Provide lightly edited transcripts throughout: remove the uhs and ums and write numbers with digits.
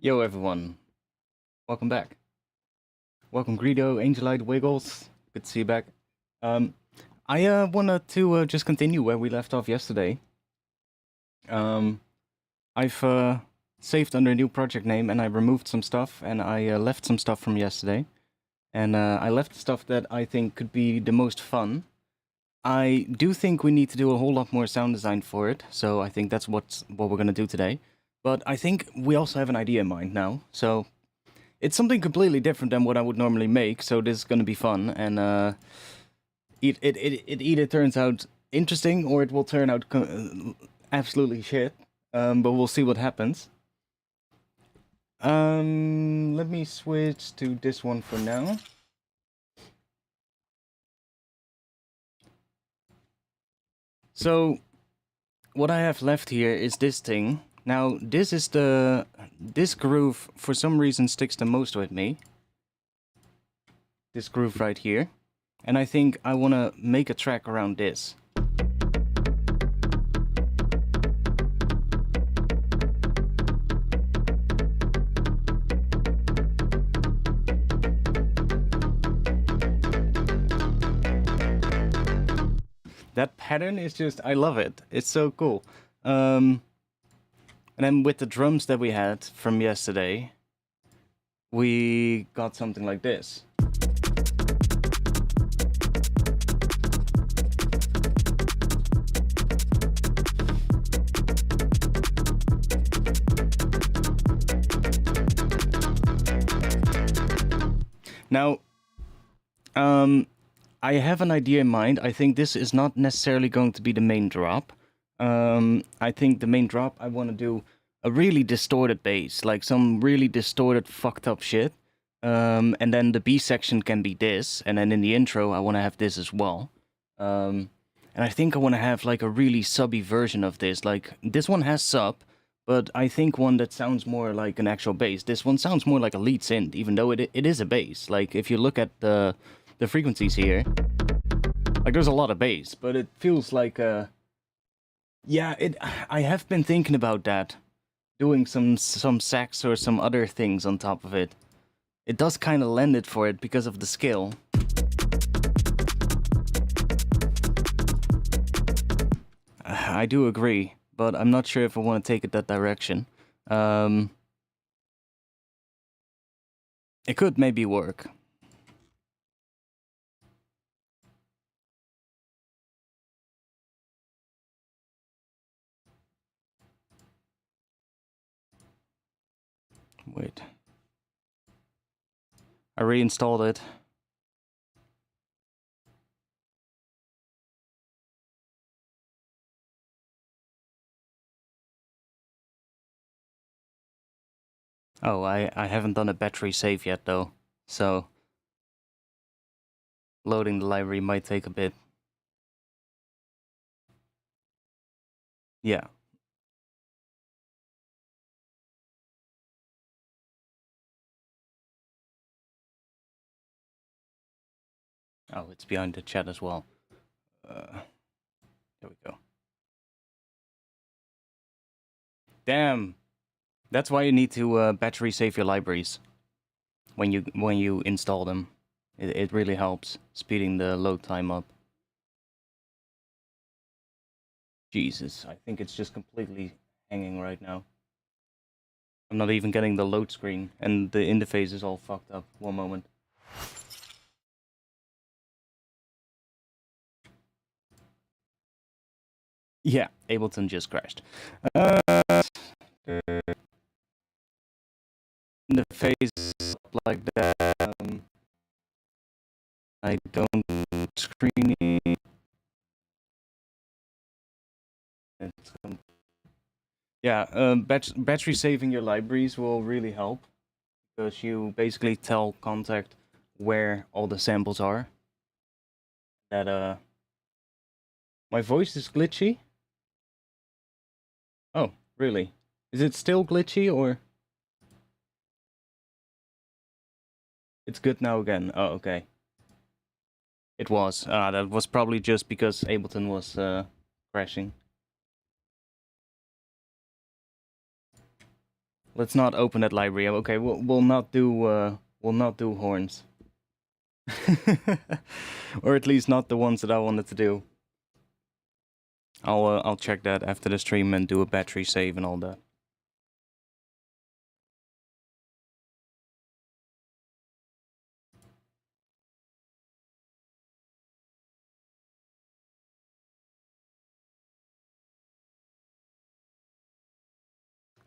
Yo everyone, welcome back. Welcome Greedo, Angelite, Wiggles. Good to see you back. I wanted to just continue where we left off yesterday. I've saved under a new project name and I removed some stuff and I left some stuff from yesterday. And I left stuff that I think could be the most fun. I do think we need to do a whole lot more sound design for it, so I think that's what we're gonna do today. But I think we also have an idea in mind now, so it's something completely different than what I would normally make, so this is gonna be fun, and it either turns out interesting or it will turn out absolutely shit. But we'll see what happens. Let me switch to this one for now. So, what I have left here is this thing. Now, this groove, for some reason, sticks the most with me. This groove right here. And I think I want to make a track around this. That pattern is just, I love it. It's so cool. And then with the drums that we had from yesterday, we got something like this. Now, I have an idea in mind. I think this is not necessarily going to be the main drop. I think the main drop, I want to do a really distorted bass, like some really distorted, fucked up shit. And then the B section can be this, and then in the intro, I want to have this as well. And I think I want to have like a really subby version of this. Like, this one has sub, but I think one that sounds more like an actual bass. This one sounds more like a lead synth, even though it is a bass. Like, if you look at the frequencies here, like, there's a lot of bass, but it feels like yeah, I have been thinking about that, doing some sax or some other things on top of it. It does kind of lend it for it because of the scale. I do agree, but I'm not sure if I want to take it that direction. It could maybe work. Wait. I reinstalled it. Oh, I haven't done a battery save yet though, so loading the library might take a bit. Yeah. Oh, it's behind the chat as well. There we go. Damn. That's why you need to battery save your libraries when you install them. It really helps speeding the load time up. Jesus, I think it's just completely hanging right now. I'm not even getting the load screen, and the interface is all fucked up. One moment. Yeah, Ableton just crashed. The phase like that. I don't screening. Yeah, battery saving your libraries will really help, because you basically tell Kontakt where all the samples are. That my voice is glitchy. Oh, really? Is it still glitchy or? It's good now again. Oh, okay. It was. That was probably just because Ableton was crashing. Let's not open that library. Okay, we'll not do horns. Or at least not the ones that I wanted to do. I'll check that after the stream and do a battery save and all that.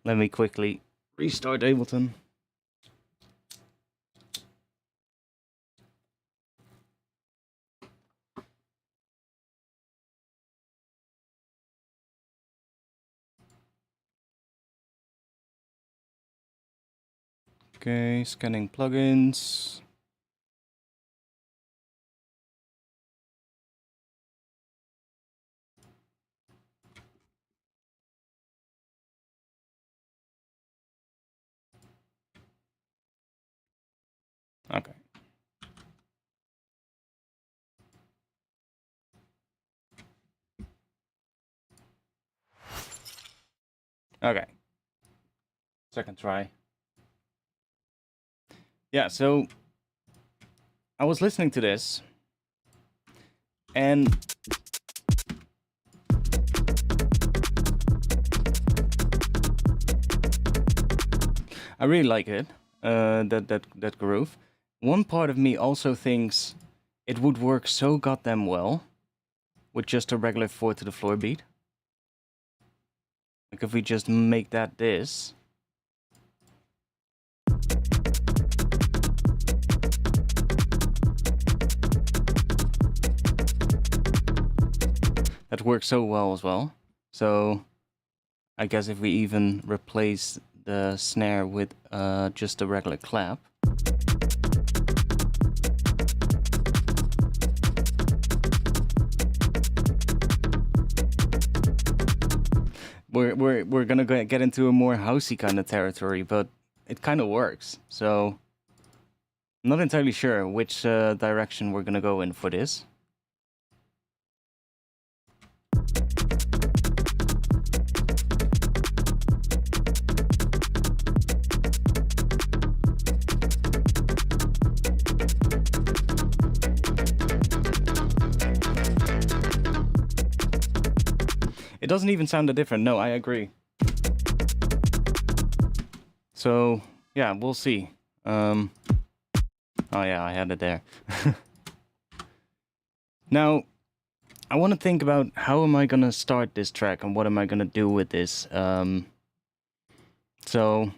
Let me quickly restart Ableton. Okay, scanning plugins. Okay. Okay. Second try. Yeah, so I was listening to this and I really like it. That groove. One part of me also thinks it would work so goddamn well with just a regular 4 to the floor beat. Like if we just make that this. That works so well as well. So I guess if we even replace the snare with just a regular clap. We're gonna get into a more housey kind of territory, but it kind of works. So I'm not entirely sure which direction we're gonna go in for this. It doesn't even sound that different. No, I agree. So yeah, we'll see. Oh yeah, I had it there. Now, I want to think about how am I gonna start this track and what am I gonna do with this. So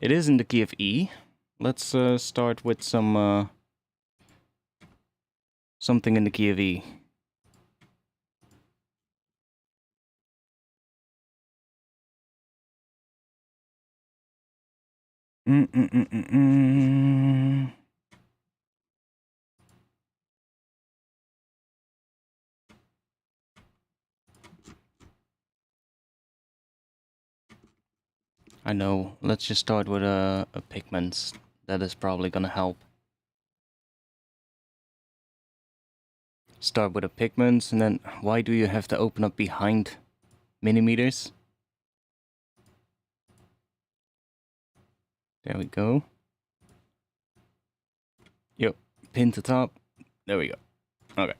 it is in the key of E. Let's start with some something in the key of E. I know. Let's just start with a pigments. That is probably gonna help. Start with a pigments, and then why do you have to open up behind millimeters? There we go. Yep, pin to top. There we go. Okay.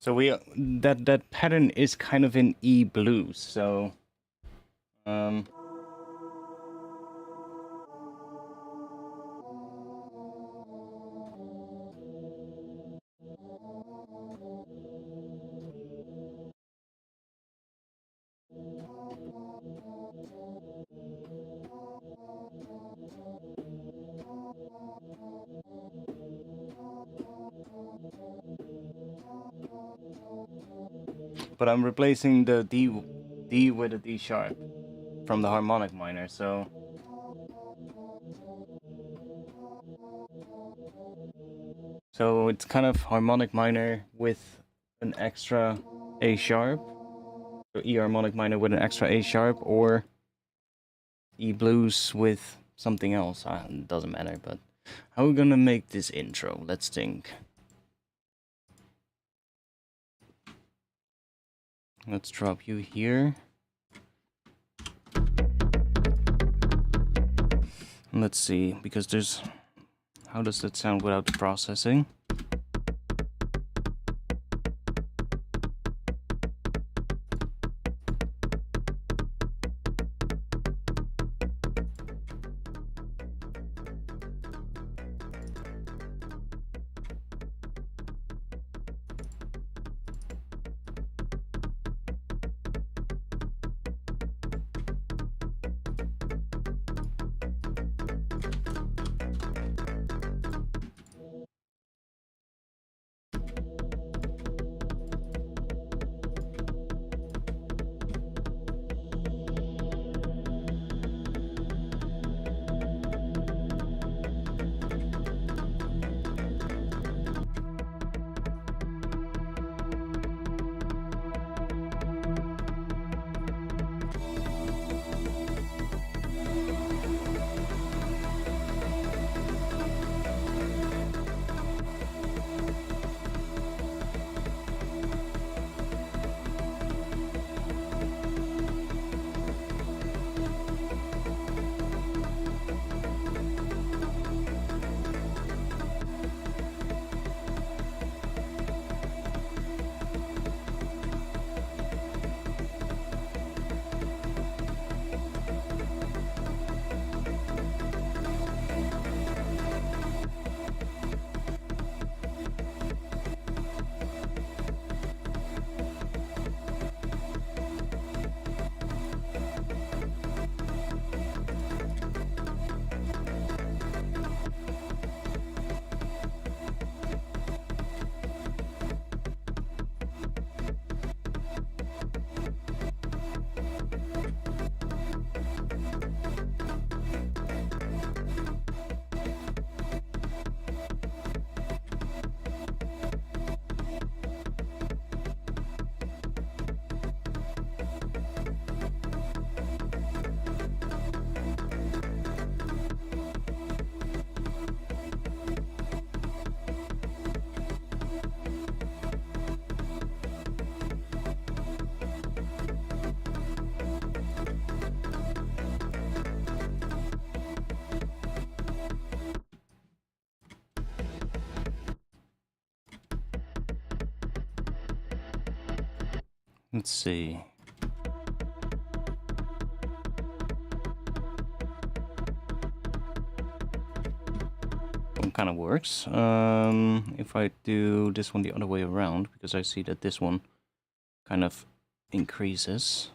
So that pattern is kind of in E blues, so but I'm replacing the D with a D sharp from the harmonic minor, so it's kind of harmonic minor with an extra A sharp, or E harmonic minor with an extra A sharp, or E blues with something else. It doesn't matter, but how are we gonna make this intro? Let's think. Let's drop you here. Let's see, because there's... How does that sound without the processing? Let's see. One kind of works. If I do this one the other way around, because I see that this one kind of increases.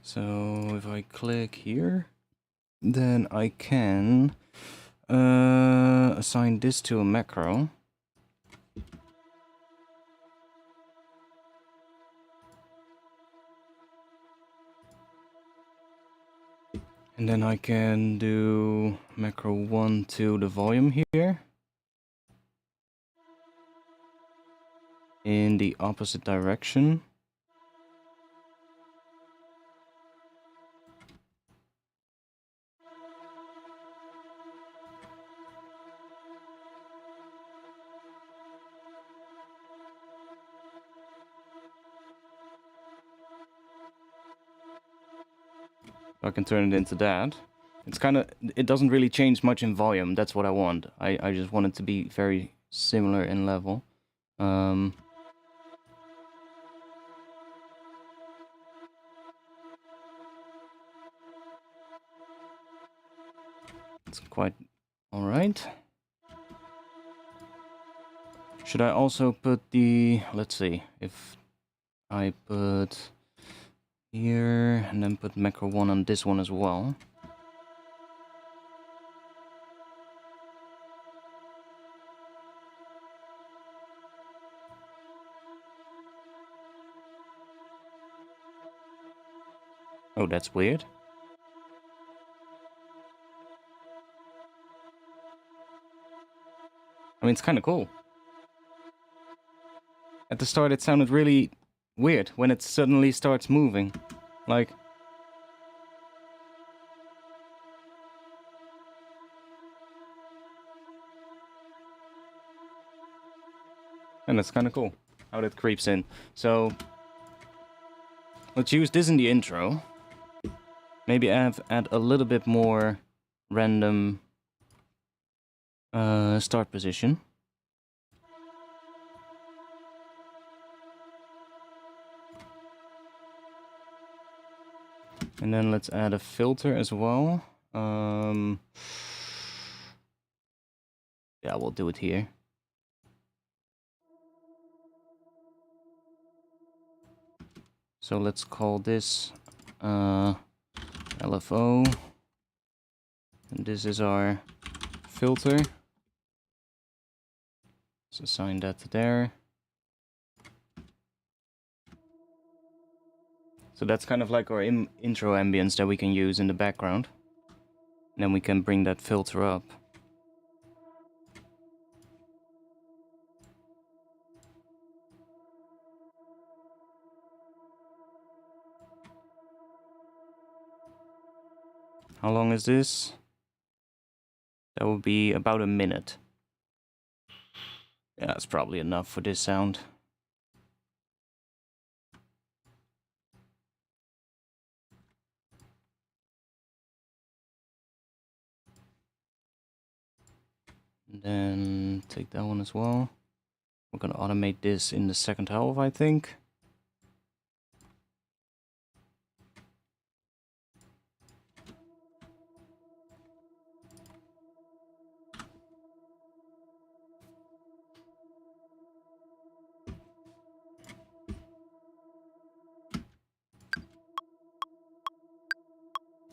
So if I click here, then I can assign this to a macro. And then I can do macro 1 to the volume here. In the opposite direction. I can turn it into that. It's kind of, it doesn't really change much in volume. That's what I want. I just want it to be very similar in level. It's quite alright. Should I also put the, let's see, if I put here and then put macro 1 on this one as well. Oh, that's weird. I mean, it's kind of cool. At the start, it sounded really weird when it suddenly starts moving. Like... And that's kind of cool, how that creeps in. So, let's use this in the intro. Maybe add a little bit more random start position. And then let's add a filter as well. Yeah, we'll do it here. So let's call this LFO. And this is our filter. Let's assign that to there. So that's kind of like our intro ambience that we can use in the background. And then we can bring that filter up. How long is this? That will be about a minute. Yeah, that's probably enough for this sound. And then take that one as well. We're gonna automate this in the second half, I think.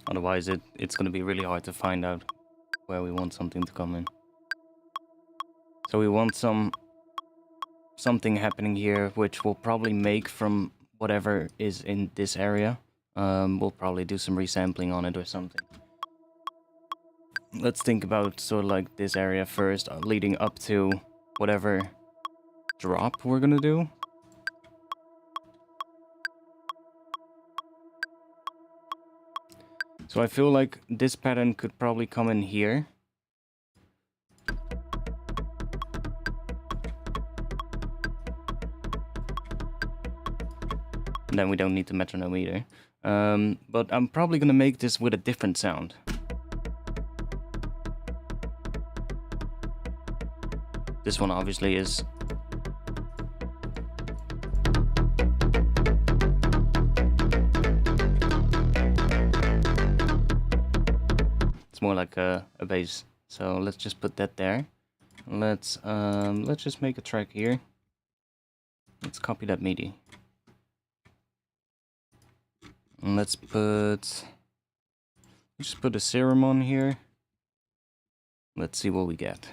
Otherwise, it's gonna be really hard to find out where we want something to come in. So we want something happening here, which we'll probably make from whatever is in this area. We'll probably do some resampling on it or something. Let's think about sort of like this area first, leading up to whatever drop we're gonna do. So I feel like this pattern could probably come in here. And then we don't need the metronome either. But I'm probably gonna make this with a different sound. This one obviously is... It's more like a bass. So let's just put that there. Let's just make a track here. Let's copy that MIDI. And let's just put a serum on here. Let's see what we get.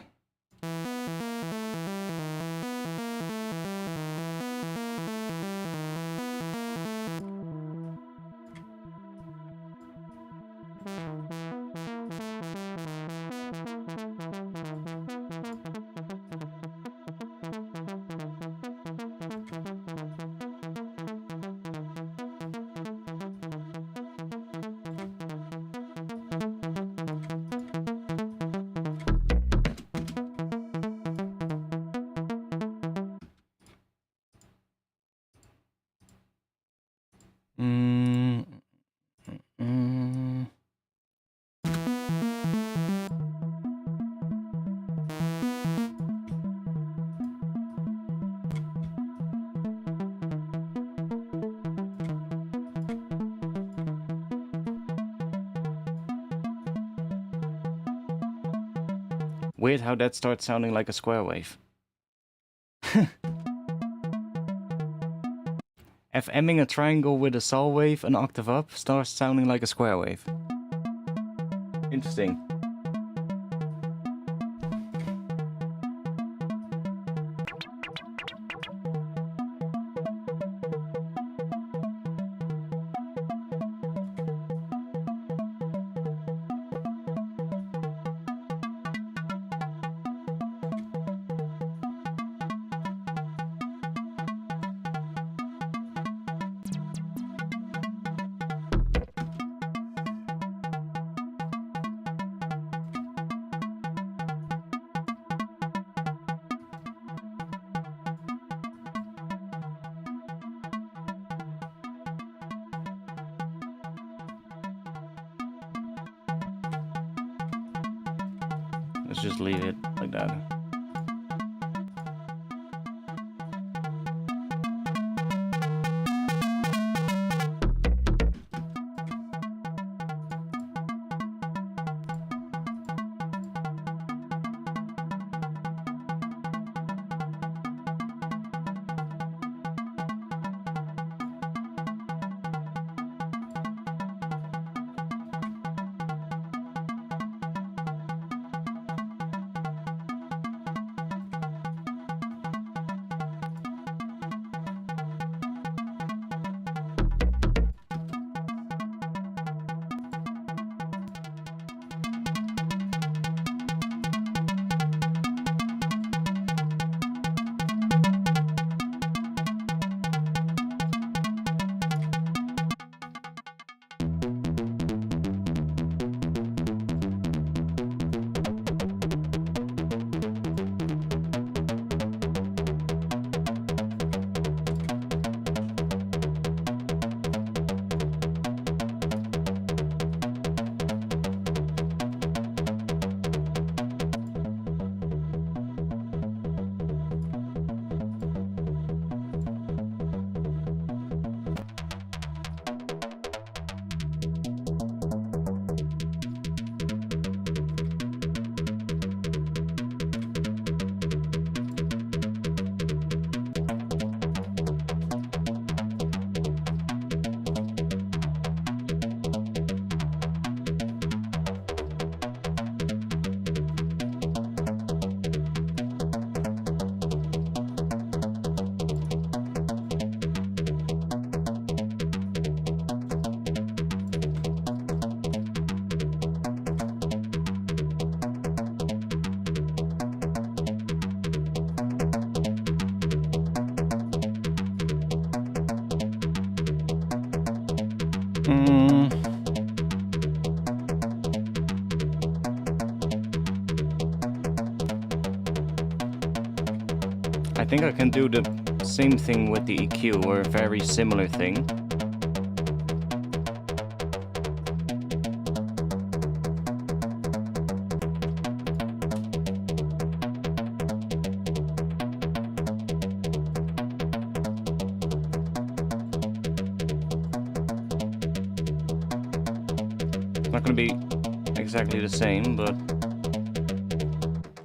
Weird how that starts sounding like a square wave. FMing a triangle with a saw wave an octave up starts sounding like a square wave. Interesting. Let's just leave it like that. I think I can do the same thing with the EQ, or a very similar thing. It's not gonna be exactly the same, but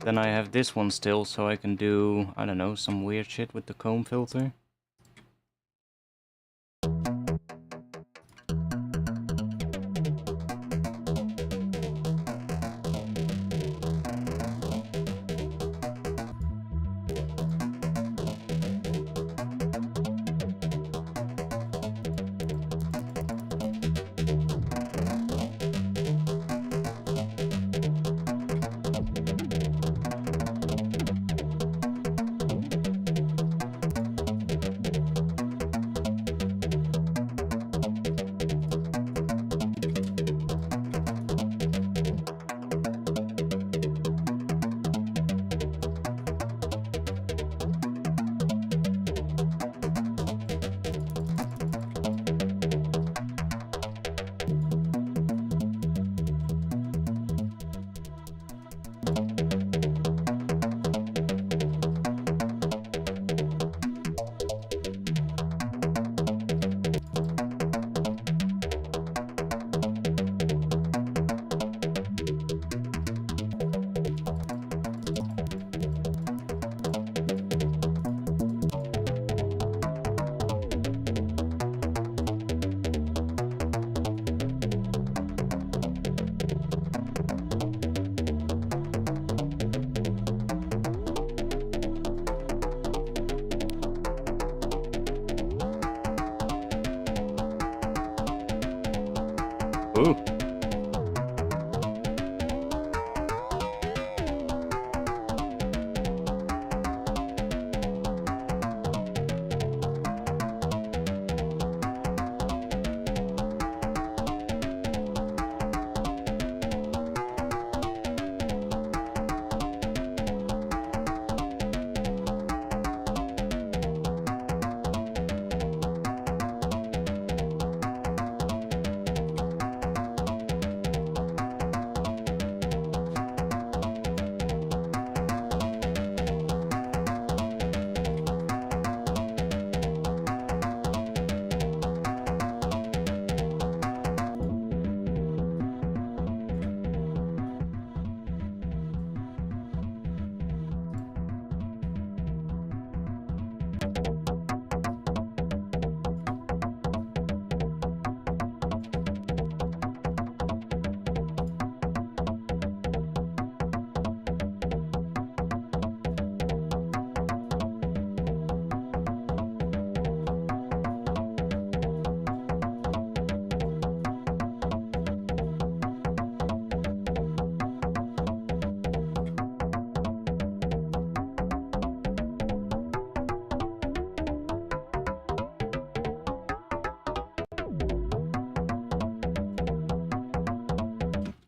then I have this one still, so I can do, I don't know, some weird shit with the comb filter. Ooh.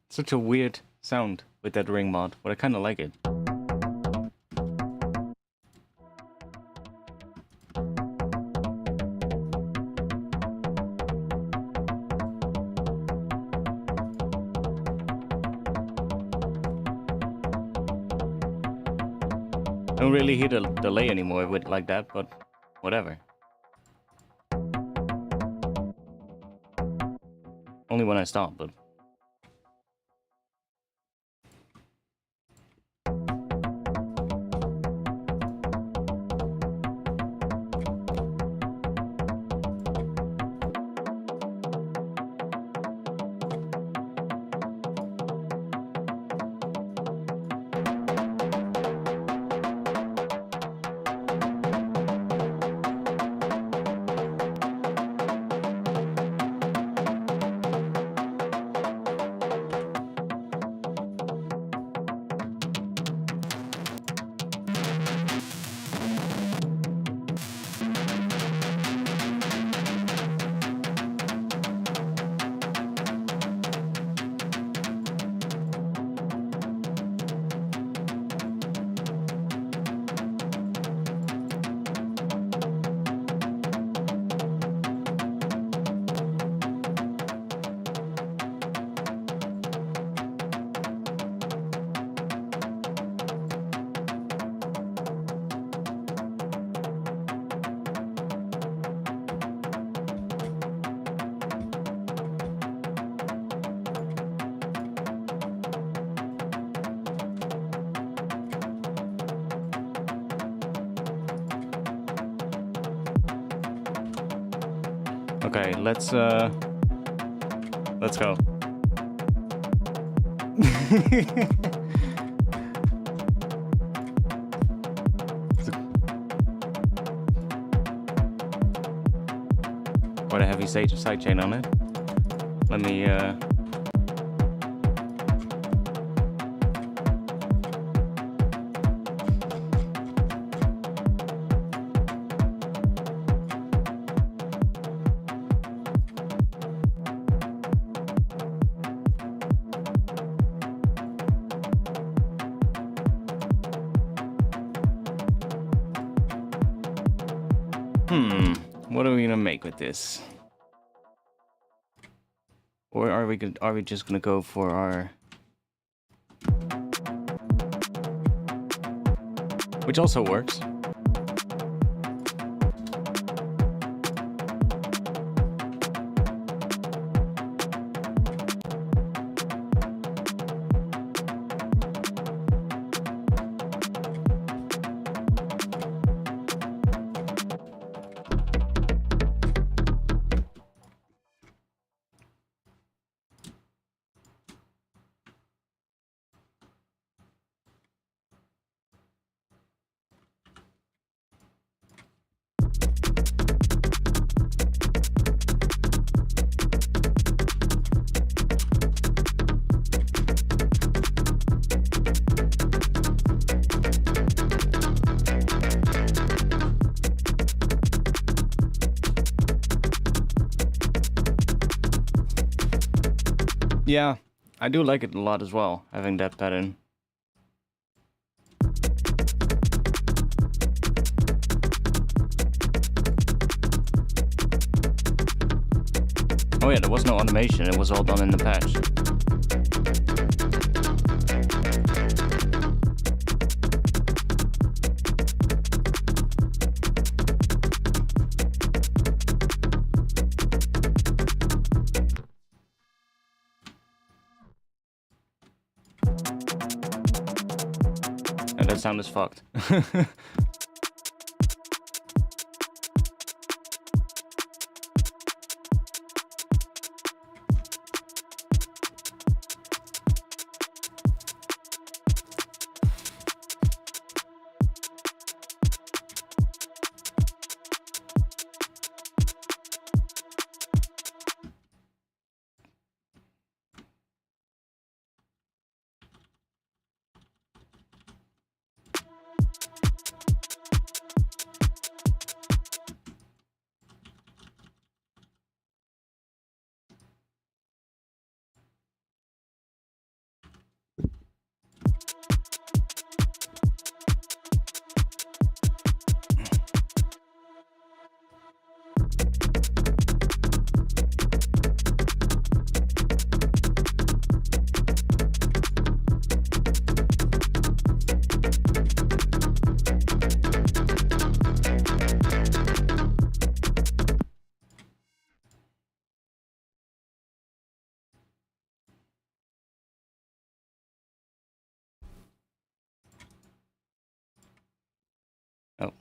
Such a weird sound with that ring mod, but I kind of like it. I don't really hear the delay anymore with like that, but whatever. Only when I stop, but... Okay, let's go. Quite a heavy sidechain on it. Let me what are we gonna make with this? Or are we just gonna go for our... Which also works. Yeah, I do like it a lot as well, having that pattern. Oh yeah, there was no automation, it was all done in the patch. And that sound is fucked. Oh.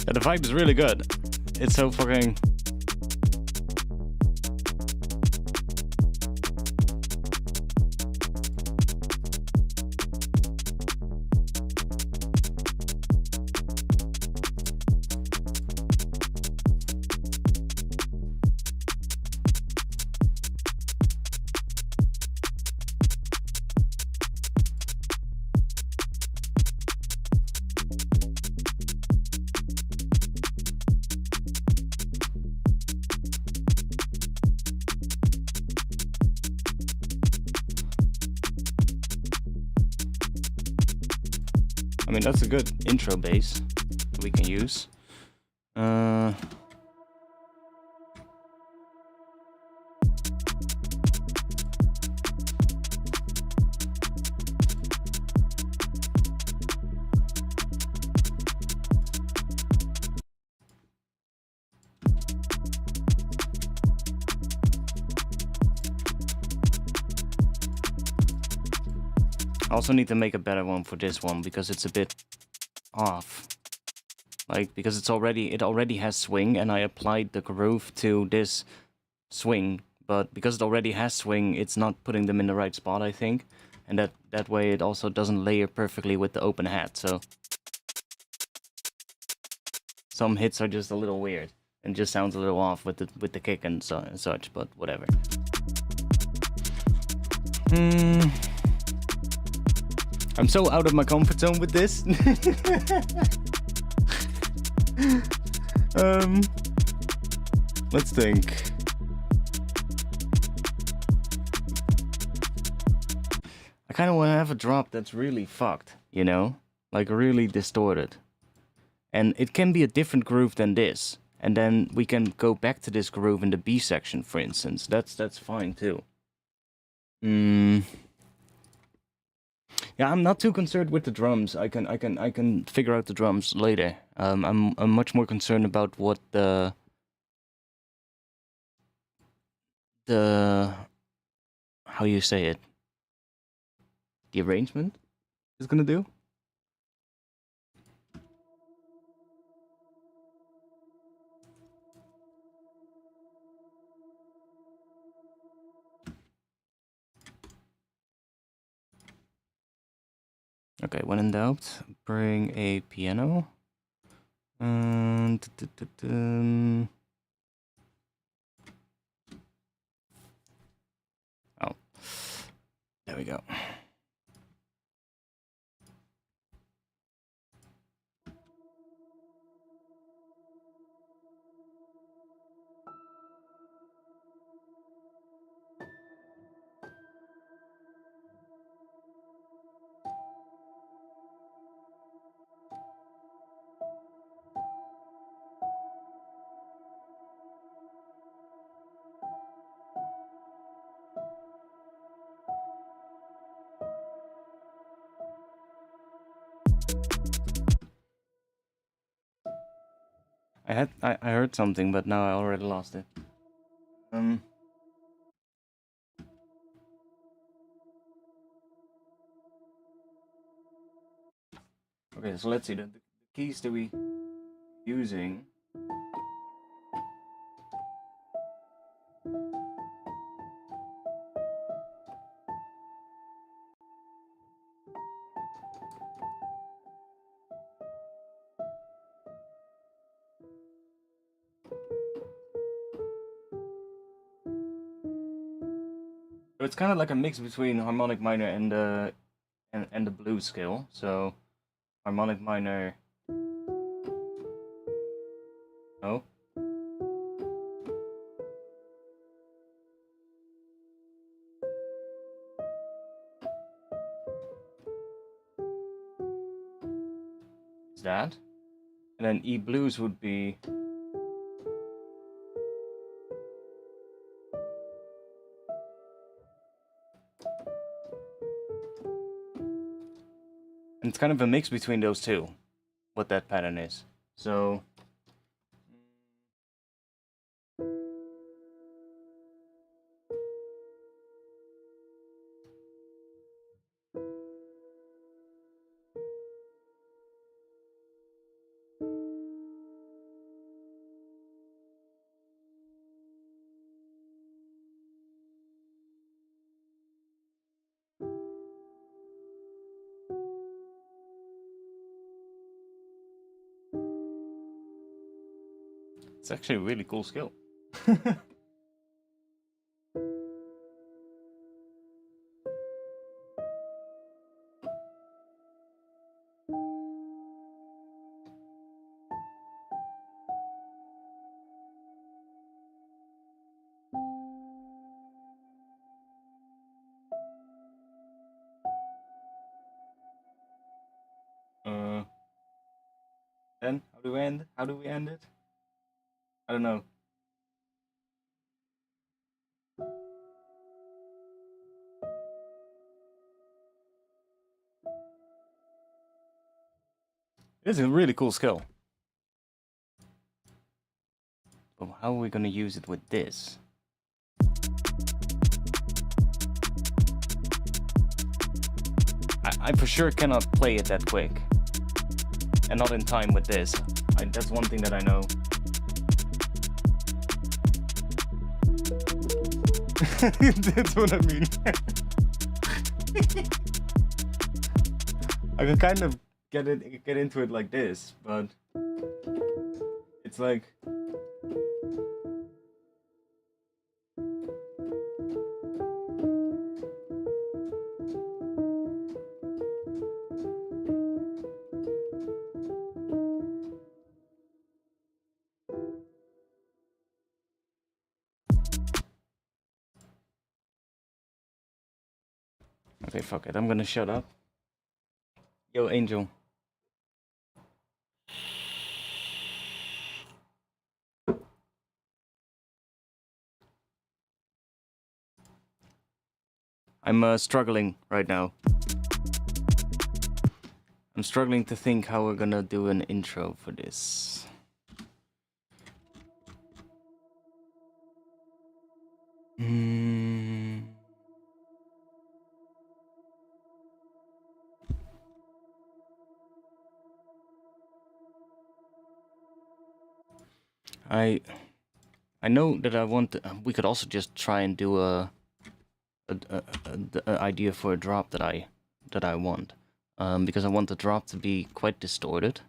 Yeah, the vibe is really good. It's so fucking... I mean, that's a good intro bass we can use. I also need to make a better one for this one because it's a bit off. Like, because it already has swing, and I applied the groove to this swing, but because it already has swing, it's not putting them in the right spot, I think. And that way it also doesn't layer perfectly with the open hat, so some hits are just a little weird and just sounds a little off with the kick and such, but whatever. I'm so out of my comfort zone with this. Let's think. I kind of want to have a drop that's really fucked, you know? Like really distorted. And it can be a different groove than this. And then we can go back to this groove in the B section, for instance. That's fine too. Yeah, I'm not too concerned with the drums. I can figure out the drums later. I'm much more concerned about what the how you say it, the arrangement is gonna do. Okay, when in doubt, bring a piano. Oh, there we go. I heard something, but now I already lost it. Okay, so let's see the keys that we using. So it's kind of like a mix between harmonic minor and the blues scale. So harmonic minor. No. Is that? And then E blues would be. And it's kind of a mix between those two, what that pattern is. So. It's actually a really cool skill. Then how do we end? How do we end it? I don't know. It's a really cool skill. But how are we gonna use it with this? I for sure cannot play it that quick. And not in time with this. That's one thing that I know. That's what I mean. I can kind of get into it like this, but it's like Okay, fuck it. I'm gonna shut up. Yo, Angel. I'm struggling right now. I'm struggling to think how we're gonna do an intro for this. I know that I want to, we could also just try and do a idea for a drop that I want, because I want the drop to be quite distorted,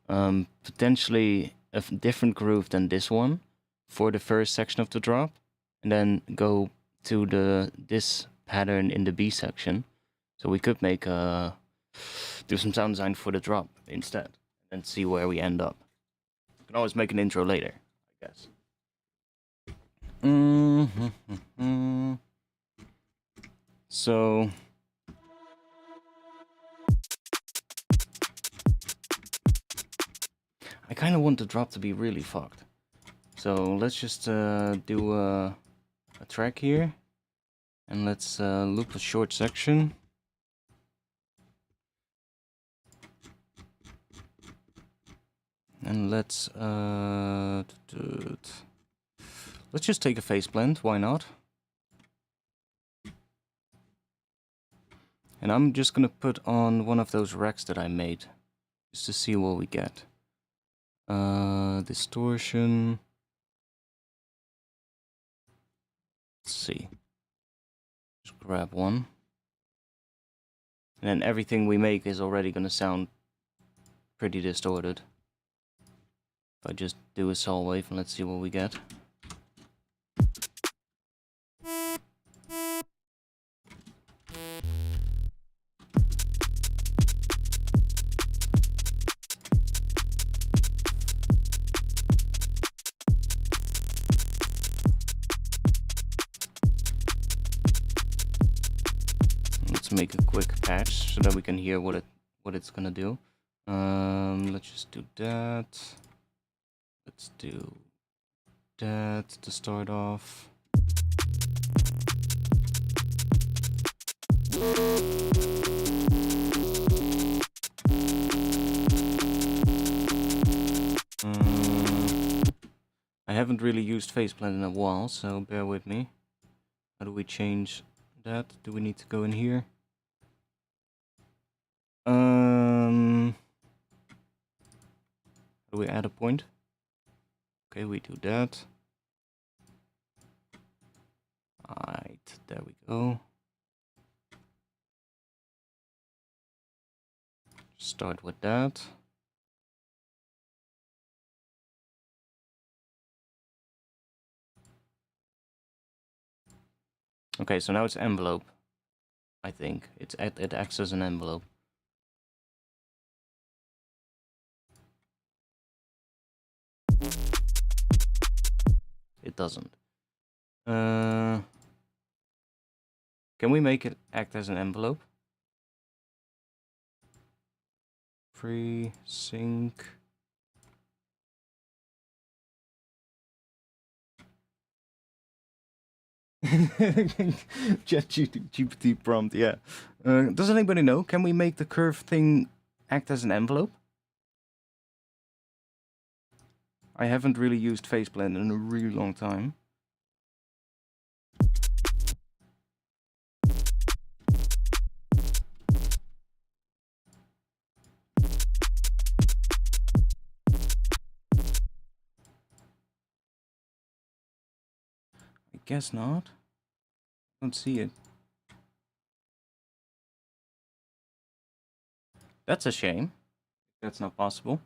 potentially a different groove than this one for the first section of the drop, and then go to this pattern in the B section. So we could make do some sound design for the drop instead, and see where we end up. We can always make an intro later, I guess. So I kind of want the drop to be really fucked. So let's just do a track here, and let's loop a short section. And let's just take a phase blend, why not? And I'm just gonna put on one of those racks that I made, just to see what we get. Distortion. Let's see. Just grab one. And then everything we make is already gonna sound pretty distorted. If I just do a saw wave and let's see what we get. Let's make a quick patch so that we can hear what it's gonna do. Let's just do that. Let's do that to start off. I haven't really used faceplant in a while, so bear with me. How do we change that? Do we need to go in here? How do we add a point? Okay, we do that. Alright, there we go. Start with that. Okay, so now it's envelope. I think it acts as an envelope. It doesn't. Can we make it act as an envelope? Free sync. ChatGPT prompt, yeah. Does anybody know? Can we make the curve thing act as an envelope? I haven't really used faceblend in a really long time. I guess not. Don't see it. That's a shame. That's not possible.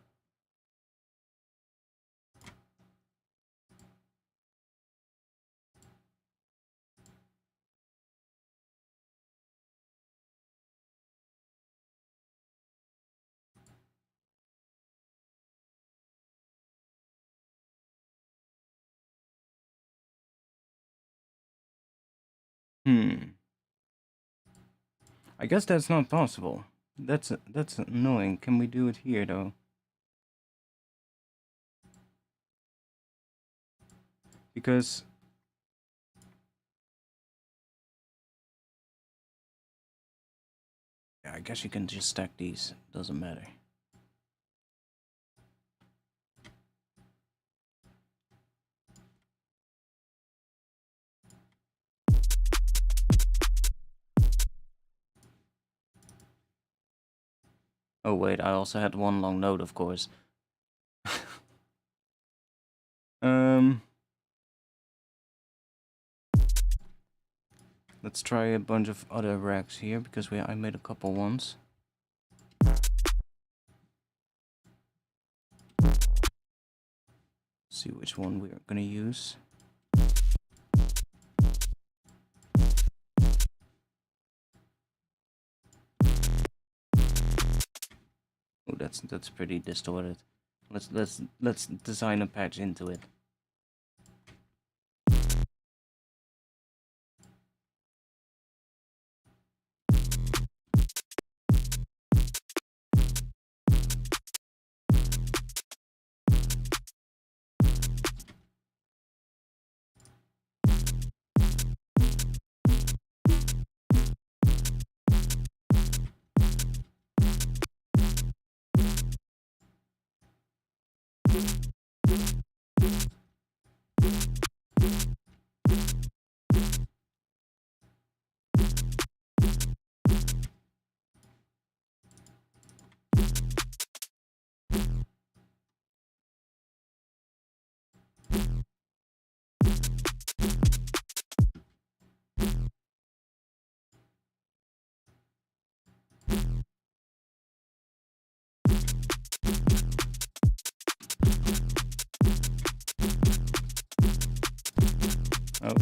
I guess that's not possible. That's annoying. Can we do it here though? Because yeah, I guess you can just stack these. Doesn't matter. Oh wait, I also had one long note, of course. Let's try a bunch of other racks here because I made a couple ones. See which one we're gonna use. Oh, that's pretty distorted. Let's design a patch into it. Oh.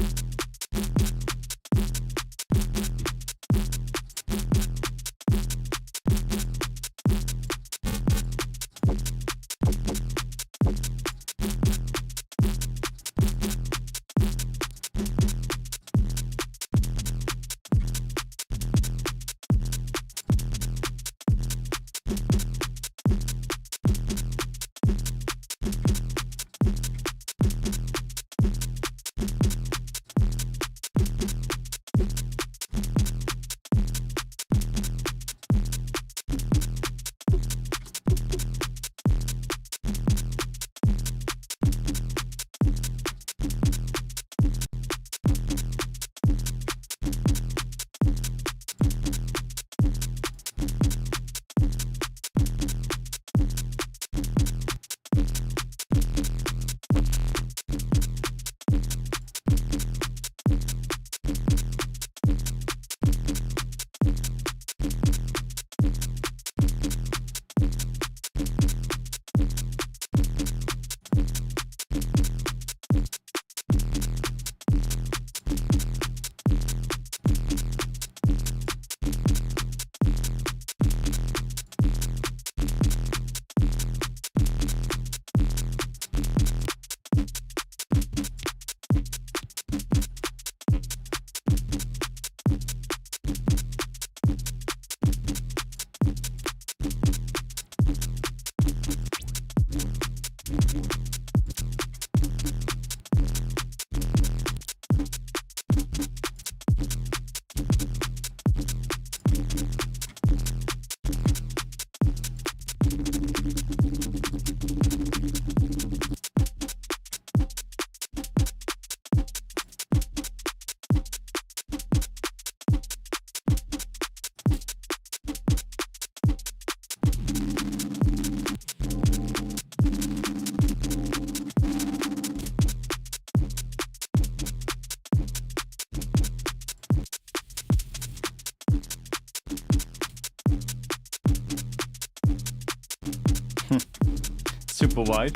Super wide.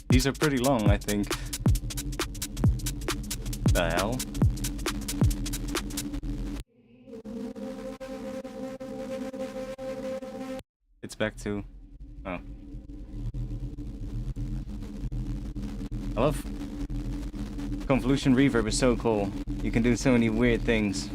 These are pretty long, I think. The hell? It's back to... Oh. I love... Convolution reverb is so cool. You can do so many weird things.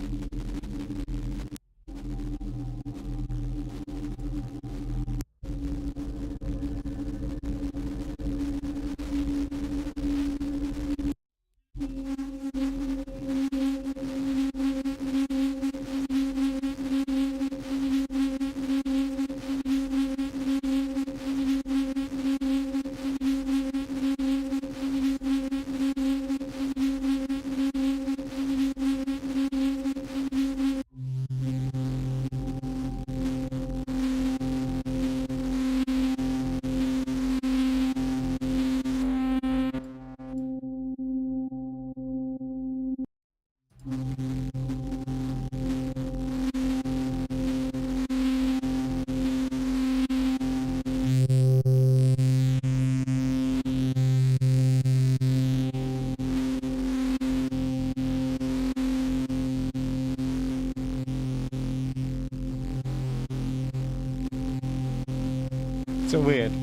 So weird.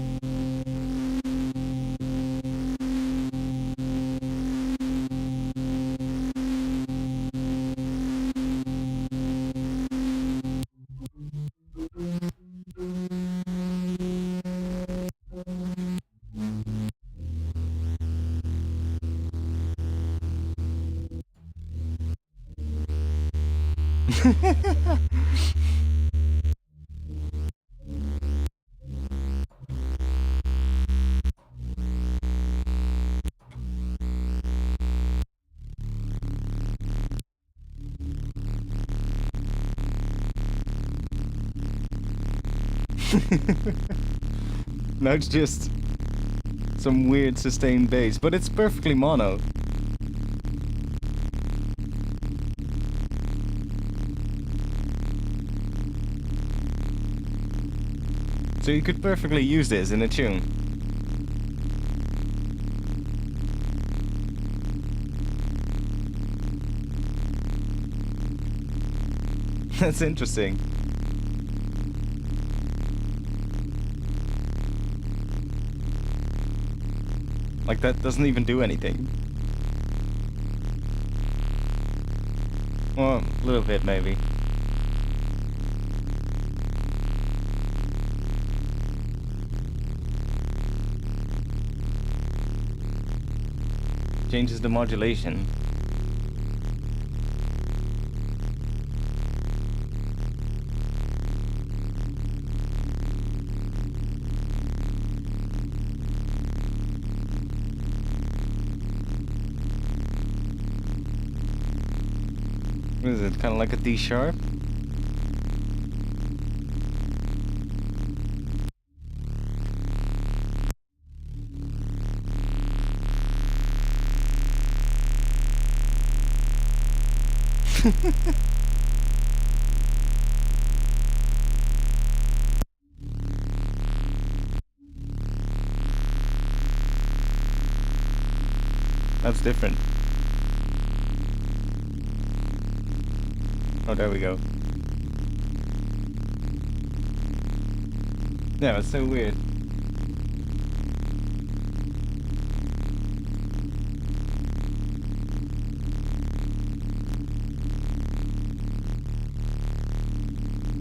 Now it's just some weird sustained bass, but it's perfectly mono. So you could perfectly use this in a tune. That's interesting. Like, that doesn't even do anything. Well, a little bit, maybe. Changes the modulation. What is it? Kind of like a D sharp? That's different. Oh, there we go. Yeah, it's so weird.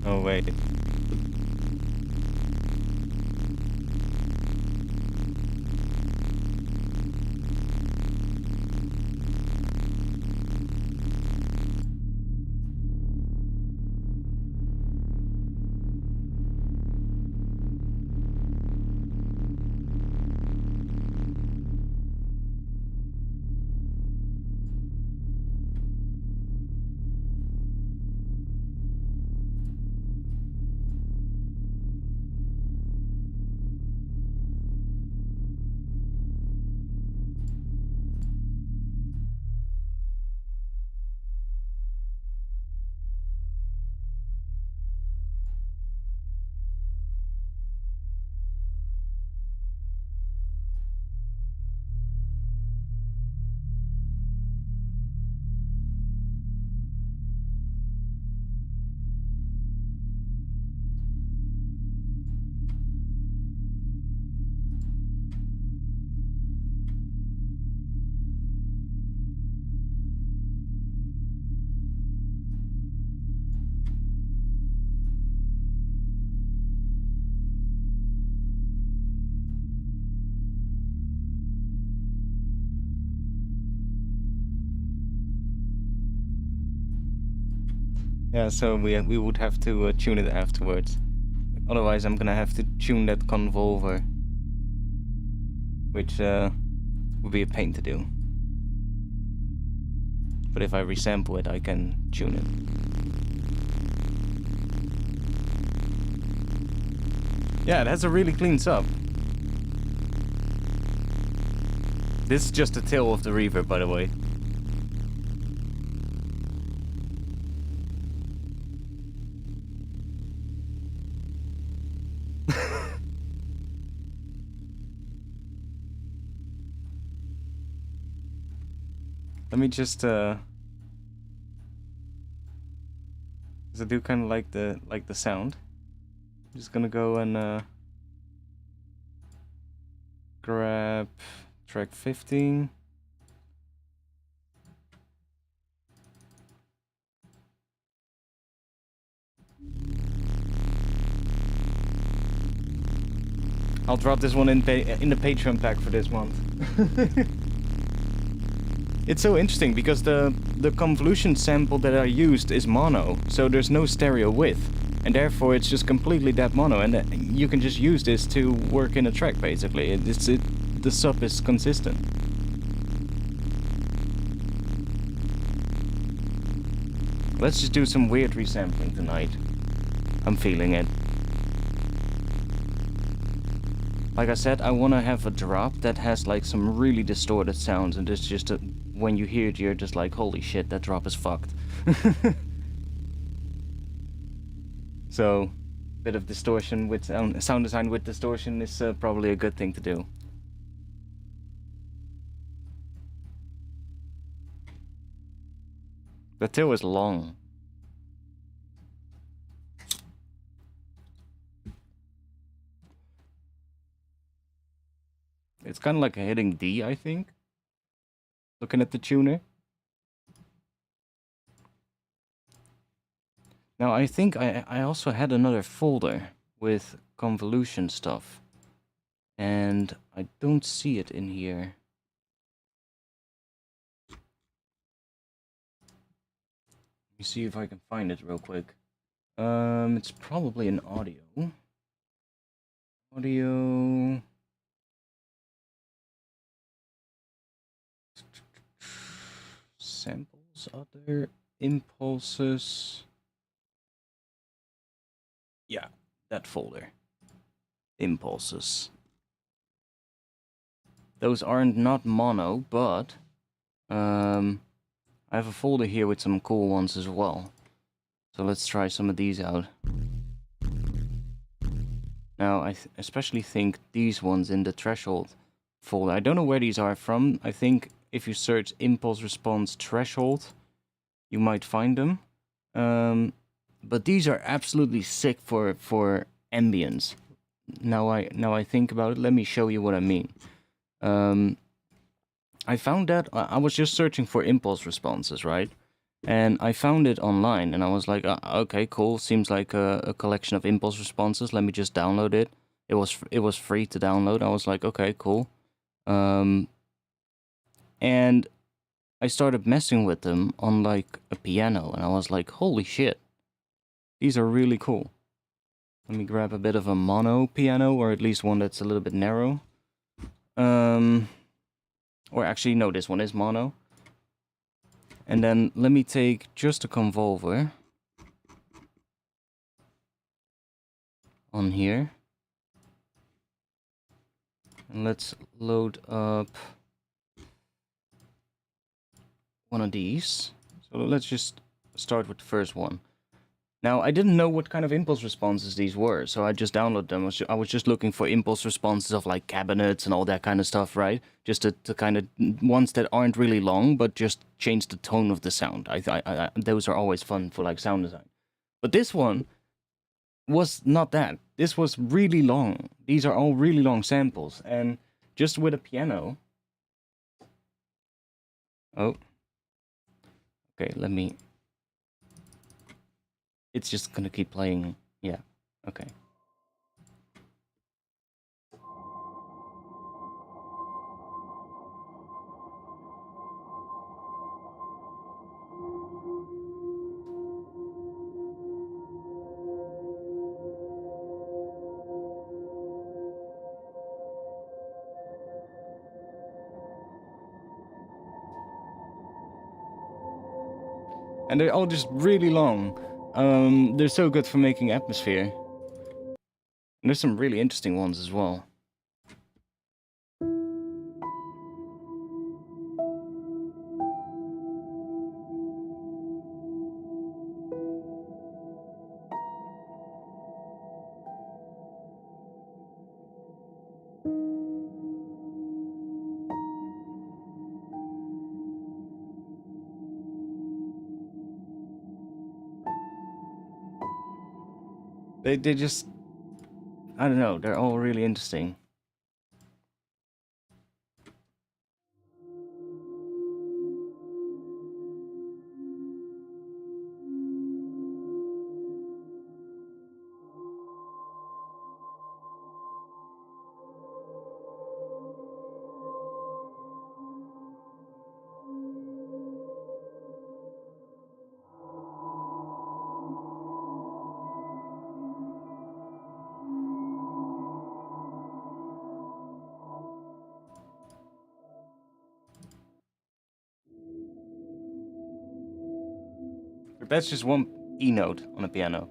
Oh, wait. Yeah, so we would have to tune it afterwards. Otherwise, I'm gonna have to tune that convolver, which would be a pain to do. But if I resample it, I can tune it. Yeah, it has a really clean sub. This is just the tail of the reverb, by the way. Let me just cause I do kind of like the sound. I'm just gonna go and grab track 15. I'll drop this one in the Patreon pack for this month. It's so interesting because the convolution sample that I used is mono, so there's no stereo width, and therefore it's just completely that mono, and you can just use this to work in a track basically. The sub is consistent. Let's just do some weird resampling tonight. I'm feeling it. Like I said, I want to have a drop that has like some really distorted sounds, and it's just when you hear it, you're just like, holy shit, that drop is fucked. So, bit of distortion with sound design with distortion is probably a good thing to do. The tail is long. It's kind of like hitting D, I think. Looking at the tuner. Now, I think I also had another folder with convolution stuff. And I don't see it in here. Let me see if I can find it real quick. It's probably an audio. Audio... Samples, other impulses. Yeah, that folder. Impulses. Those aren't not mono, but I have a folder here with some cool ones as well. So let's try some of these out. Now, I especially think these ones in the threshold folder. I don't know where these are from. I think if you search impulse response threshold, you might find them. But these are absolutely sick for ambience. Now I think about it, let me show you what I mean. I found that I was just searching for impulse responses, right? And I found it online, and I was like, okay, cool. Seems like a collection of impulse responses. Let me just download it. It was free to download. I was like, okay, cool. And I started messing with them on like a piano, and I was like, holy shit, these are really cool. Let me grab a bit of a mono piano, or at least one that's a little bit narrow. Or actually, no, this one is mono. And then let me take just a convolver on here. And let's load up one of these. So let's just start with the first one. Now, I didn't know what kind of impulse responses these were, so I just downloaded them. I was just looking for impulse responses of like cabinets and all that kind of stuff, right? Just to kind of ones that aren't really long, but just change the tone of the sound. Those are always fun for like sound design. But this one was not that. This was really long. These are all really long samples, and just with a piano. Oh. Okay, let me... It's just gonna keep playing. Yeah, okay. And they're all just really long. They're so good for making atmosphere. And there's some really interesting ones as well. They just, I don't know, they're all really interesting. That's just one E note on a piano.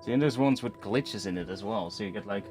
See, and there's ones with glitches in it as well, so you get like...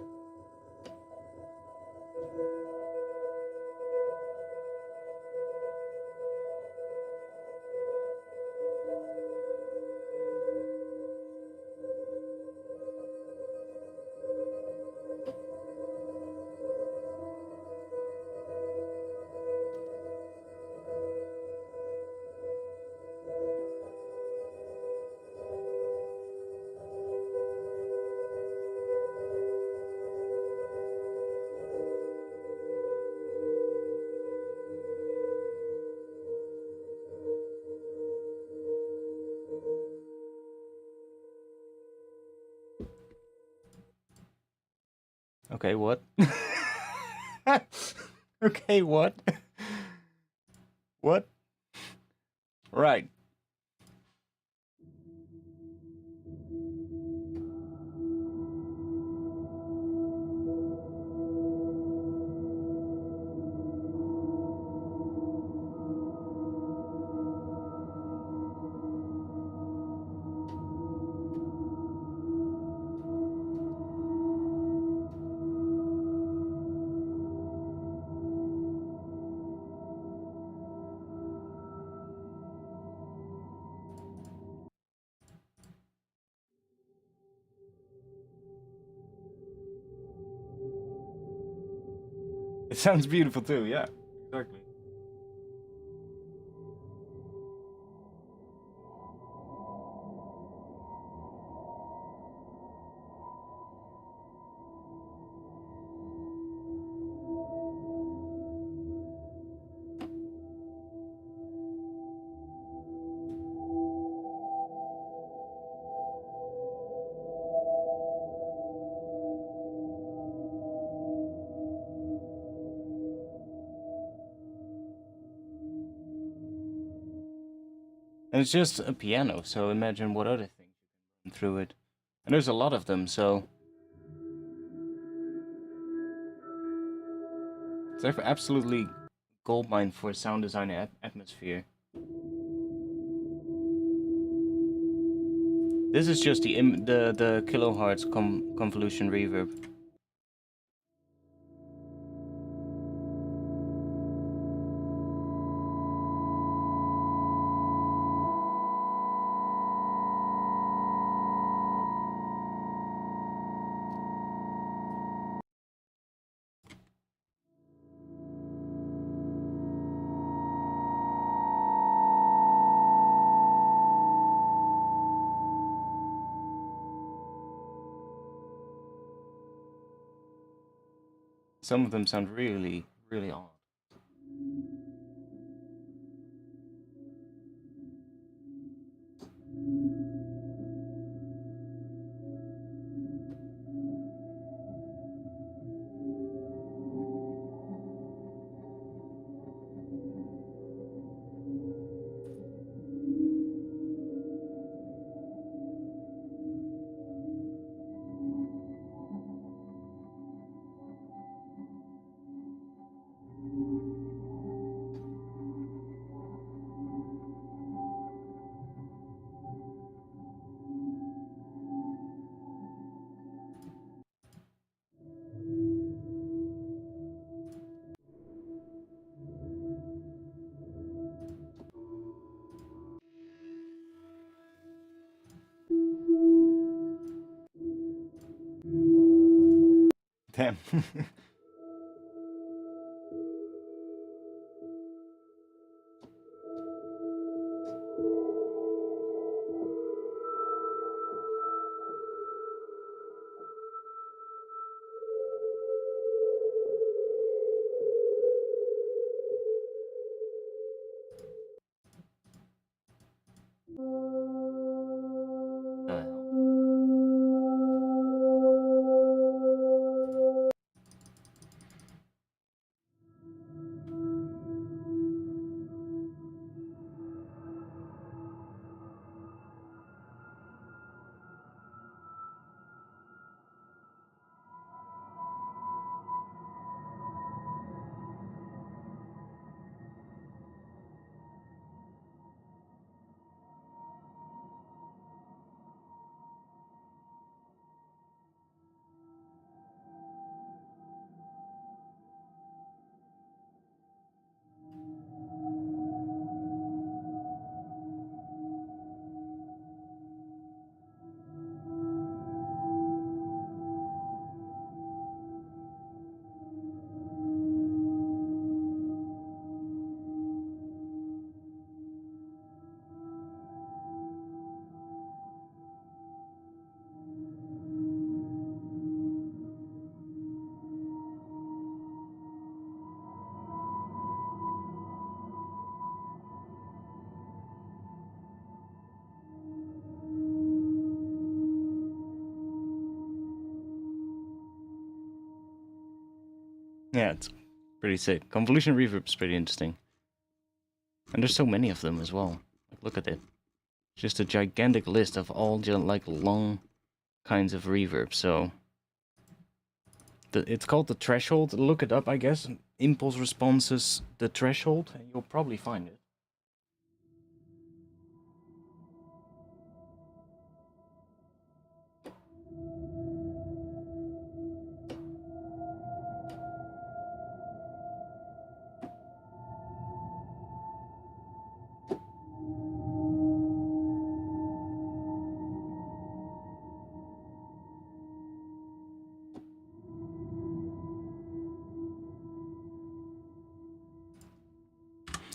Okay, what? Okay, what? What? Right. It sounds beautiful too, yeah. Exactly. And it's just a piano, so imagine what other things you can run through it. And there's a lot of them, so... It's absolutely goldmine for sound design atmosphere. This is just the kilohertz convolution reverb. Some of them sound really, really odd. Damn. Yeah, it's pretty sick. Convolution reverb is pretty interesting. And there's so many of them as well. Like, look at it. Just a gigantic list of all like long kinds of reverb. So it's called the threshold. Look it up, I guess. Impulse responses, the threshold, and you'll probably find it.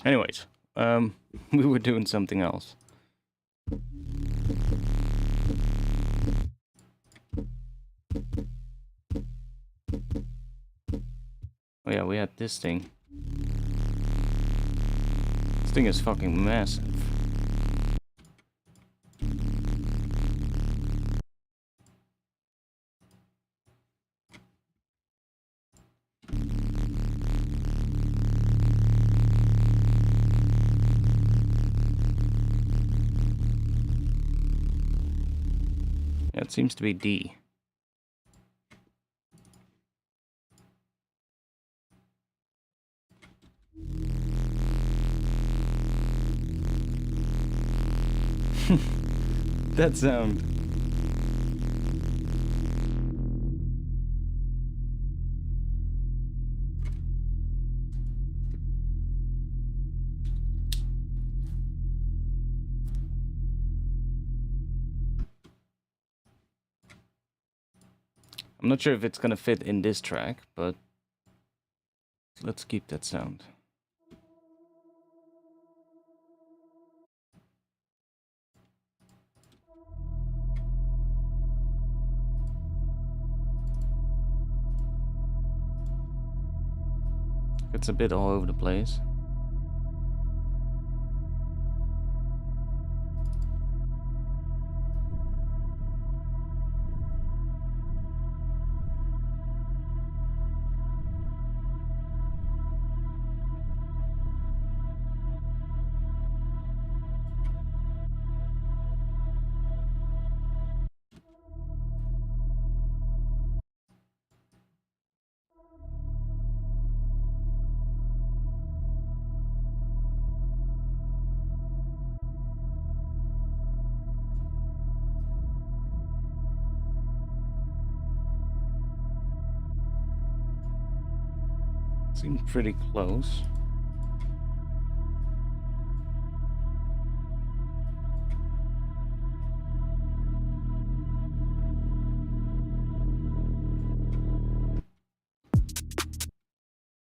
Anyways, we were doing something else. Oh yeah, we had this thing. This thing is fucking massive. Yeah, it seems to be D. That sound. I'm not sure if it's gonna fit in this track, but let's keep that sound. It's a bit all over the place. Seems pretty close.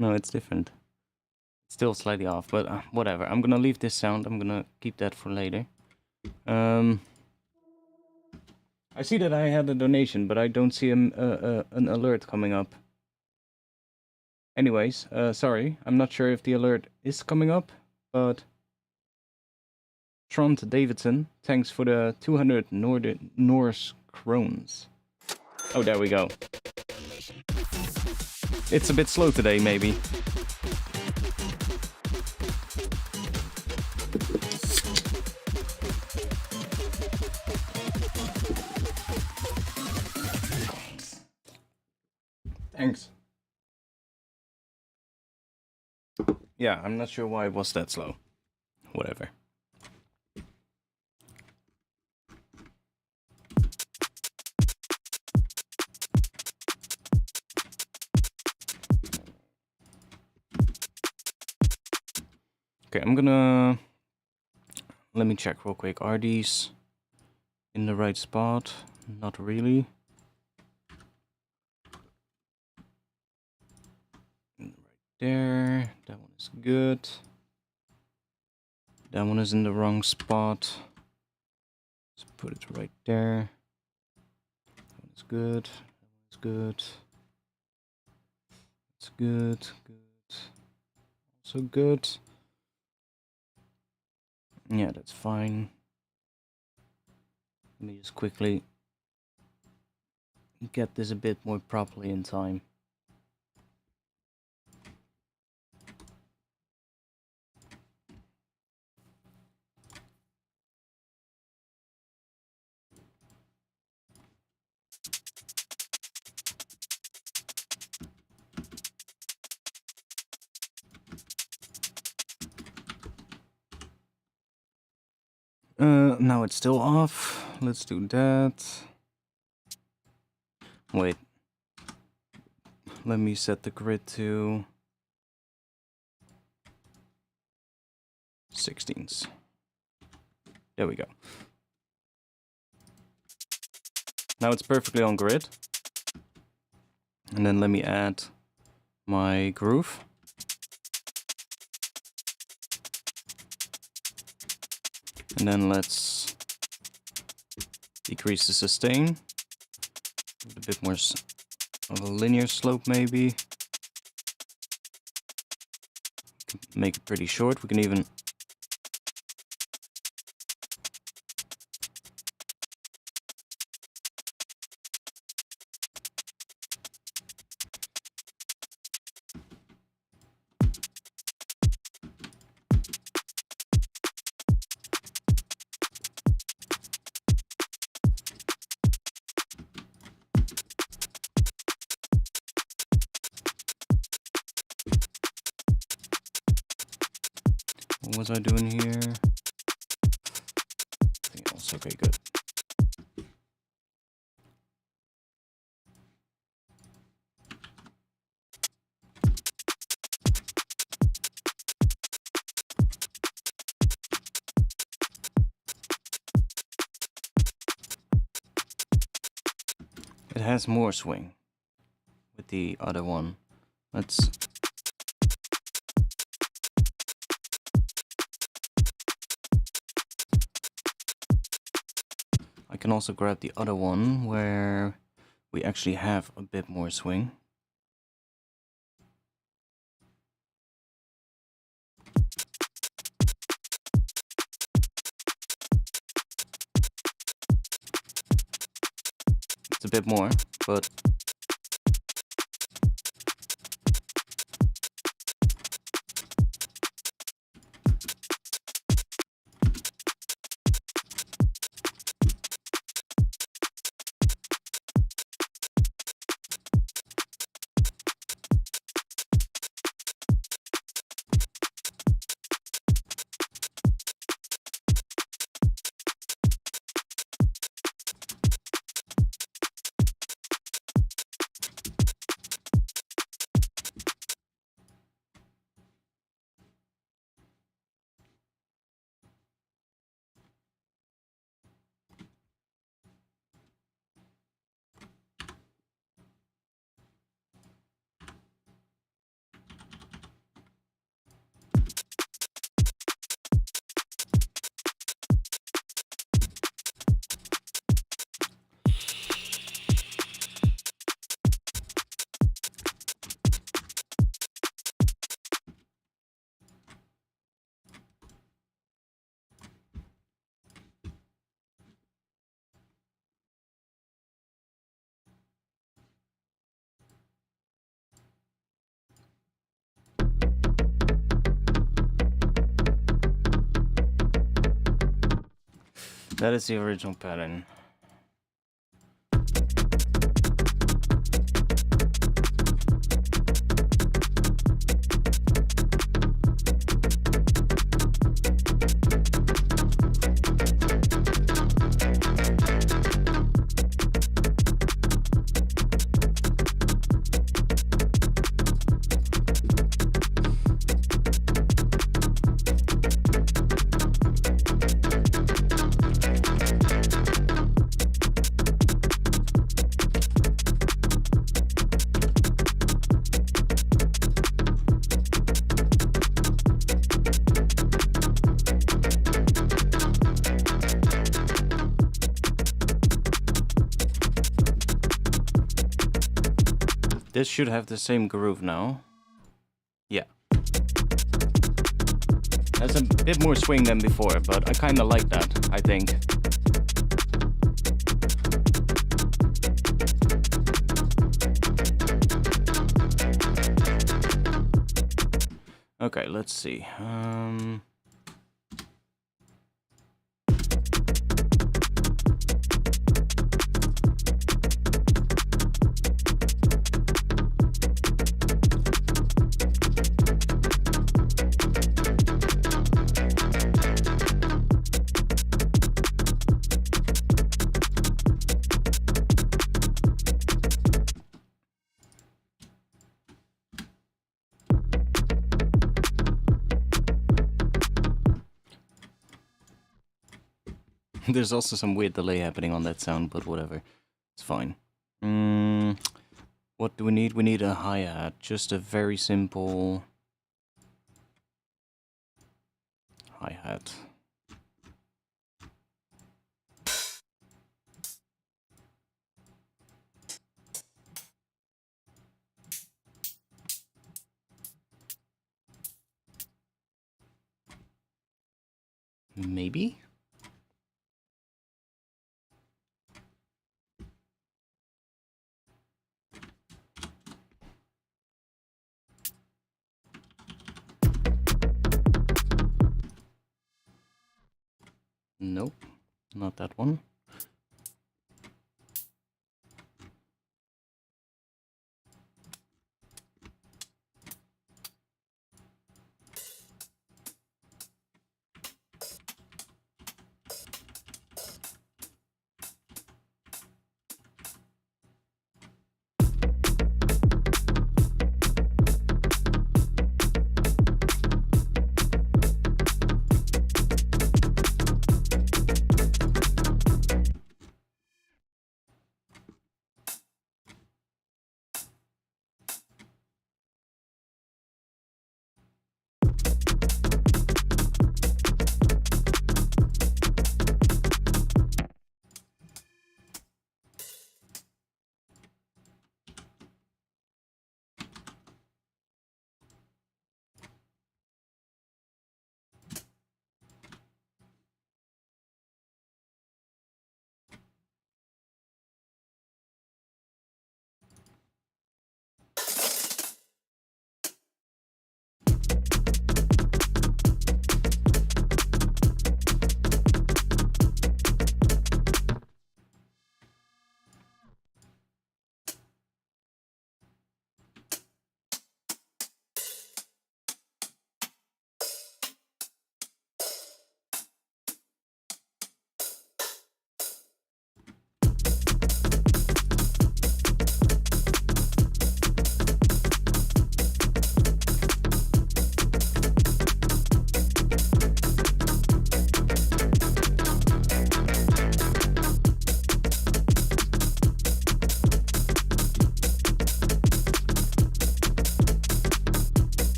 No, it's different. It's still slightly off, but whatever. I'm gonna leave this sound. I'm gonna keep that for later. I see that I had a donation, but I don't see an alert coming up. Anyways, sorry. I'm not sure if the alert is coming up, but... Trond Davidson, thanks for the 200 Norse krones. Oh, there we go. It's a bit slow today, maybe. Thanks. Yeah, I'm not sure why it was that slow. Whatever. Okay, I'm gonna... Let me check real quick. Are these in the right spot? Not really. Right there. That one is good. That one is in the wrong spot. Let's put it right there. That one is good. That one is good. It's good. Good. Also good. Yeah, that's fine. Let me just quickly get this a bit more properly in time. Now it's still off. Let's do that. Wait. Let me set the grid to 16s. There we go. Now it's perfectly on grid. And then let me add my groove. And then let's decrease the sustain. With a bit more of a linear slope maybe. Make it pretty short. We can even what was I doing here? Anything else? Okay, good. It has more swing with the other one. Let's... I can also grab the other one where we actually have a bit more swing. It's a bit more, but That is the original pattern. This should have the same groove now. Yeah. Has a bit more swing than before, but I kind of like that, I think. Okay, let's see. There's also some weird delay happening on that sound, but whatever. It's fine. What do we need? We need a hi-hat. Just a very simple hi-hat. Maybe? Nope, not that one.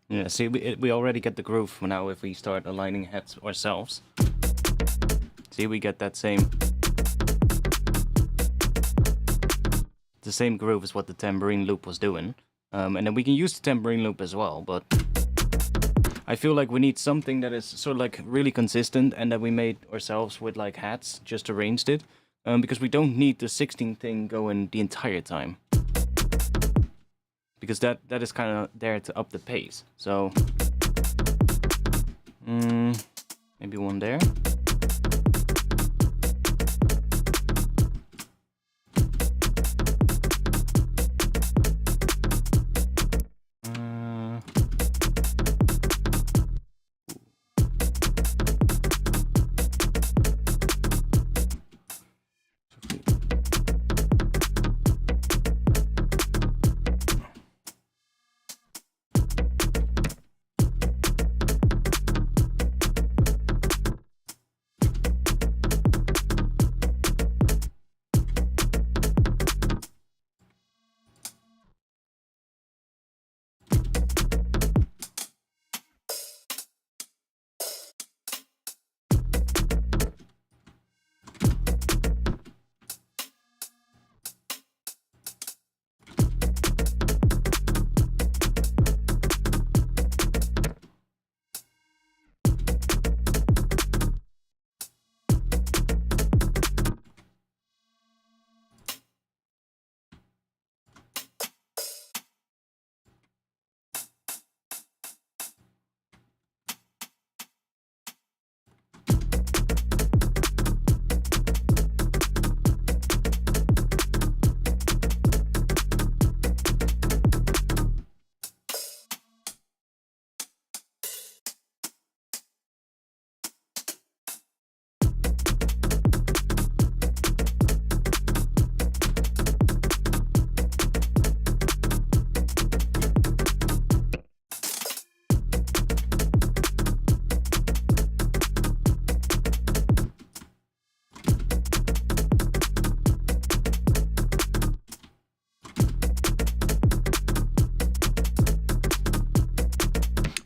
Yeah, see, we already get the groove now if we start aligning heads ourselves. See, we get that same... the same groove as what the tambourine loop was doing. And then we can use the tambourine loop as well, but... I feel like we need something that is sort of like really consistent and that we made ourselves with like hats, just arranged it. Because we don't need the 16 thing going the entire time. Because that is kind of there to up the pace. So... maybe one there.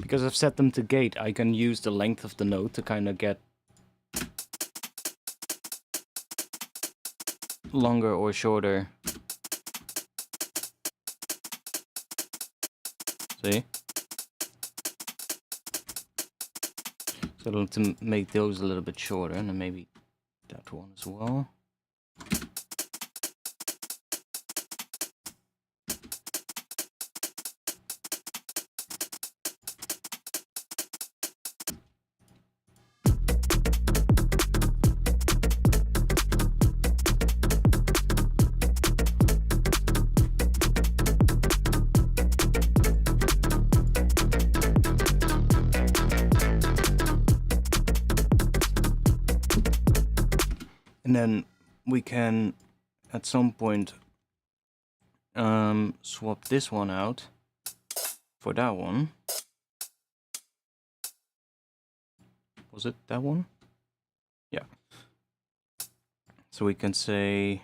Because I've set them to gate, I can use the length of the note to kind of get longer or shorter. See? So to make those a little bit shorter, and then maybe that one as well. And then we can, at some point, swap this one out for that one. Was it that one? Yeah. So we can say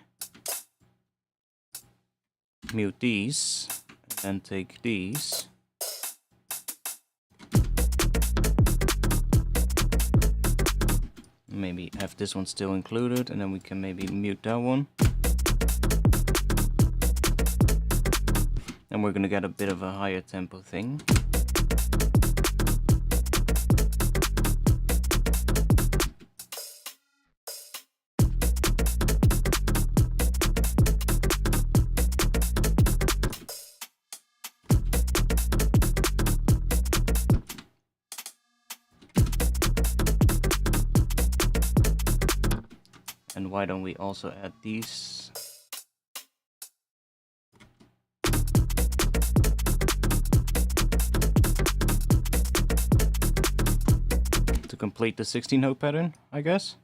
mute these, and then take these. Maybe have this one still included, and then we can maybe mute that one. And we're gonna get a bit of a higher tempo thing. And why don't we also add these? To complete the 16 note pattern, I guess.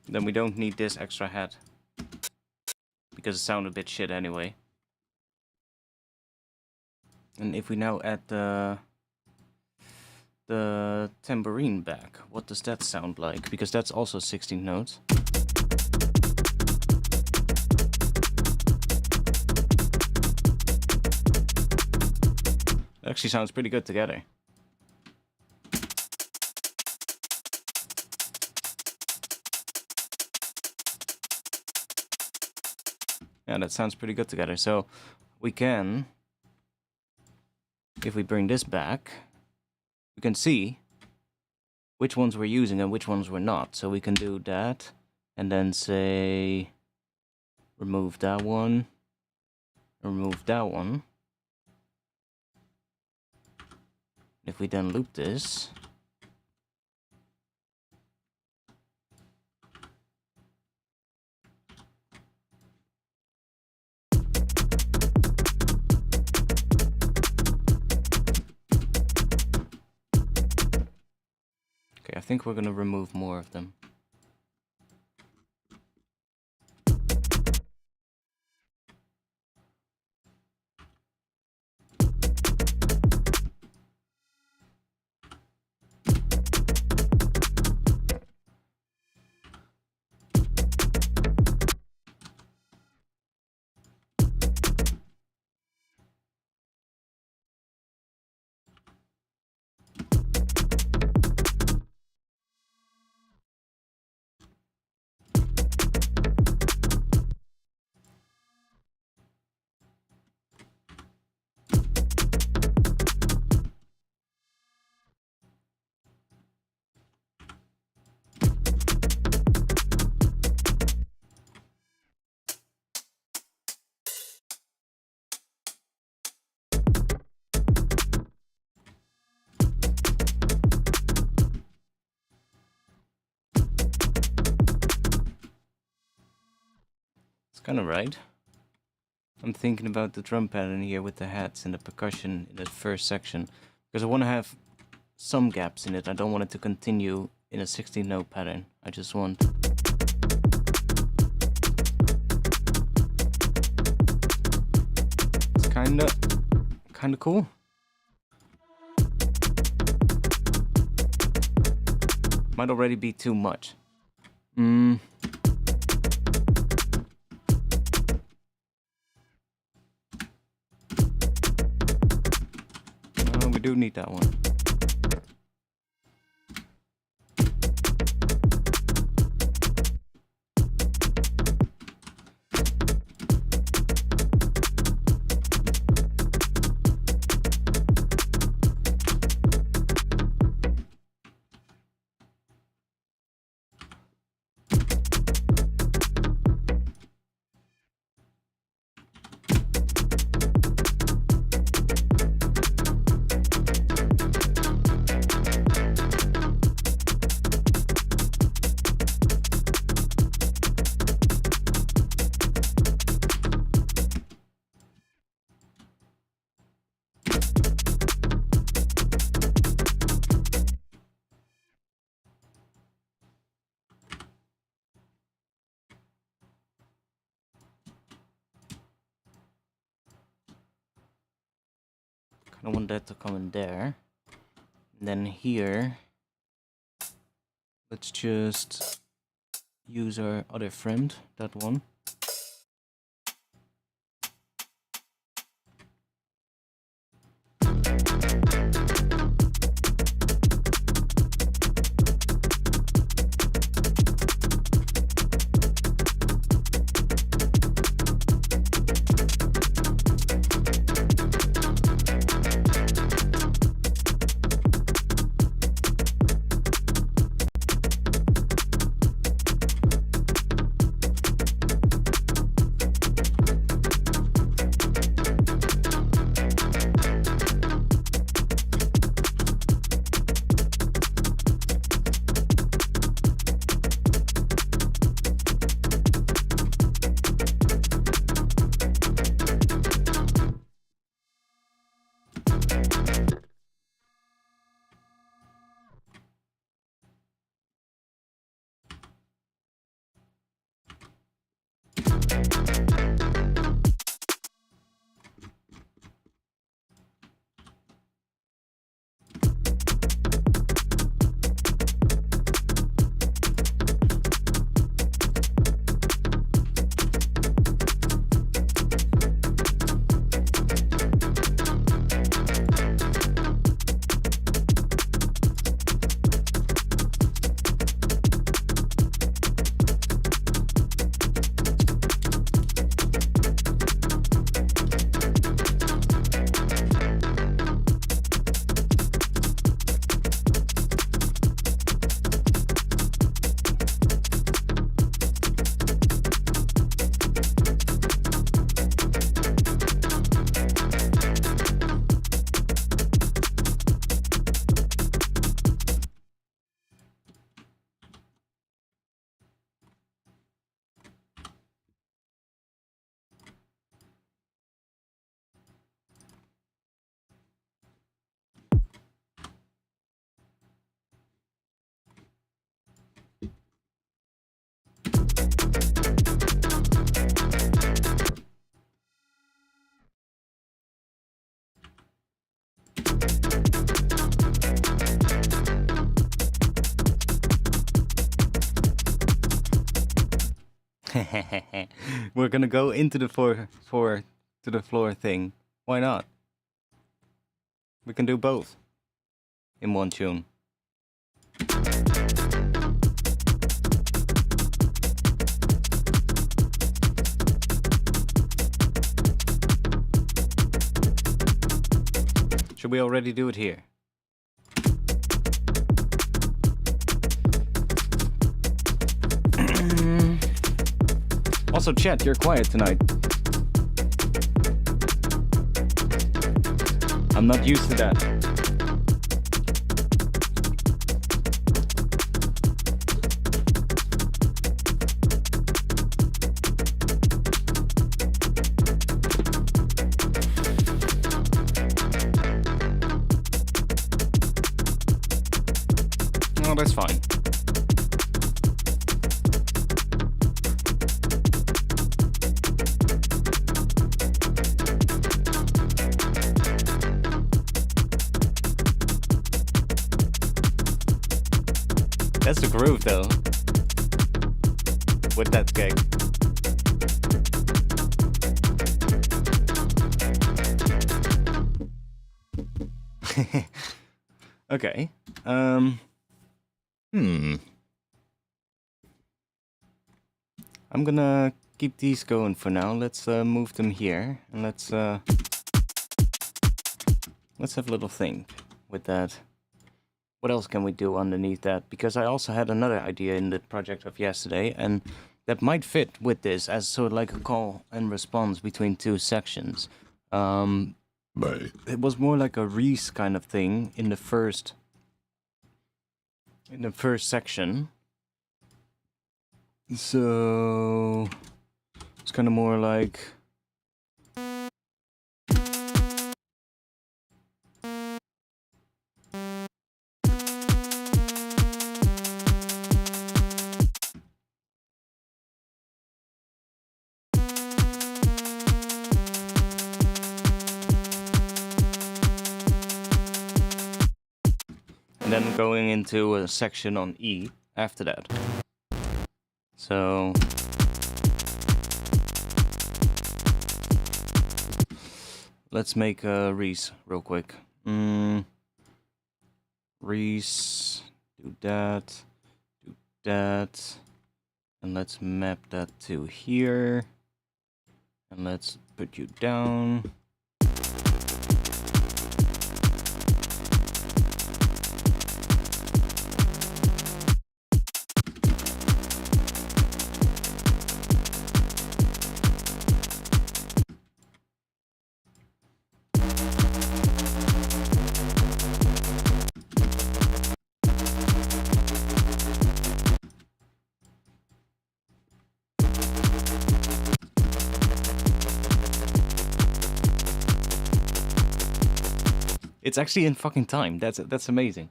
Then we don't need this extra hat. Because it sounded a bit shit anyway. And if we now add the the tambourine back. What does that sound like? Because that's also 16 notes. It actually sounds pretty good together. Yeah, that sounds pretty good together. So we can, if we bring this back, we can see which ones we're using and which ones we're not. So we can do that and then say remove that one, remove that one. If we then loop this, okay, I think we're gonna remove more of them. Kind of right. I'm thinking about the drum pattern here with the hats and the percussion in the first section, because I want to have some gaps in it. I don't want it to continue in a 16 note pattern. I just want it's kind of cool. Might already be too much. We do need that one. I want that to come in there. And then here, let's just use our other friend, that one. We're gonna go into the floor thing. Why not? We can do both in one tune. Should we already do it here? Also, chat, you're quiet tonight. I'm not used to that. Oh, that's fine. That's the groove, though. With that gig. Okay. I'm gonna keep these going for now. Let's move them here, and let's have a little think with that. What else can we do underneath that? Because I also had another idea in the project of yesterday, and that might fit with this as sort of like a call and response between two sections. It was more like a Reese kind of thing in the first section. So it's kind of more like and then going into a section on E after that. So let's make a Reese real quick. Reese, do that, and let's map that to here, and let's put you down. It's actually in fucking time. That's amazing.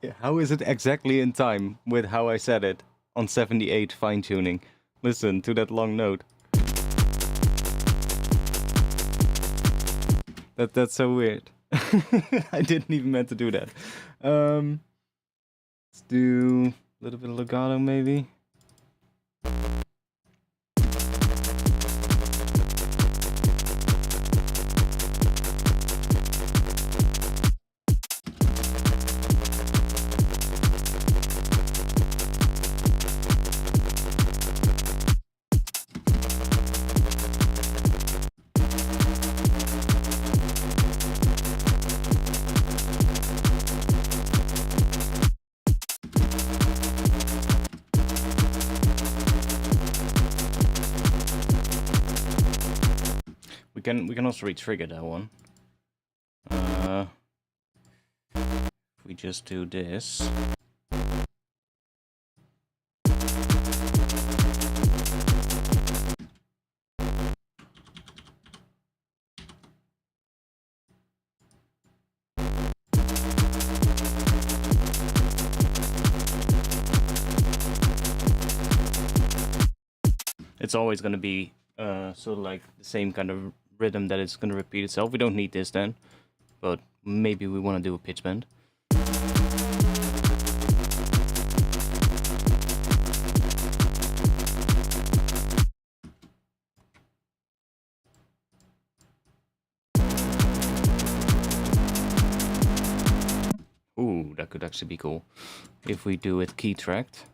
Yeah, how is it exactly in time with how I said it on 78 fine-tuning? Listen to that long note. That's so weird. I didn't even meant to do that. Let's do a little bit of legato maybe. We can also re-trigger that one. If we just do this. it's always going to be sort of like the same kind of rhythm that it's going to repeat itself. We don't need this then, but maybe we want to do a pitch bend. Ooh, that could actually be cool if we do it key tracked.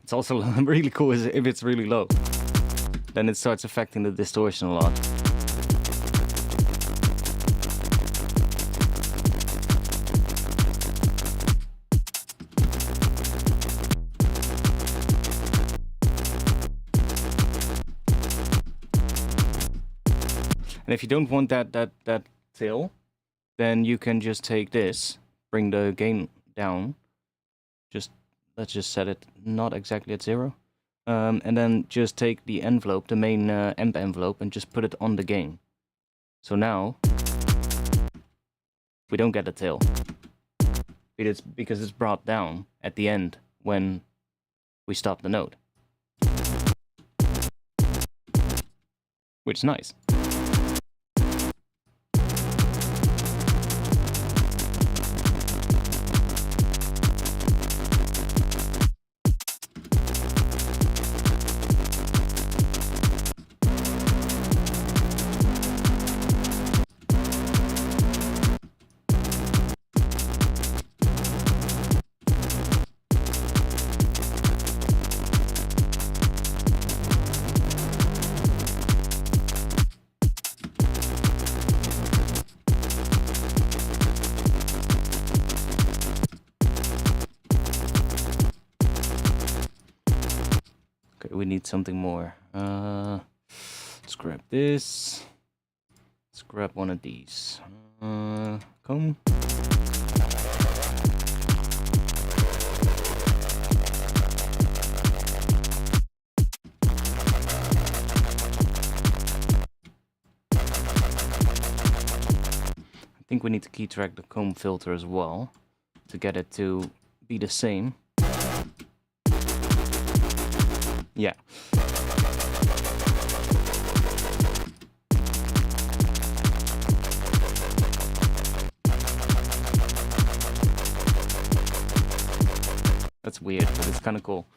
It's also really cool if it's really low. Then it starts affecting the distortion a lot. And if you don't want that tail, then you can just take this, bring the gain down. Let's just set it not exactly at 0. And then just take the envelope, the main amp envelope, and just put it on the gain. So now we don't get the tail. Because it's brought down at the end when we stop the note. Which is nice. We need something more. Let's grab this. Let's grab one of these. Comb. I think we need to key track the comb filter as well to get it to be the same. Yeah. That's weird, but it's kind of cool.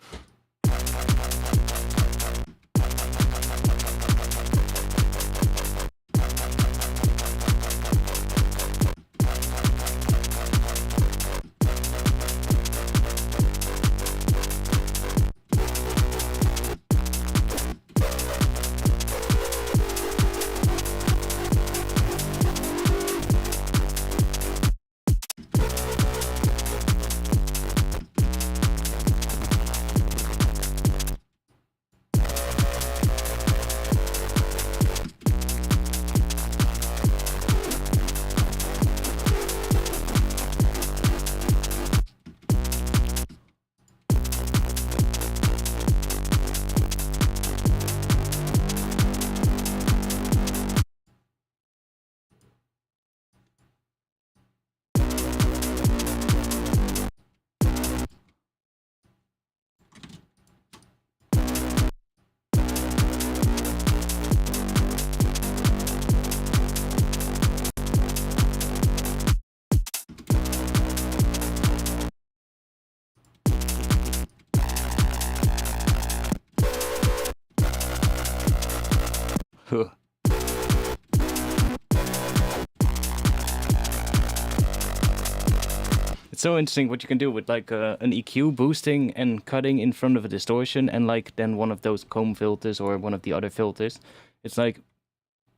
It's so interesting what you can do with like an EQ boosting and cutting in front of a distortion and like then one of those comb filters or one of the other filters. It's like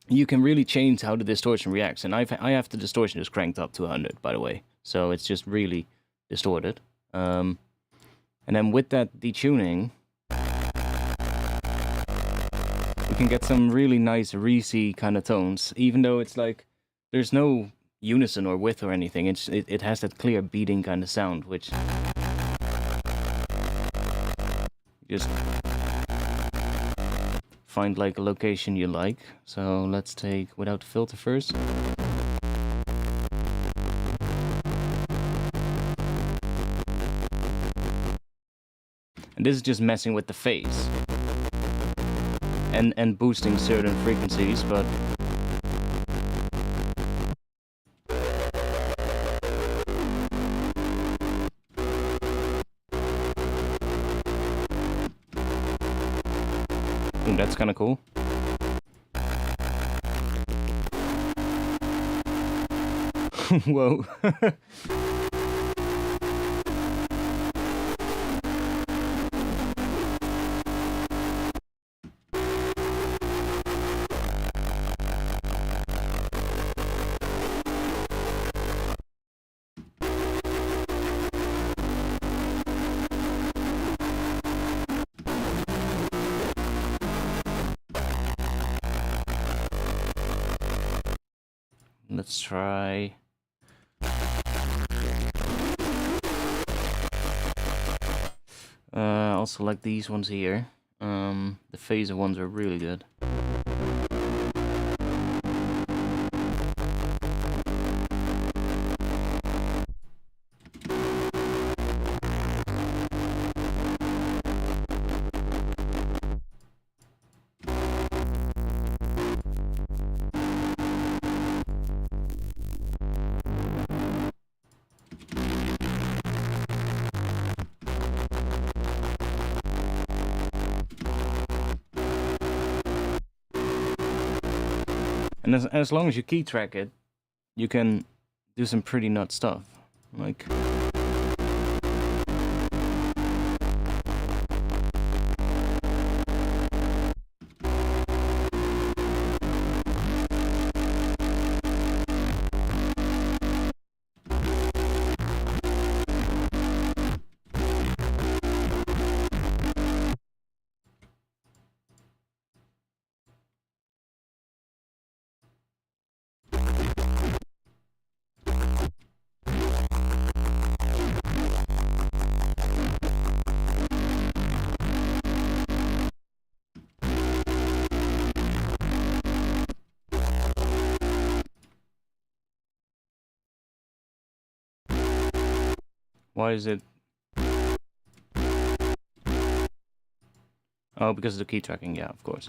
you can really change how the distortion reacts. And I have the distortion just cranked up to 100, by the way. So it's just really distorted. And then with that detuning, we can get some really nice Reese kind of tones, even though it's like there's no unison or width or anything. It has that clear beating kind of sound, which just find like a location you like. So let's take without the filter first. And this is just messing with the phase. And boosting certain frequencies, but... Ooh, that's kind of cool. Whoa. Let's try... also like these ones here. The phaser ones are really good. And as long as you key track it, you can do some pretty nut stuff. Like... Why is it... Oh, because of the key tracking, yeah, of course.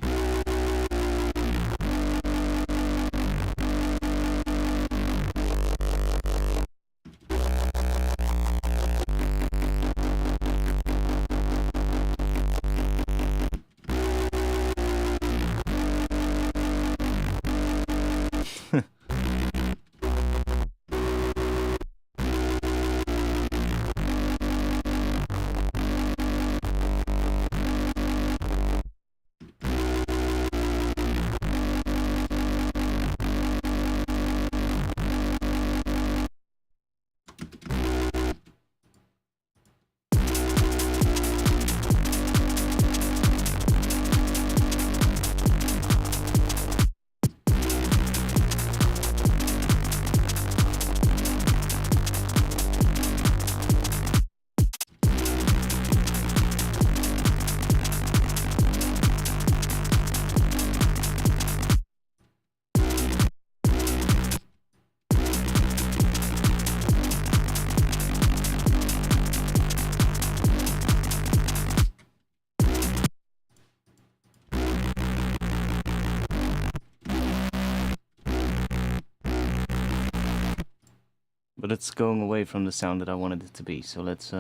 But it's going away from the sound that I wanted it to be. So let's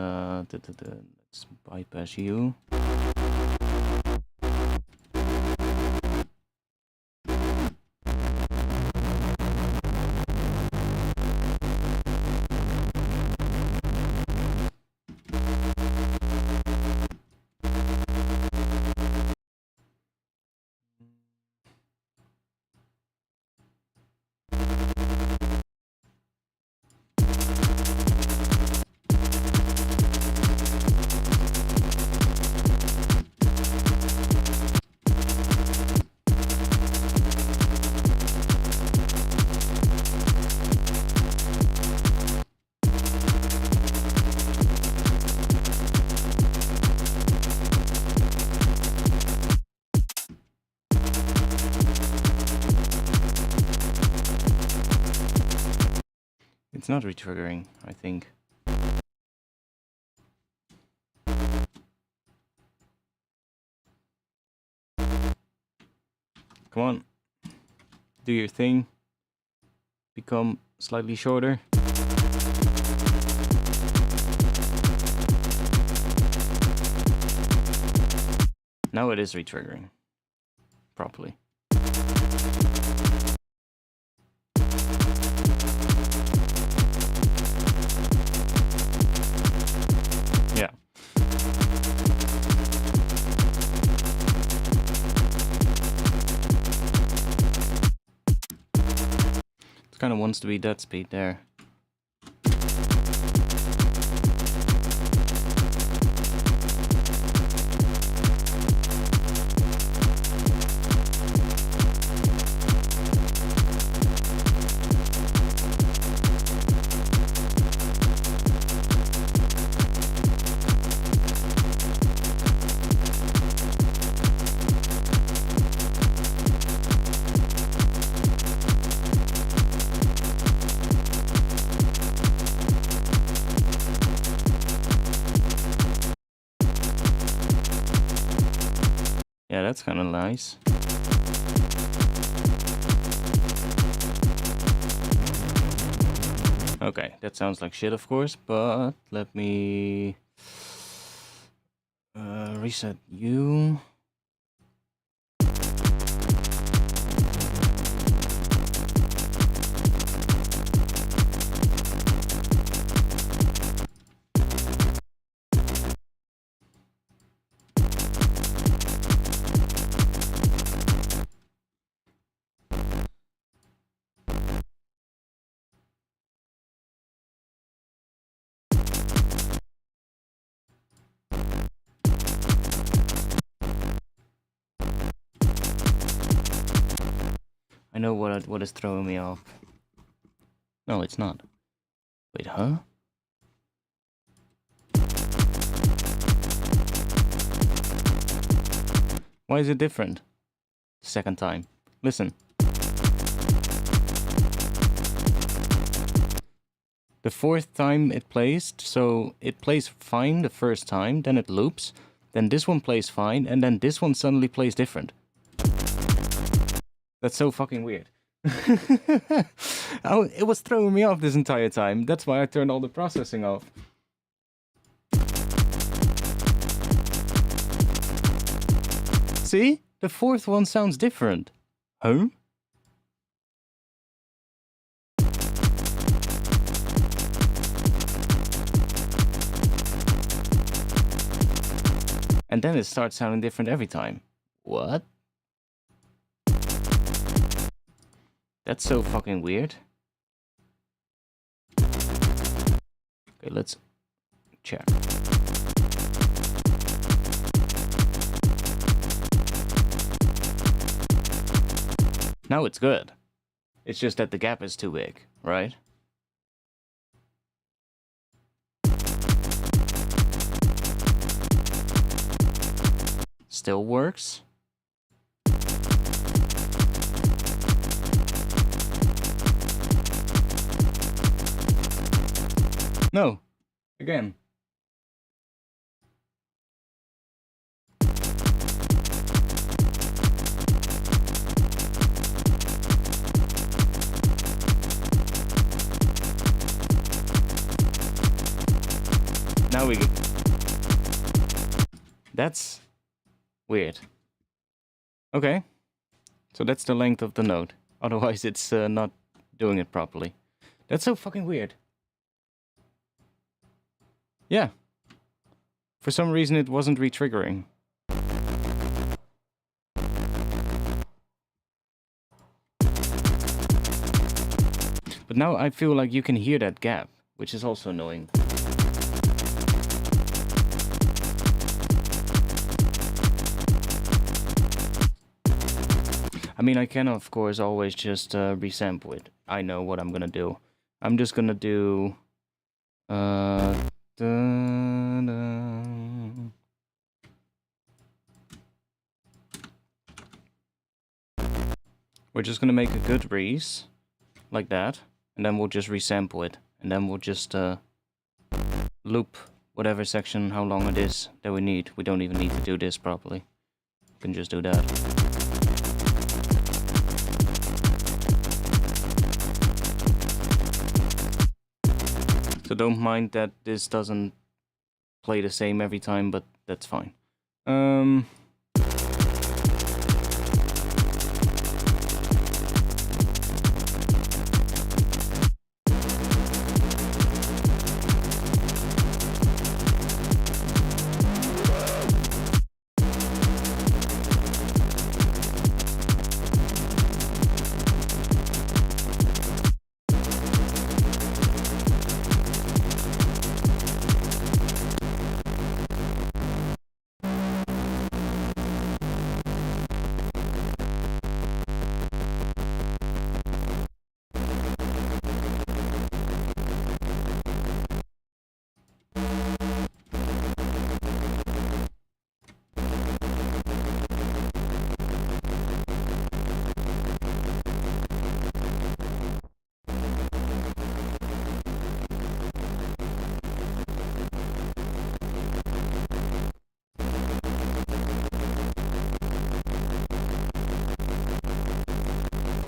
bypass you. It's not retriggering, I think. Come on. Do your thing. Become slightly shorter. Now it is retriggering properly. Yeah. It kind of wants to be that speed there. Yeah, that's kind of nice. Okay, that sounds like shit, of course, but let me reset you. I know what is throwing me off. No, it's not. Wait, huh? Why is it different? Second time. Listen. The fourth time it plays, so it plays fine the first time, then it loops, then this one plays fine, and then this one suddenly plays different. That's so fucking weird. Oh, it was throwing me off this entire time. That's why I turned all the processing off. See? The fourth one sounds different. Huh? And then it starts sounding different every time. What? That's so fucking weird. Okay, let's check. Now it's good. It's just that the gap is too big, right? Still works. No. Again. Now we get... That's weird. Okay. So that's the length of the note. Otherwise it's not doing it properly. That's so fucking weird. Yeah. For some reason it wasn't re-triggering. But now I feel like you can hear that gap, which is also annoying. I mean, I can of course always just resample it. I know what I'm gonna do. I'm just gonna do... We're just gonna make a good breeze, like that, and then we'll just resample it, and then we'll just loop whatever section, how long it is that we need. We don't even need to do this properly. We can just do that. So don't mind that this doesn't play the same every time, but that's fine.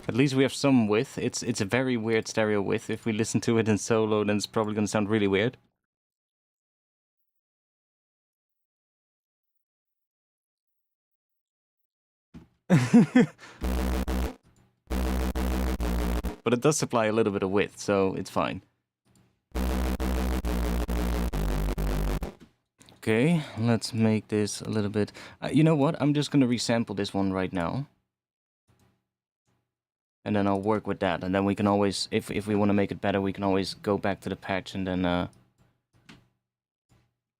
At least we have some width. It's a very weird stereo width. If we listen to it in solo, then it's probably going to sound really weird. But it does supply a little bit of width, so it's fine. Okay, let's make this a little bit... you know what? I'm just going to resample this one right now. And then I'll work with that. And then we can always, if we want to make it better, we can always go back to the patch and then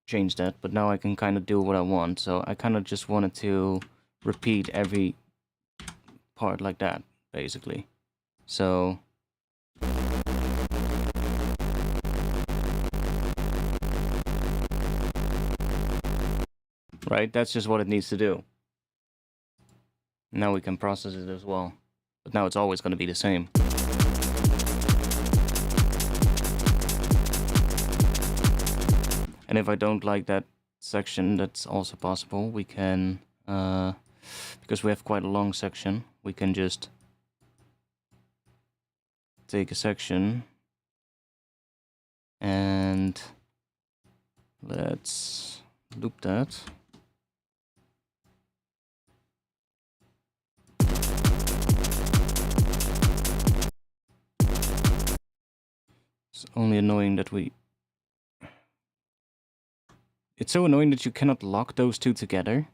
change that. But now I can kind of do what I want. So I kind of just wanted to repeat every part like that, basically. So... right, that's just what it needs to do. Now we can process it as well. But now it's always going to be the same. And if I don't like that section, that's also possible. We can, because we have quite a long section, we can just take a section and let's loop that. It's only annoying that it's so annoying that you cannot lock those two together.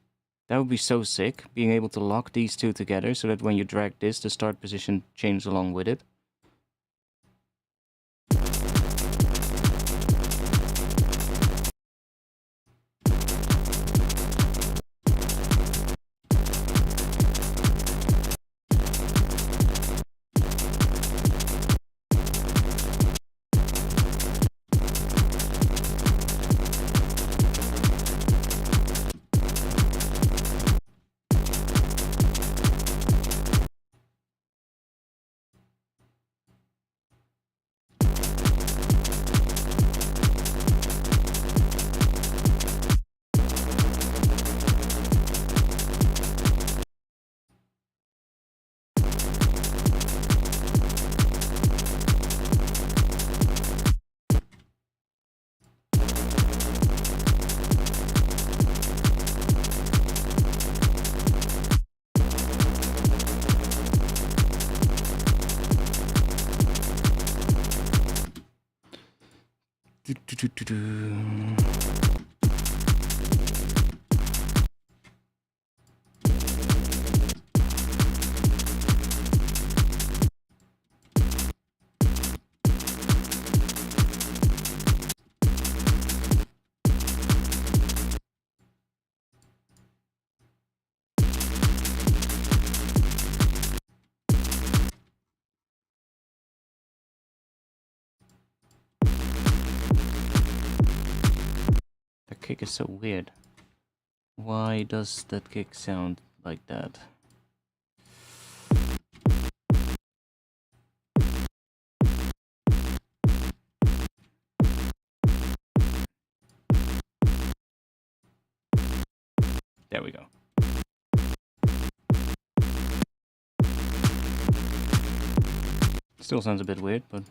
That would be so sick, being able to lock these two together so that when you drag this, the start position changes along with it. That kick is so weird. Why does that kick sound like that? There we go. Still sounds a bit weird, but...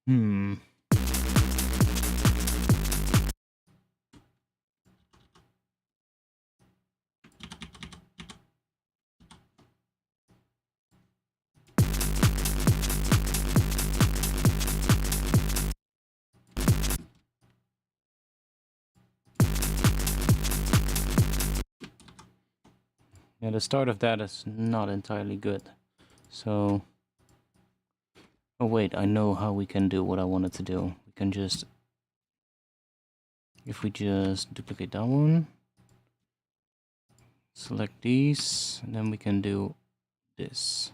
Hmm. Yeah, the start of that is not entirely good. So... Oh wait, I know how we can do what I wanted to do. We can just... If we just duplicate that one, select these, and then we can do this.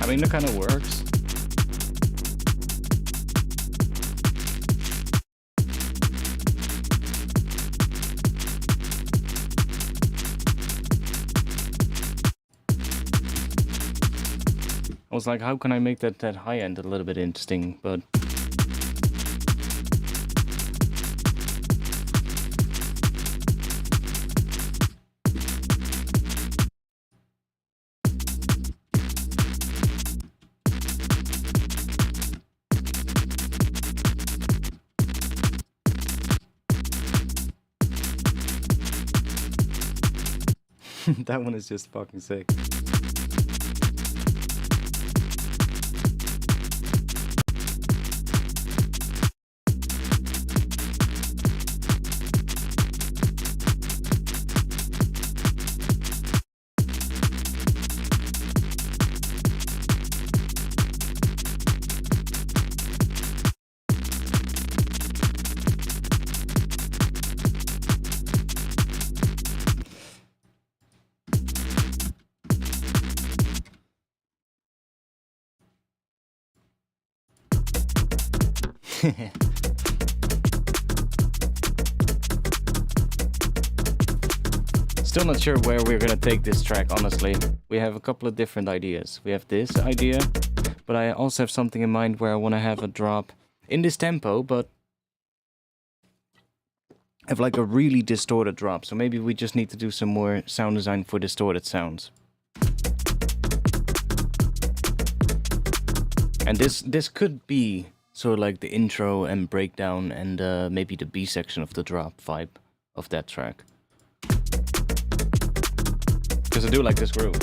I mean, that kind of works. I was like, how can I make that high end a little bit interesting, but... that one is just fucking sick. Still not sure where we're gonna take this track, honestly. We have a couple of different ideas. We have this idea, but I also have something in mind where I want to have a drop in this tempo, but have like a really distorted drop. So maybe we just need to do some more sound design for distorted sounds. And this could be sort of like the intro and breakdown and maybe the B section of the drop vibe of that track. Because I do like this groove.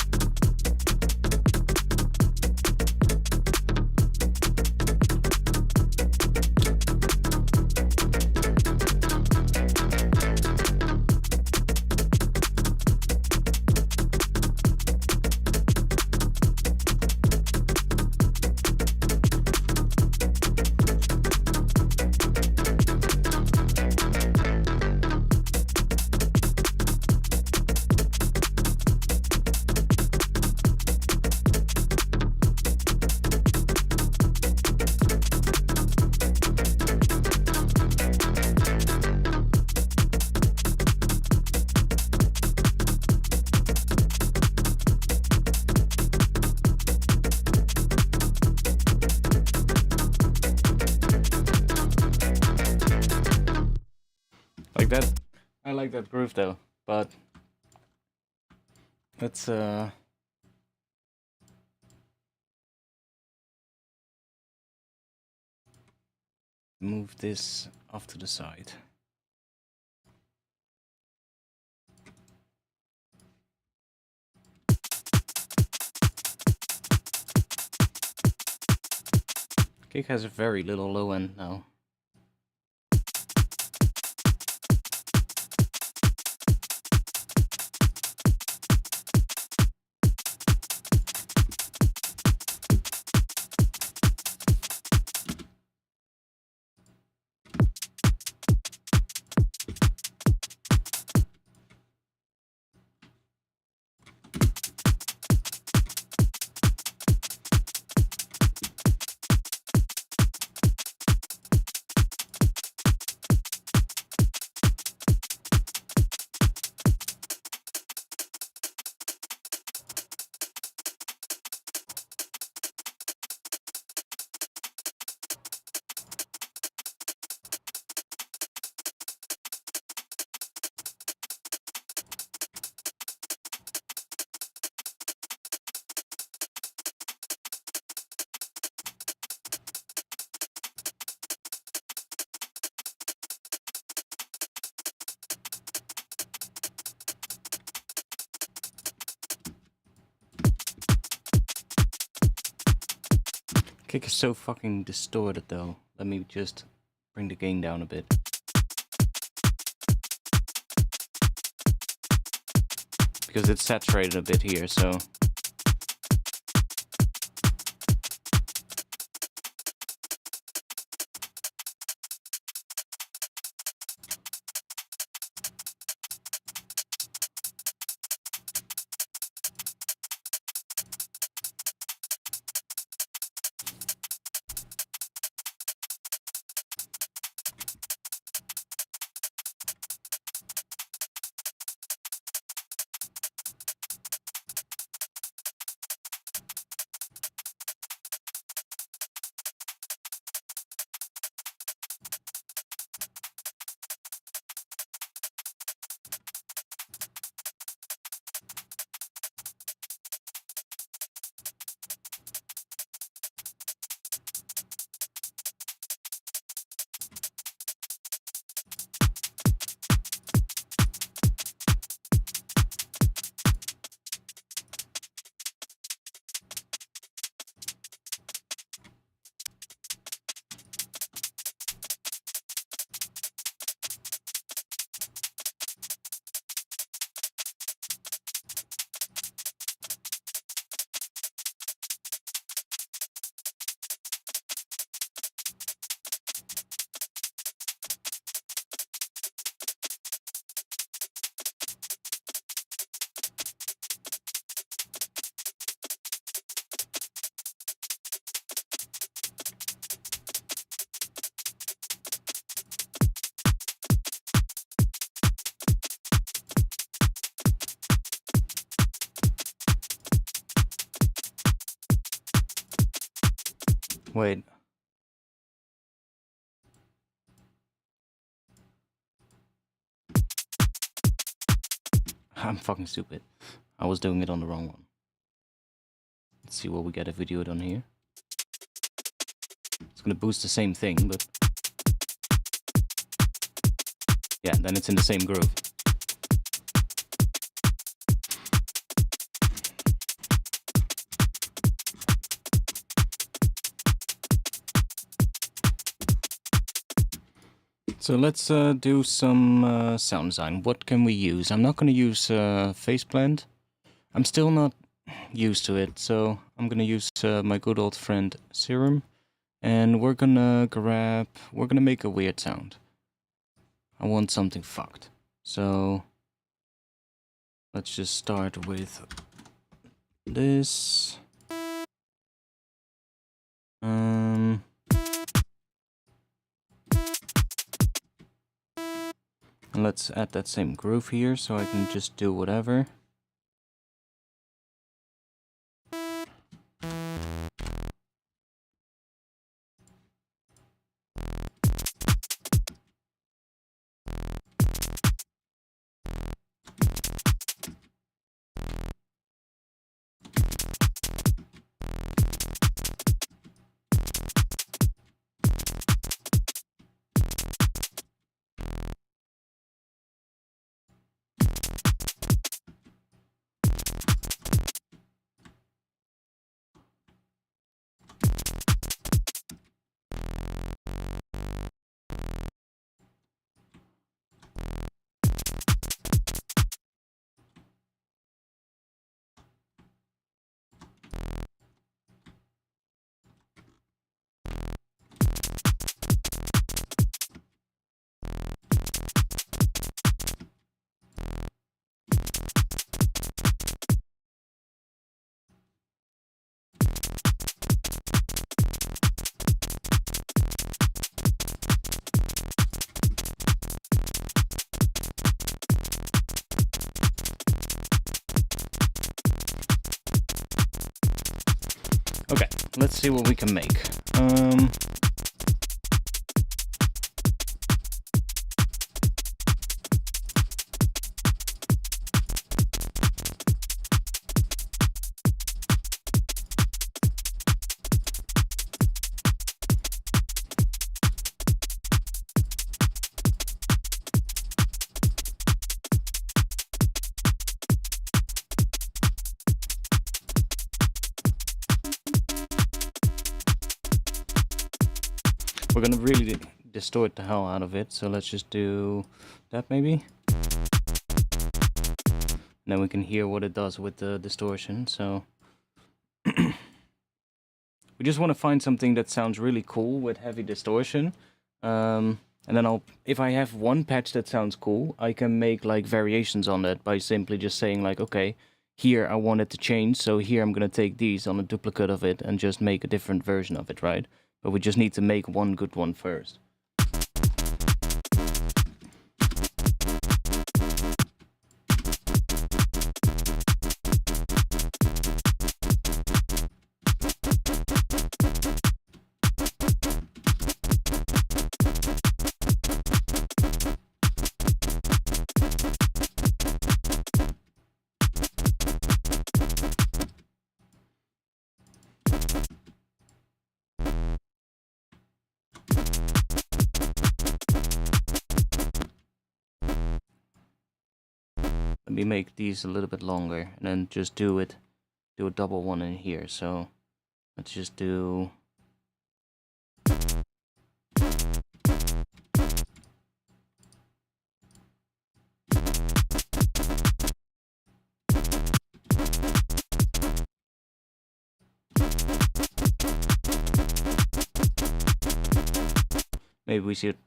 Like that. I like that groove though, but let's move this off to the side. Kick has a very little low end now. Kick is so fucking distorted though. Let me just bring the gain down a bit. Because it's saturated a bit here, so... Wait. I'm fucking stupid. I was doing it on the wrong one. Let's see what we get if we do it on here. It's gonna boost the same thing, but... yeah, then it's in the same groove. So let's do some sound design. What can we use? I'm not going to use faceplant. I'm still not used to it, so I'm going to use my good old friend Serum. And we're going to make a weird sound. I want something fucked. So let's just start with this. And let's add that same groove here so I can just do whatever. Okay, let's see what we can make. We're gonna really distort the hell out of it, so let's just do that maybe. And then we can hear what it does with the distortion, so... we just want to find something that sounds really cool with heavy distortion. And then if I have one patch that sounds cool, I can make like variations on that by simply just saying like, okay, here I want it to change, so here I'm gonna take these on a duplicate of it and just make a different version of it, right? But we just need to make one good one first. Let me make these a little bit longer and then just do a double one in here. So let's just do... maybe we should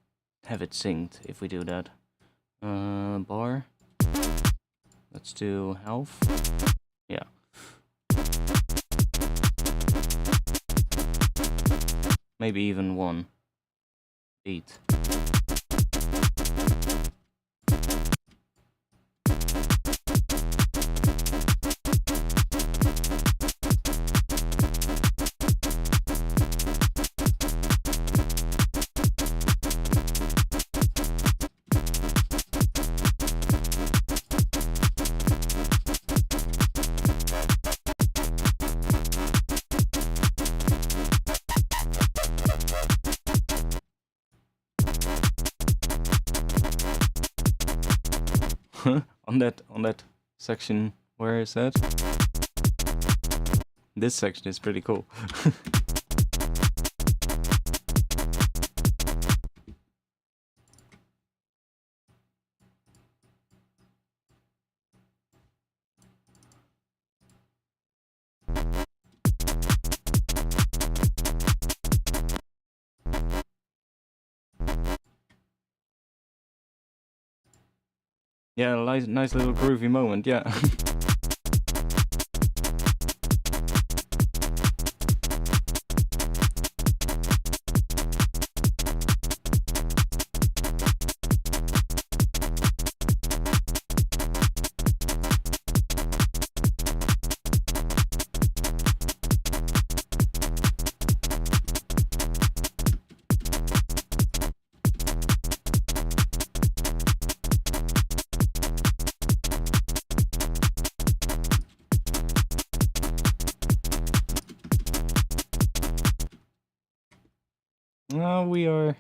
have it synced if we do that. Bar. Let's do half. Yeah. Maybe even one beat. on that section. Where is that? This section is pretty cool. Yeah, nice little groovy moment, yeah. We are...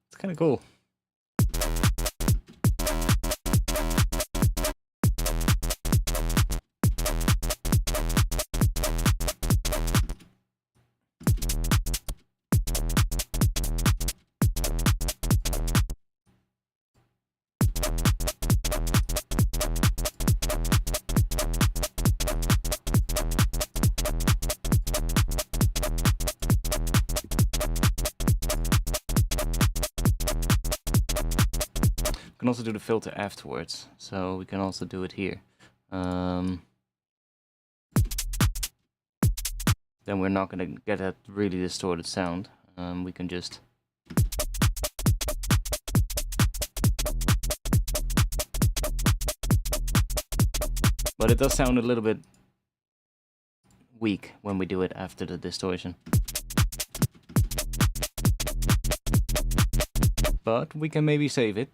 It's kind of cool. We can also do the filter afterwards, so we can also do it here. Then we're not going to get that really distorted sound. We can just... But it does sound a little bit weak when we do it after the distortion. But we can maybe save it.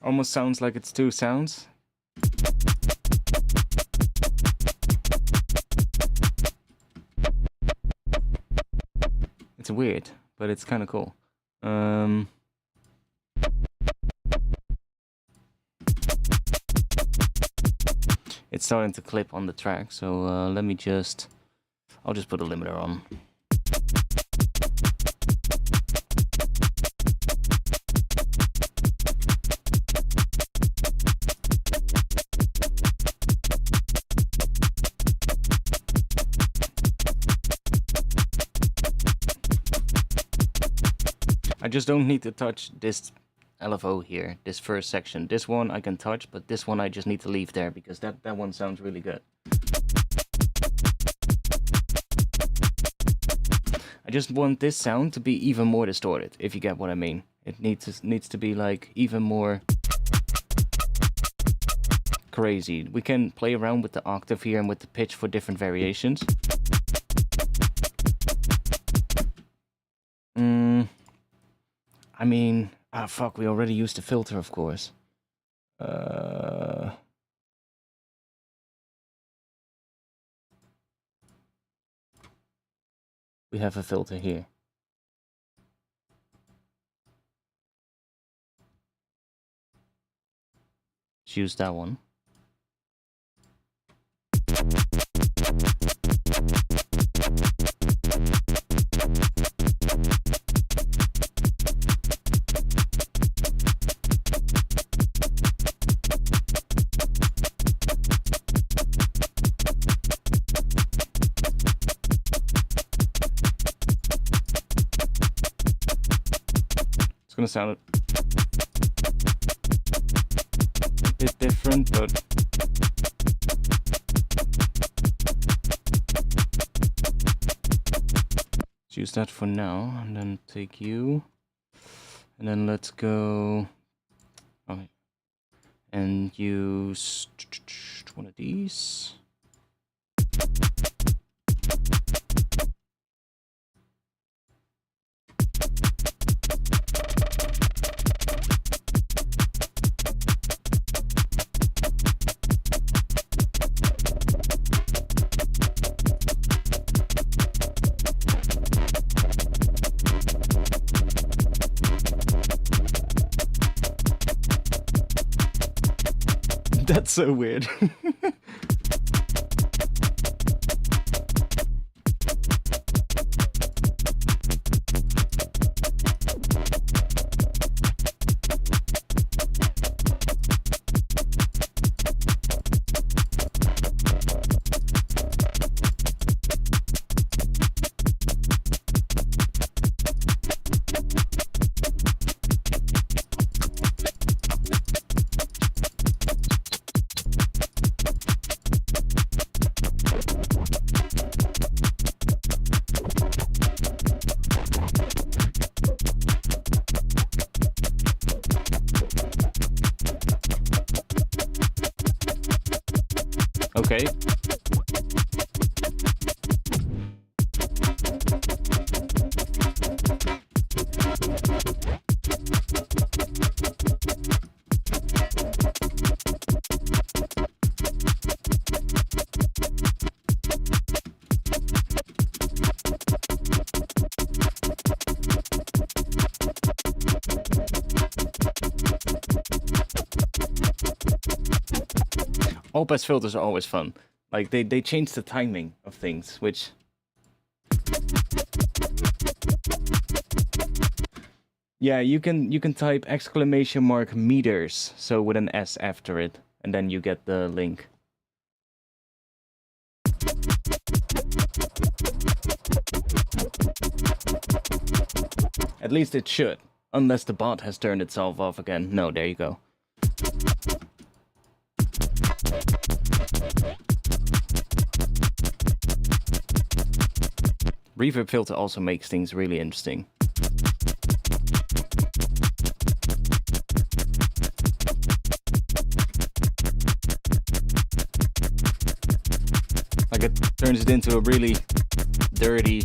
Almost sounds like it's two sounds. It's weird, but it's kind of cool. It's starting to clip on the track, so let me just... I'll just put a limiter on. I just don't need to touch this LFO here, this first section. This one I can touch, but this one I just need to leave there because that one sounds really good. I just want this sound to be even more distorted, if you get what I mean. It needs to be like even more crazy. We can play around with the octave here and with the pitch for different variations. I mean, fuck, we already used the filter, of course. We have a filter here. Let's use that one. Gonna sound a bit different, but let's use that for now, and then take you, and then let's go and use one of these. That's so weird. Okay. All-pass filters are always fun. Like, they change the timing of things, which... Yeah, you can type !meters, so with an S after it, and then you get the link. At least it should, unless the bot has turned itself off again. No, there you go. Reverb filter also makes things really interesting. Like, it turns it into a really dirty,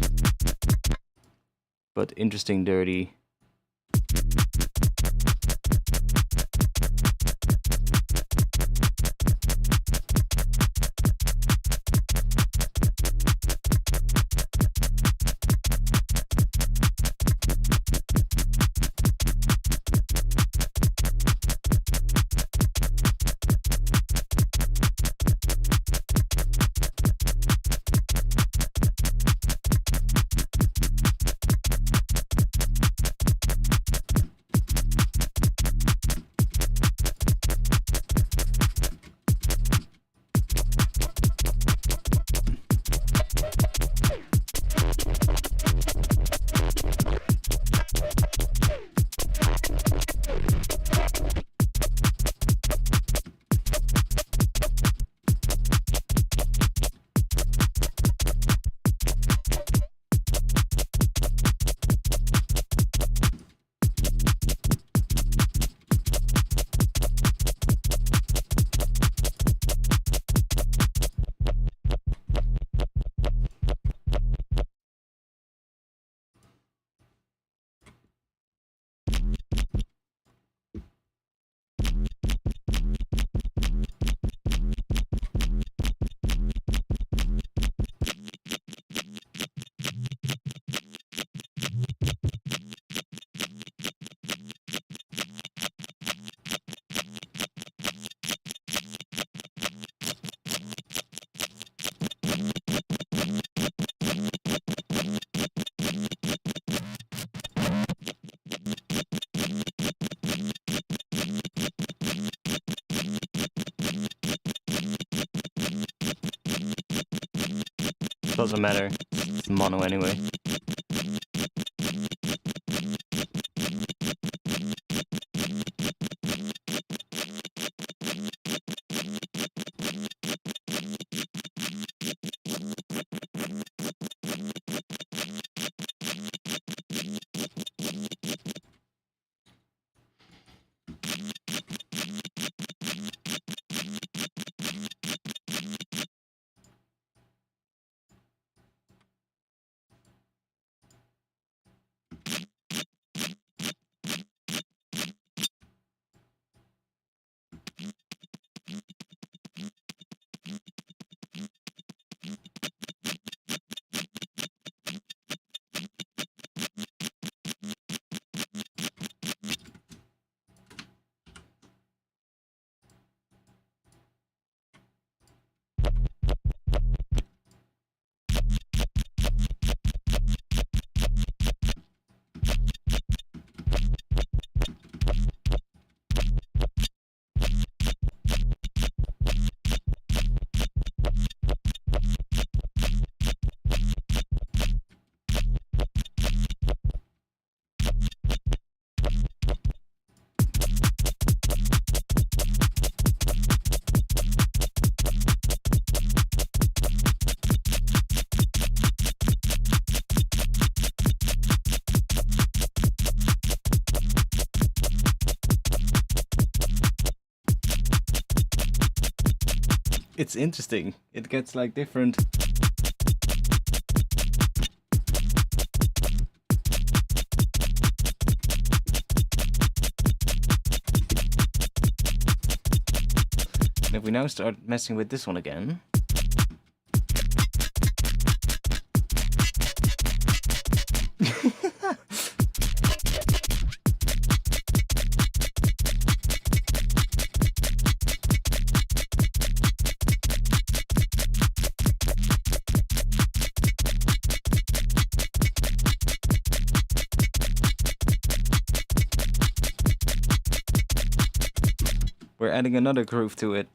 but interesting dirty. Doesn't matter. It's mono anyway. It's interesting. It gets like different. And if we now start messing with this one again. We're adding another groove to it.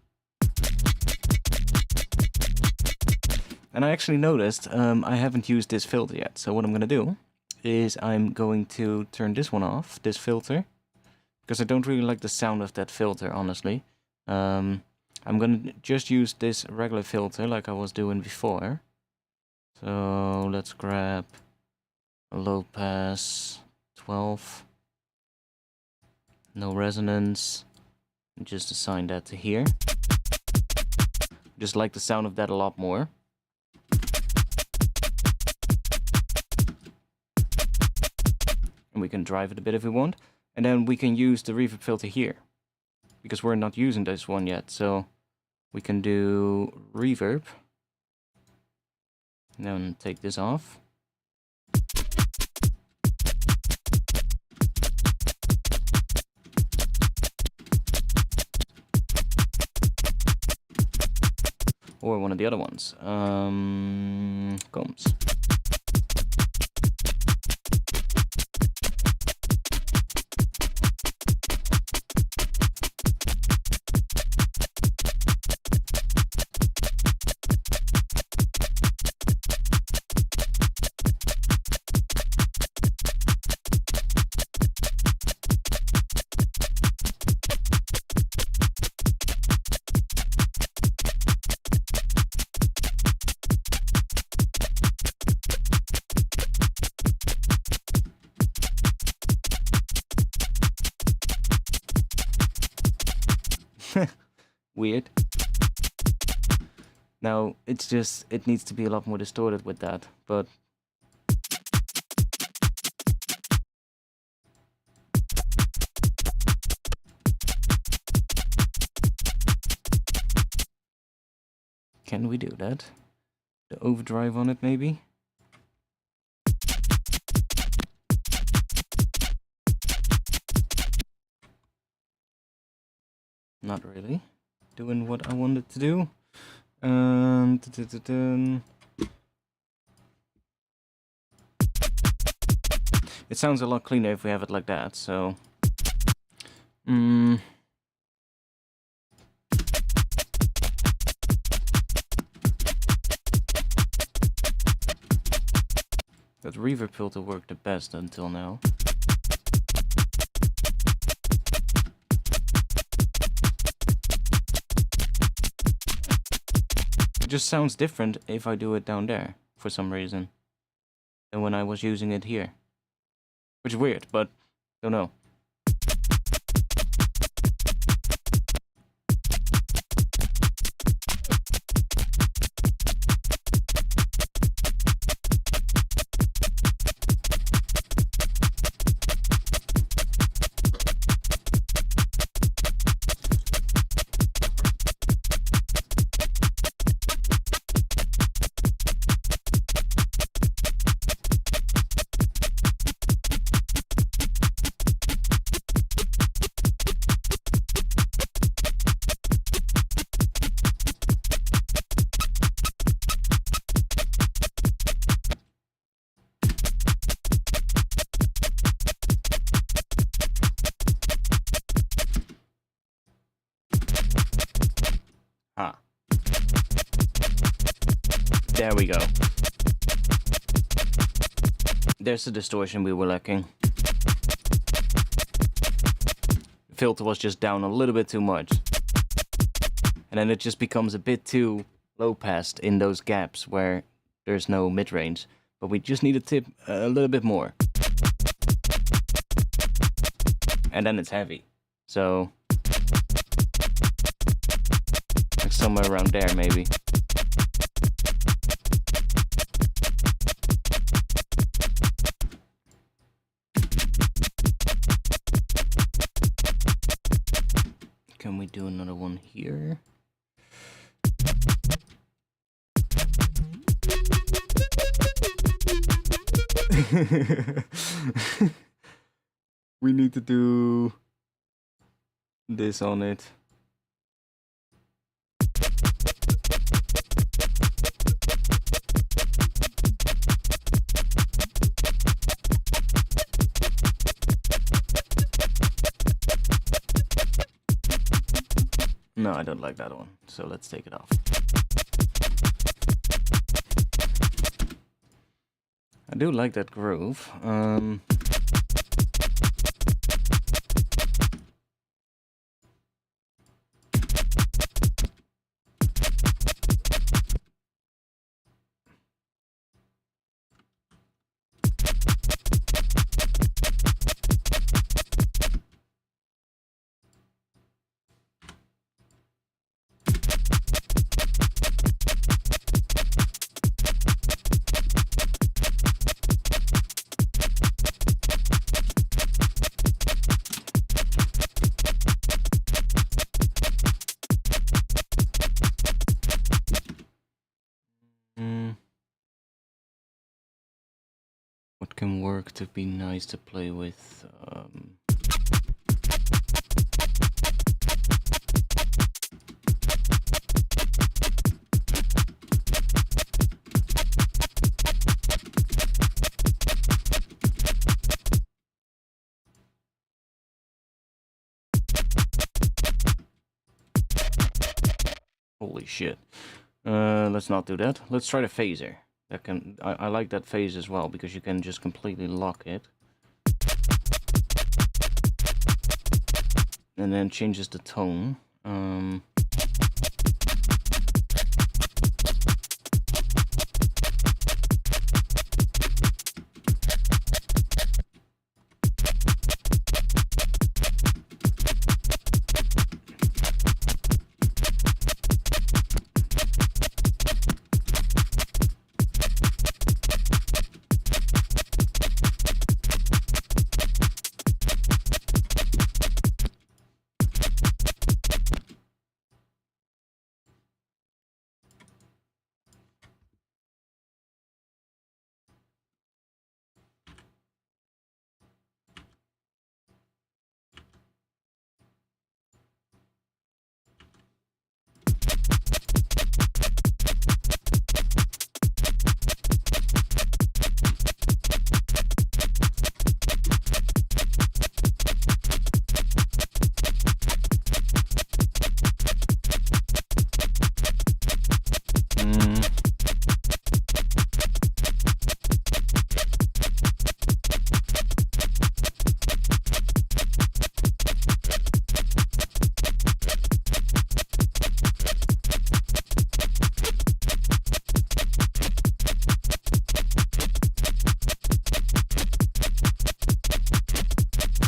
And I actually noticed I haven't used this filter yet. So what I'm going to do is I'm going to turn this one off, this filter. Because I don't really like the sound of that filter, honestly. I'm going to just use this regular filter like I was doing before. So let's grab a low pass 12. No resonance. Just assign that to here. Just like the sound of that a lot more. And we can drive it a bit if we want. And then we can use the reverb filter here. Because we're not using this one yet. So we can do reverb. And then take this off. Or one of the other ones. Combs. Weird. Now, it's just, it needs to be a lot more distorted with that, but... Can we do that? The overdrive on it, maybe? Not really. Doing what I wanted to do. It sounds a lot cleaner if we have it like that, so... That reverb filter worked the best until now. It just sounds different if I do it down there, for some reason, than when I was using it here. Which is weird, but don't know. There we go. There's the distortion we were lacking. The filter was just down a little bit too much. And then it just becomes a bit too low passed in those gaps where there's no mid-range. But we just need to tip a little bit more. And then it's heavy. So... like so. somewhere around there, maybe. Can we do another one here? We need to do this on it. No, I don't like that one, so let's take it off. I do like that groove. What can work to be nice to play with? Holy shit. Let's not do that. Let's try the phaser. That can I like that phase as well, because you can just completely lock it. And then changes the tone.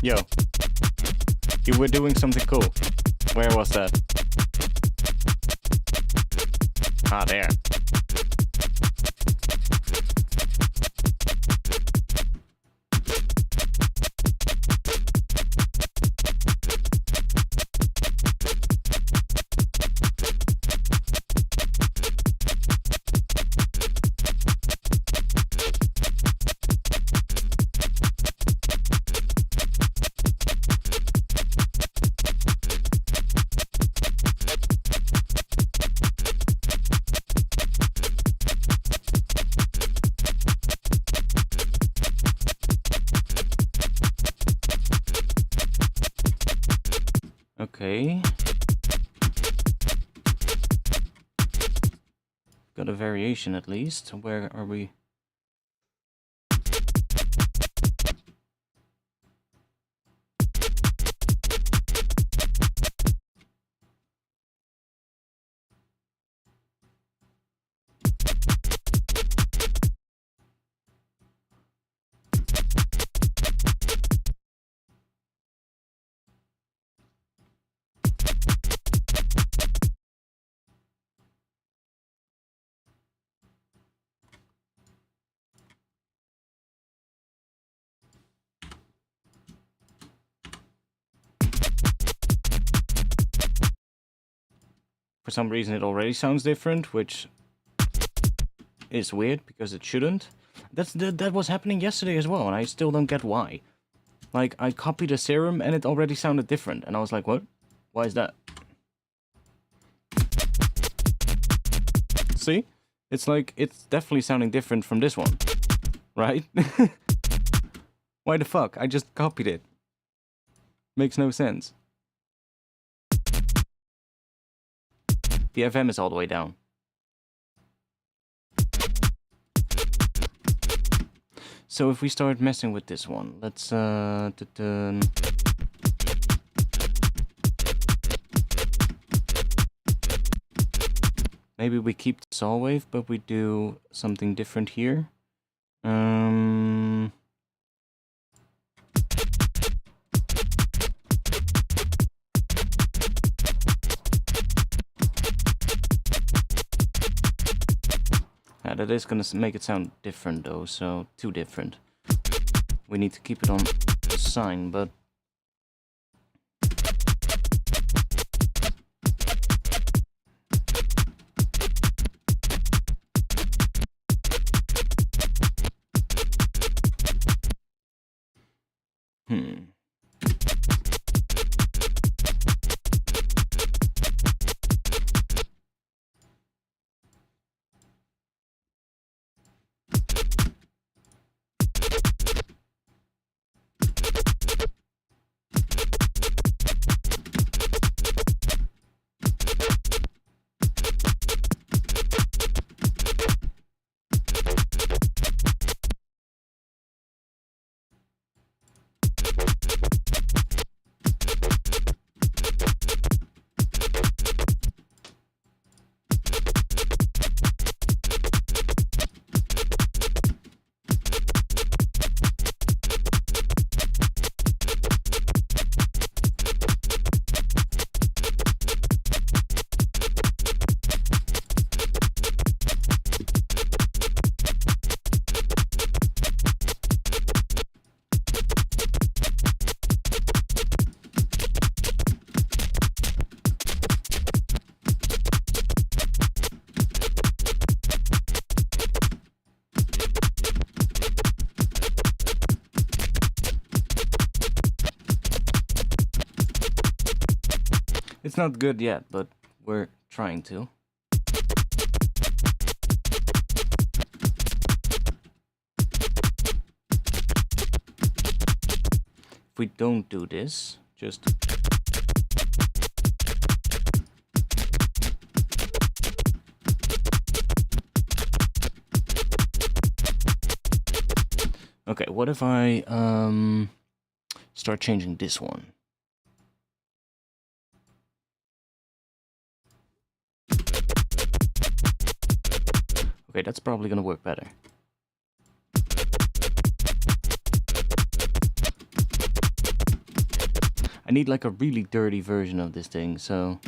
Yo, you were doing something cool. Where was that? Ah, there. Okay. Got a variation at least. Where are we? for some reason it already sounds different, which is weird because it shouldn't. That was happening yesterday as well, and I still don't get why. Like, I copied a serum and it already sounded different, and I was like, what? Why is that? See? It's like, it's definitely sounding different from this one. Right? Why the fuck? I just copied it. Makes no sense. The FM is all the way down. So if we start messing with this one, let's maybe we keep the saw wave, but we do something different here. Yeah, that is gonna make it sound different though, so too different. We need to keep it on the sine, but it's not good yet, but we're trying to. If we don't do this, just... Okay, what if I start changing this one? Okay, that's probably gonna work better. I need like a really dirty version of this thing, so...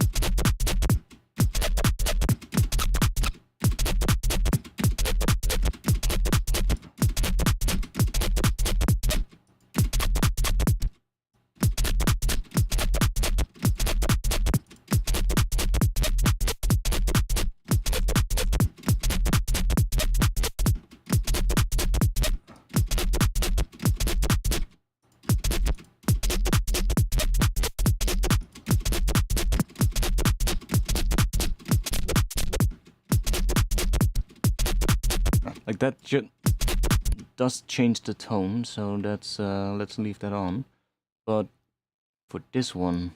Like that does change the tone, so that's let's leave that on. But for this one,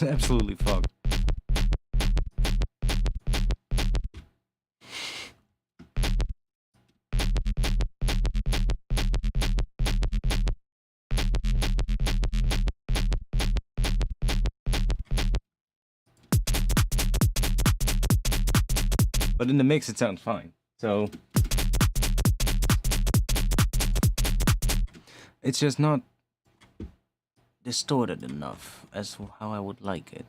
absolutely fucked. But in the mix, it sounds fine. So it's just not distorted enough as how I would like it.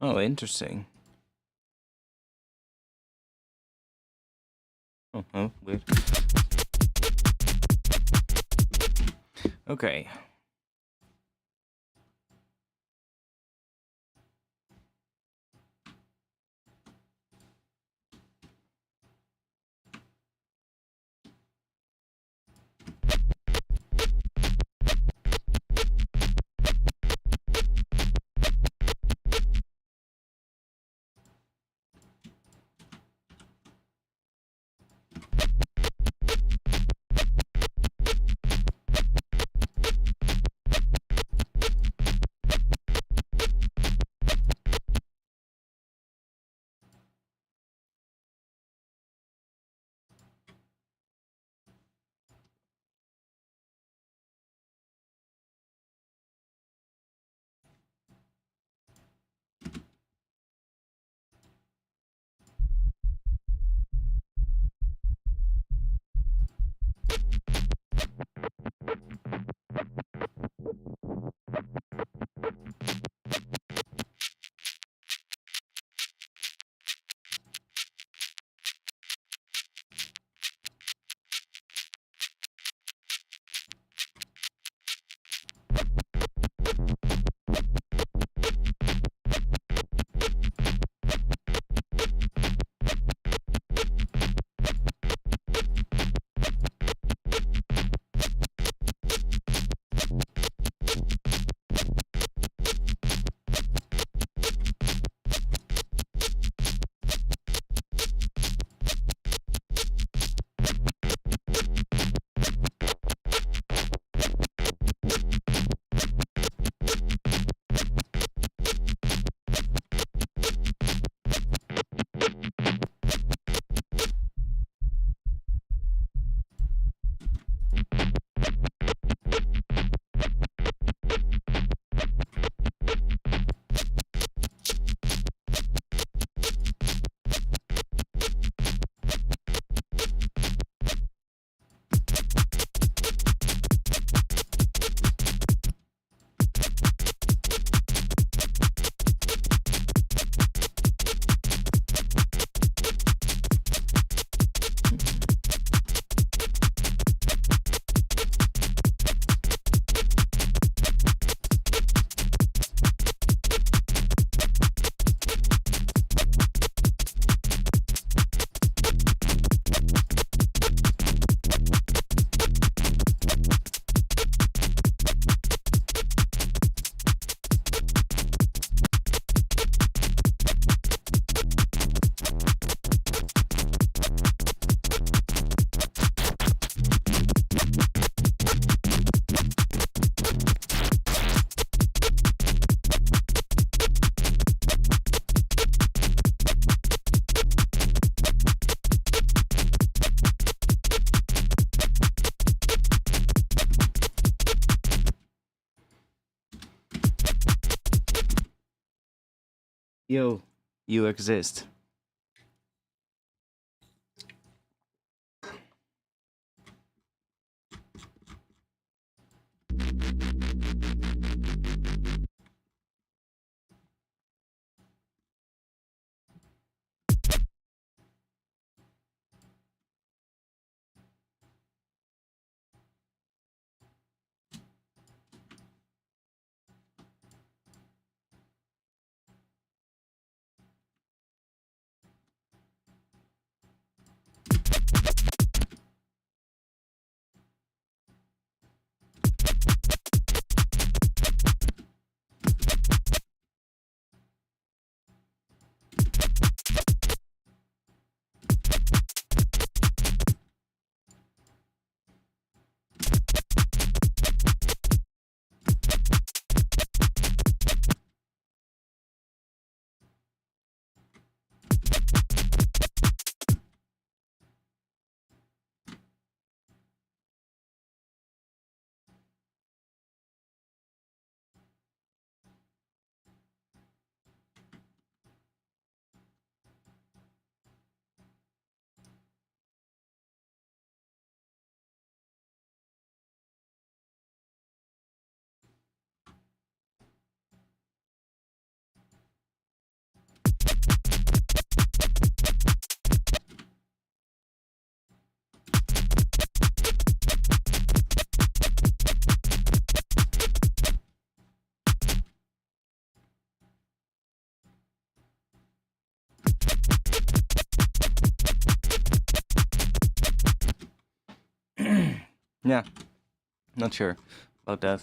Oh, interesting. Oh, weird. Okay. Yo, you exist. Yeah, not sure about that.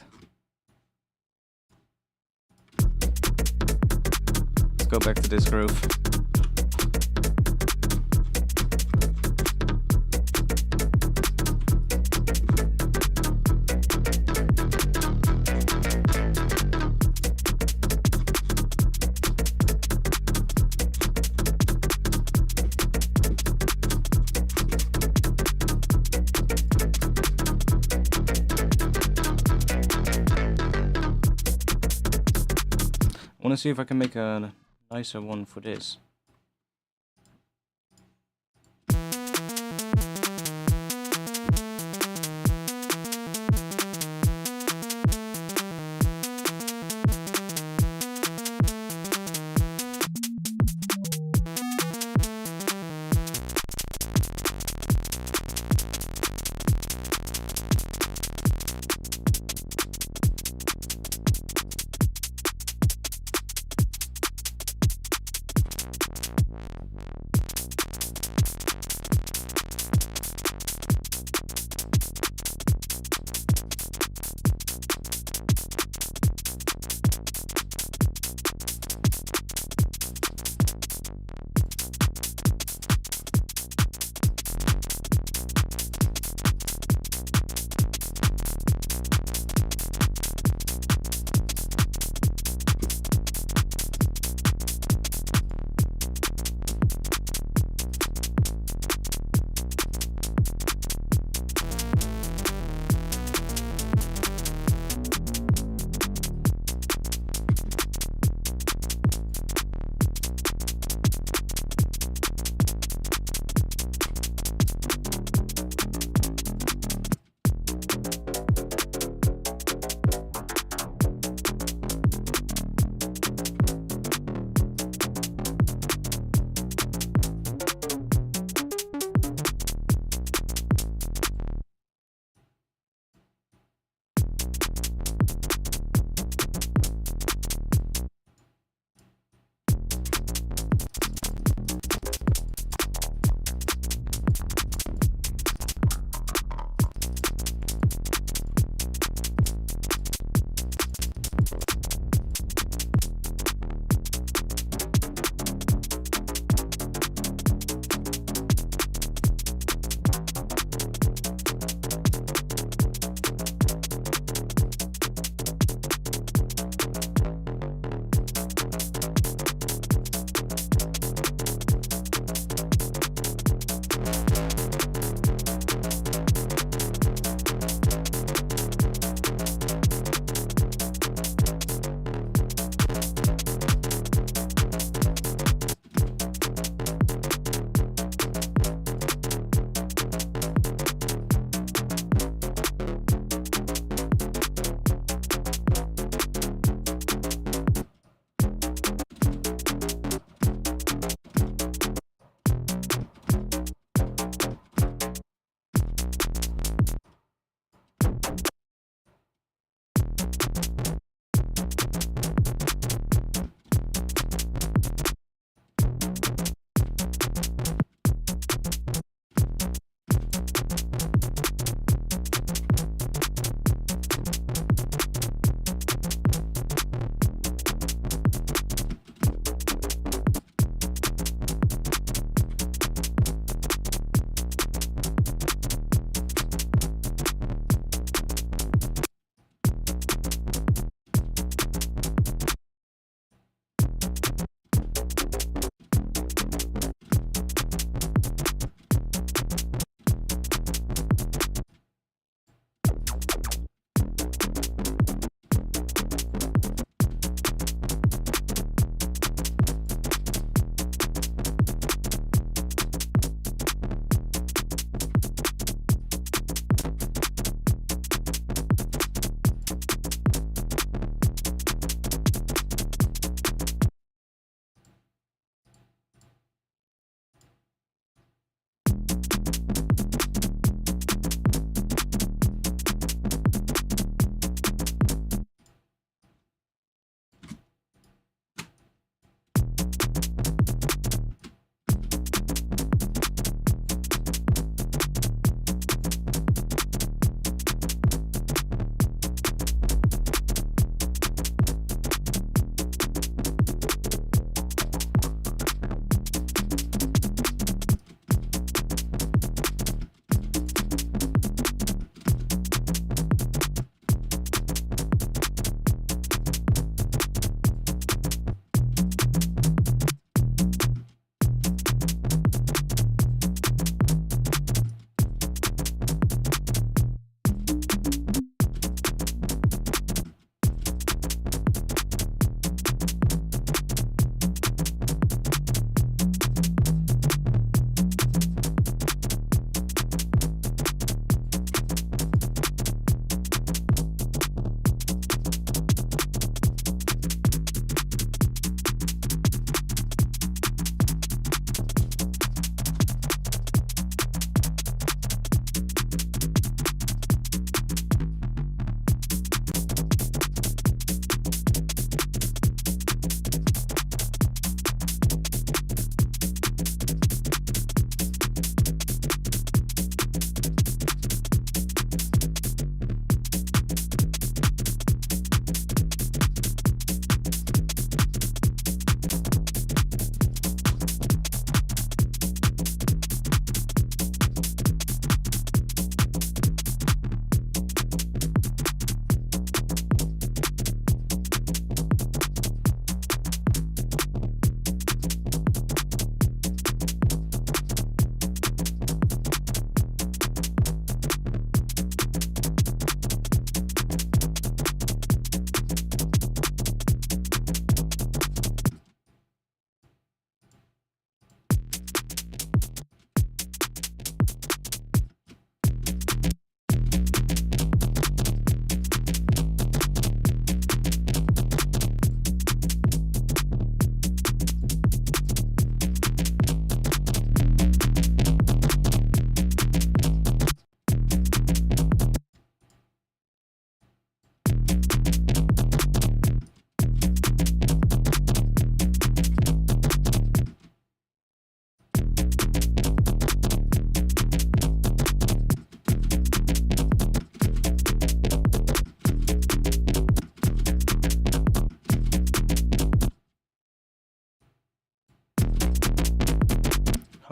Let's go back to this groove. I want to see if I can make a nicer one for this.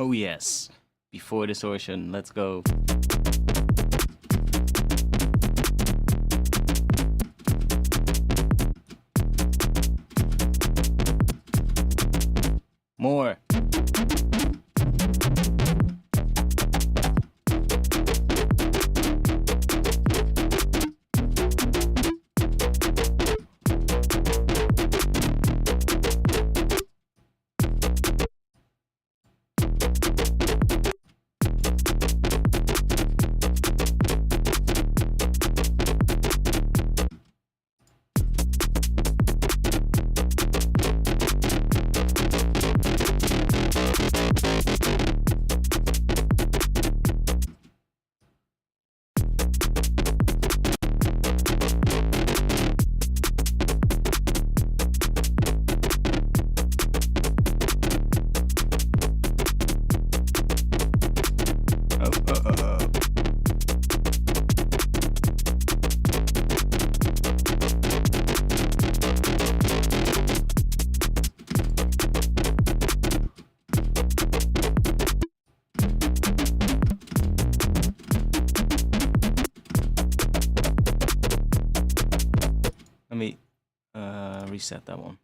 Oh yes. Before distortion, let's go. More. Let me reset that one.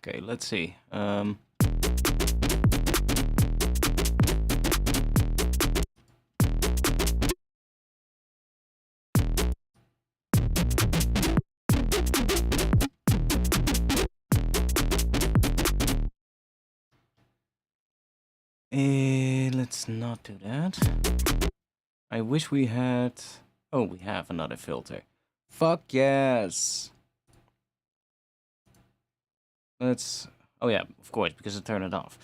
Okay, let's see. Let's not do that. I wish we had... Oh, we have another filter. Fuck yes! Let's... Oh yeah, of course, because I turned it off.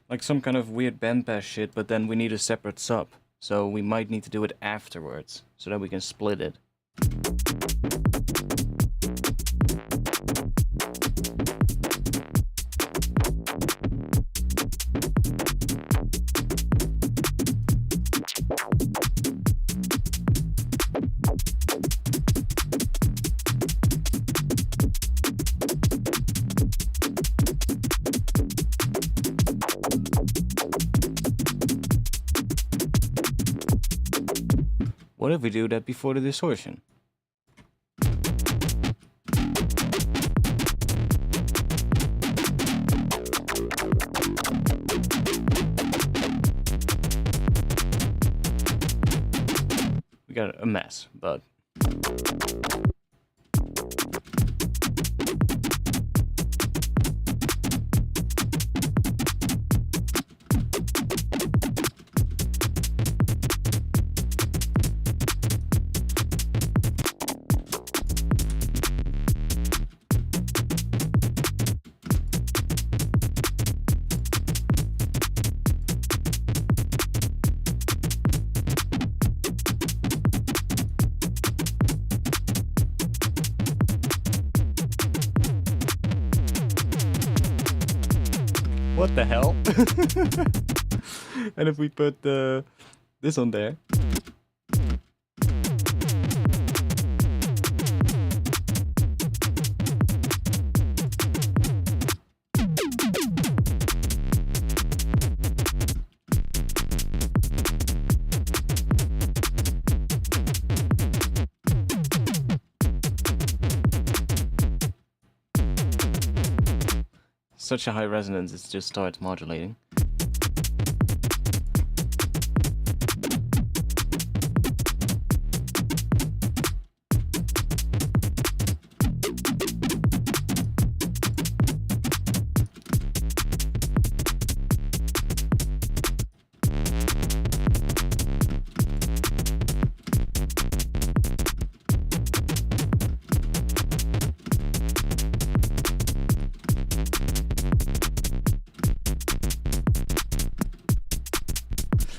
Like some kind of weird bandpass shit, but then we need a separate sub. So we might need to do it afterwards, so that we can split it. What if we do that before the distortion? We got a mess, but... What the hell? And if we put this on there. such a high resonance, it just starts modulating.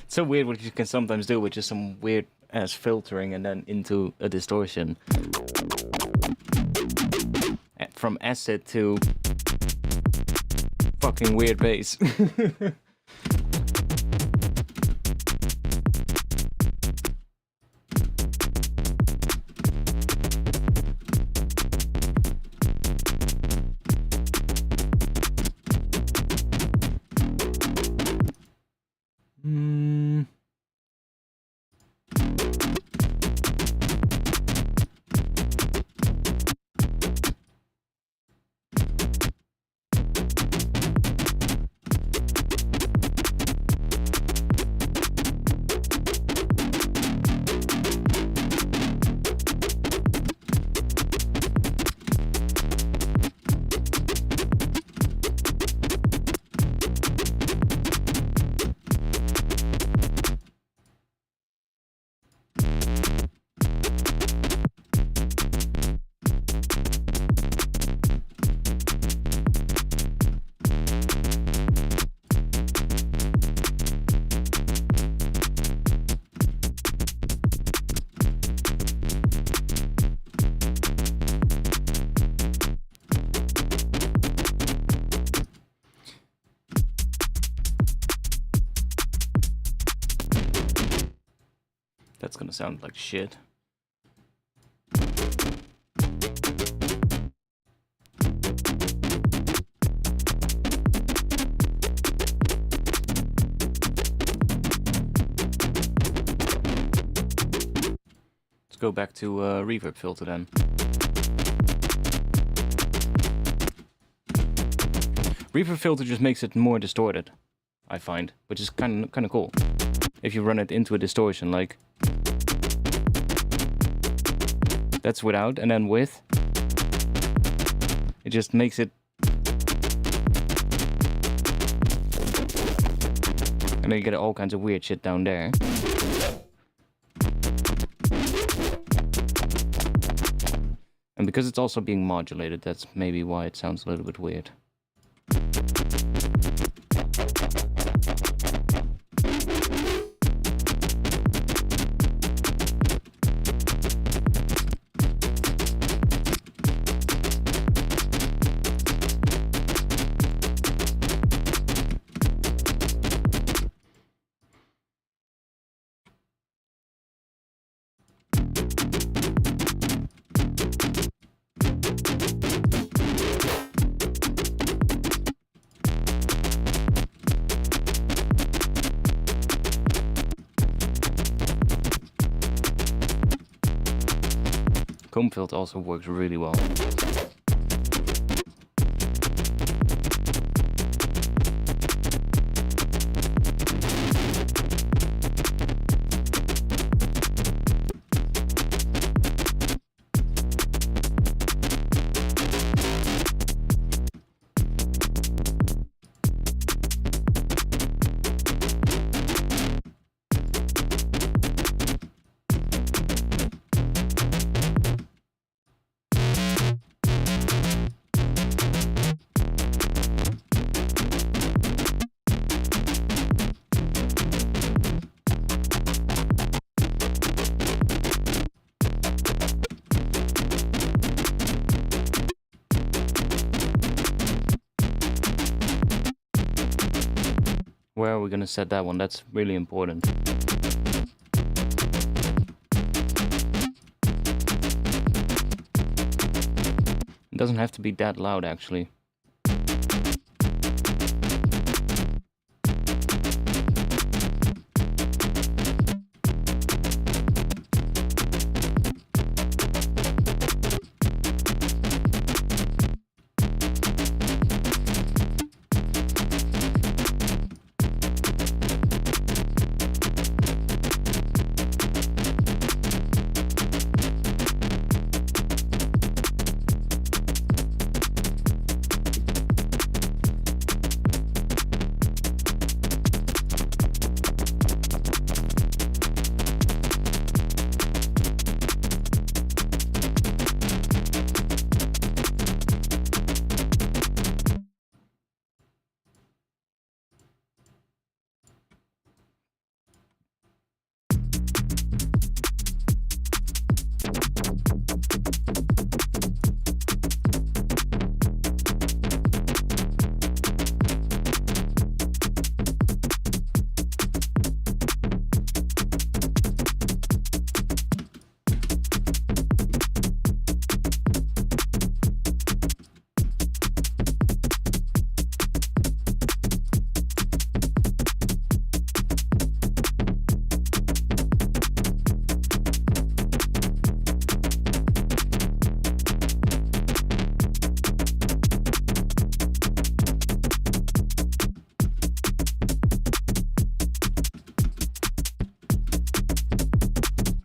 So weird what you can sometimes do with just some weird ass filtering and then into a distortion. From acid to fucking weird bass. That's gonna sound like shit. Let's go back to reverb filter then. Reverb filter just makes it more distorted, I find, which is kind of cool. If you run it into a distortion, like that's without, and then with, it just makes it, and then you get all kinds of weird shit down there. And because it's also being modulated, that's maybe why it sounds a little bit weird. Comb filter also works really well. Where are we gonna set that one? That's really important. It doesn't have to be that loud, actually.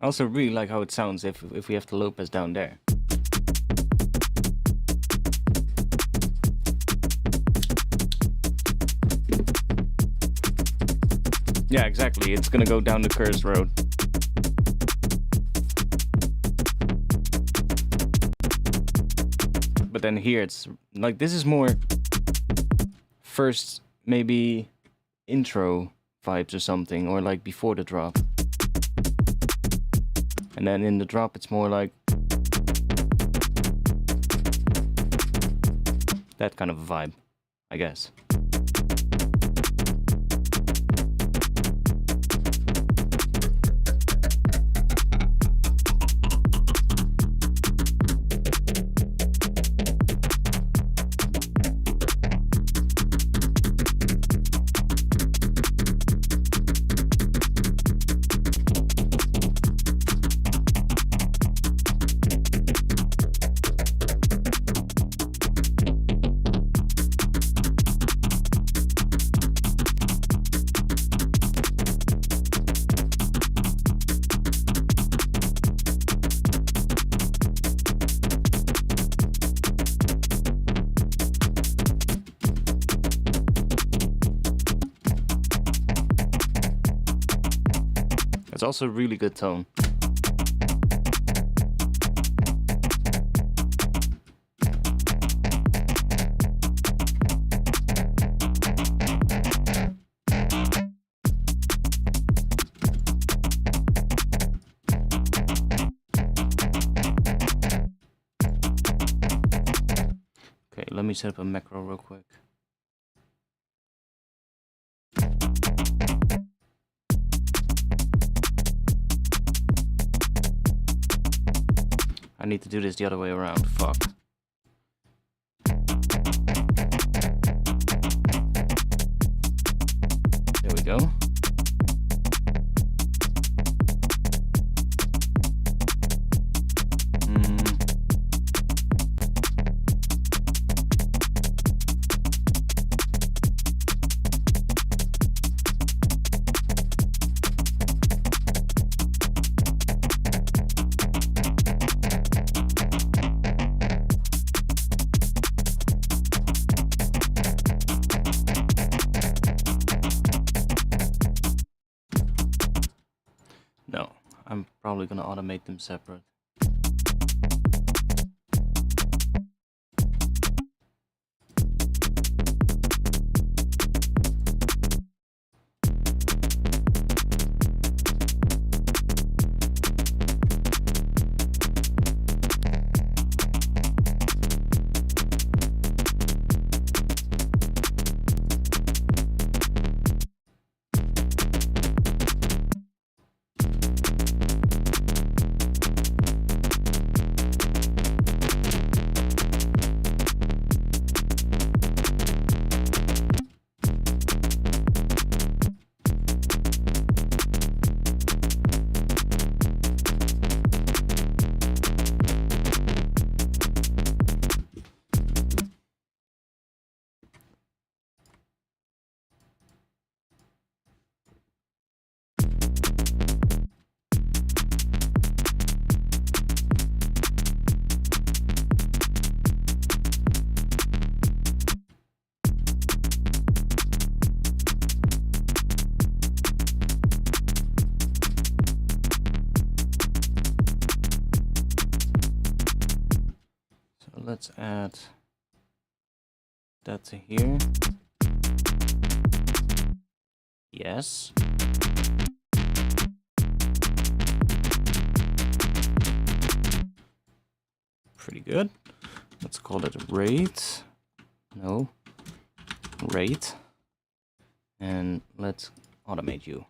I also really like how it sounds if we have the low pass down there. Yeah, exactly. It's gonna go down the cursed road. But then here it's like, this is more first maybe intro vibes or something, or like before the drop. And then in the drop it's more like that kind of a vibe, I guess. It's also a really good tone. Okay, let me set up a macro real quick. I need to do this the other way around. Fuck. There we go. No, I'm probably gonna automate them separate. Let's add that to here. Yes. Pretty good. Let's call it rate. No. Rate. And let's automate you.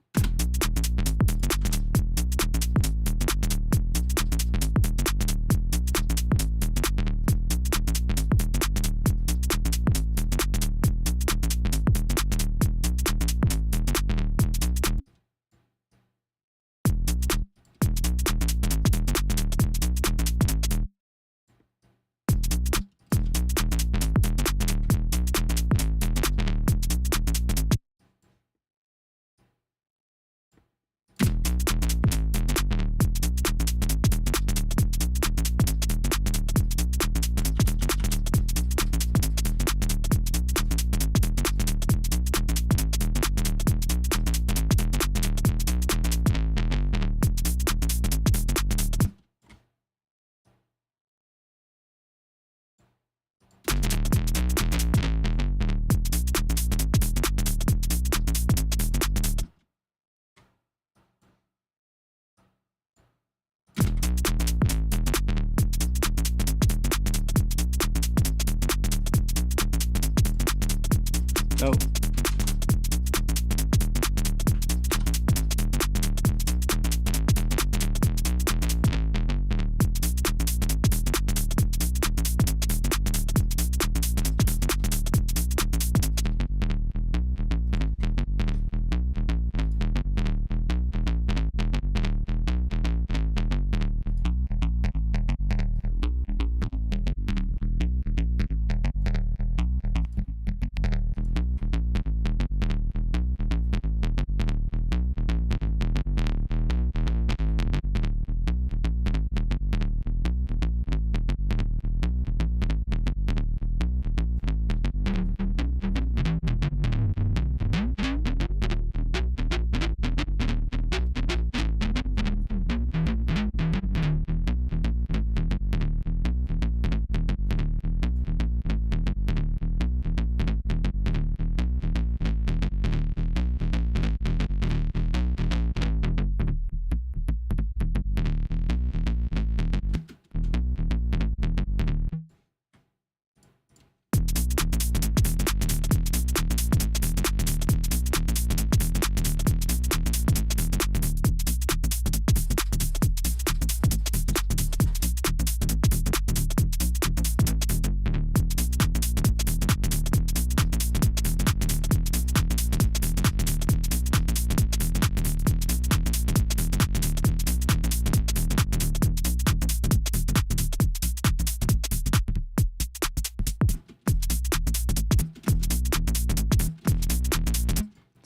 No.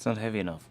It's not heavy enough.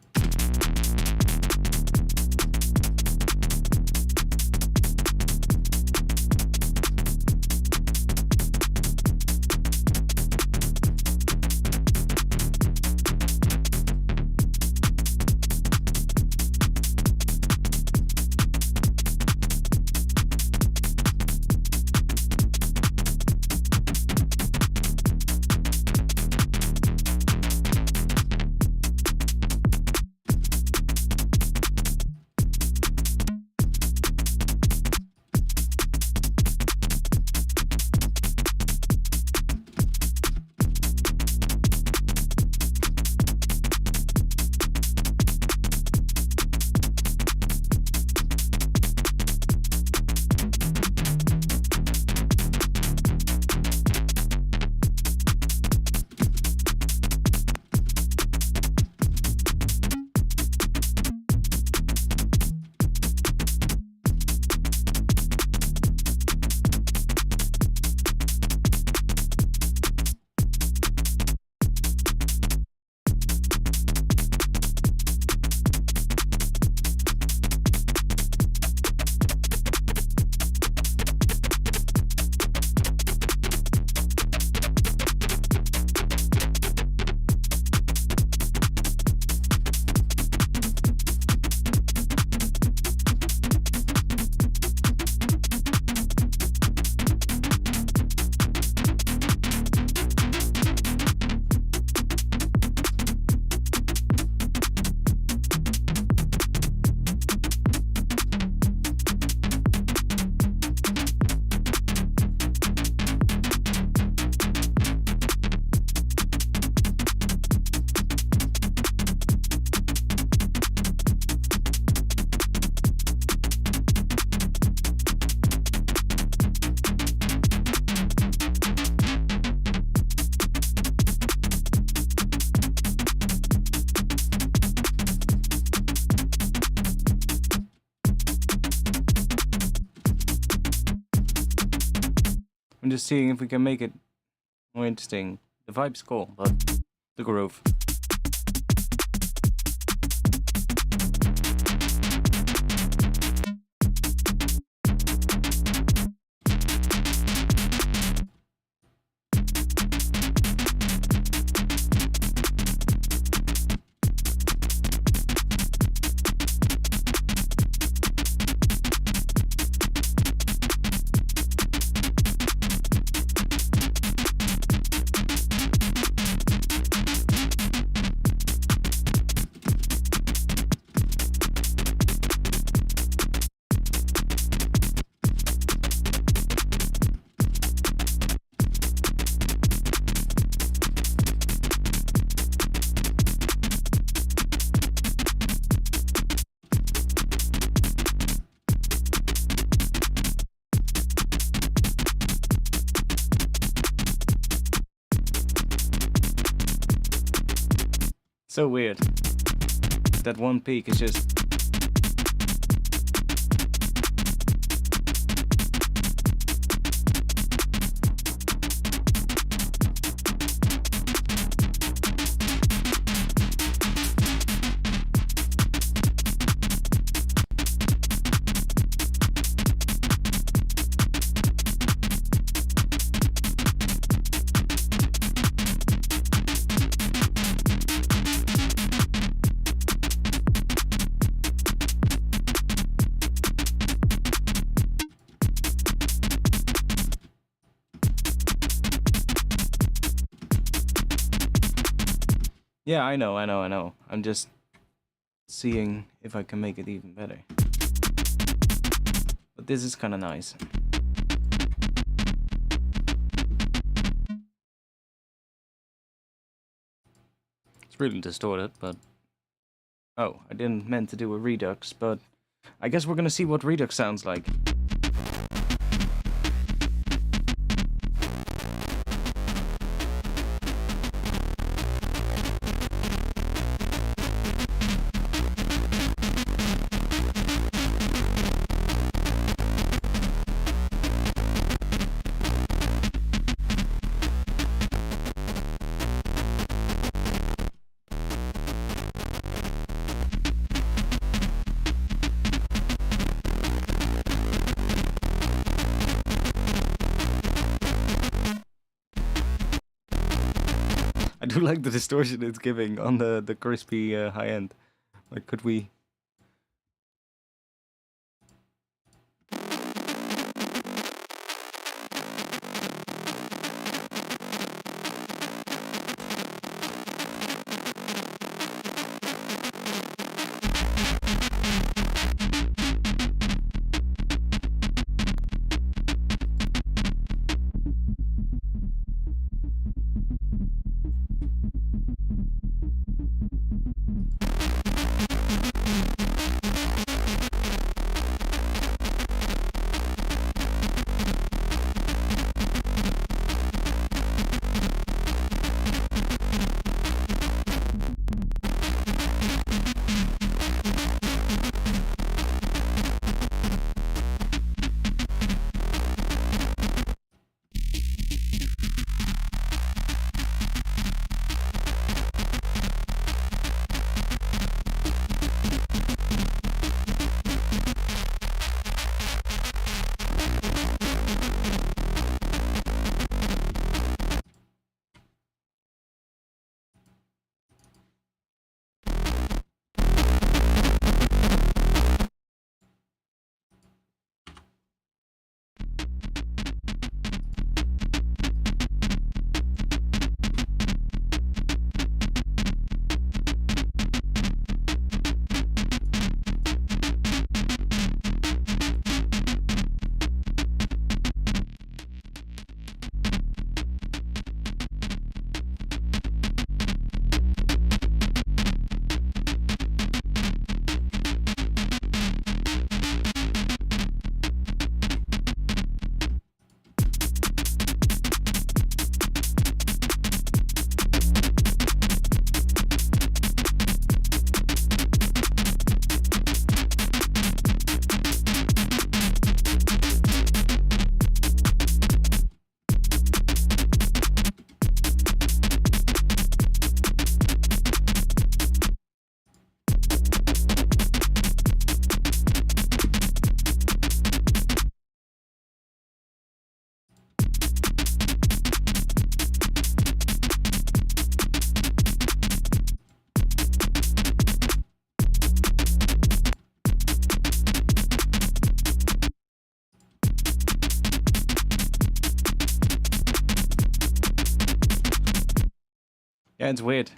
I'm just seeing if we can make it more interesting. The vibe's cool, but the groove. So weird. That one peak is just... Yeah, I know. I'm just seeing if I can make it even better. But this is kind of nice. It's really distorted, but... Oh, I didn't meant to do a redux, but I guess we're gonna see what redux sounds like. I do like the distortion it's giving on the crispy high end. Like, could we... Yeah, it's weird.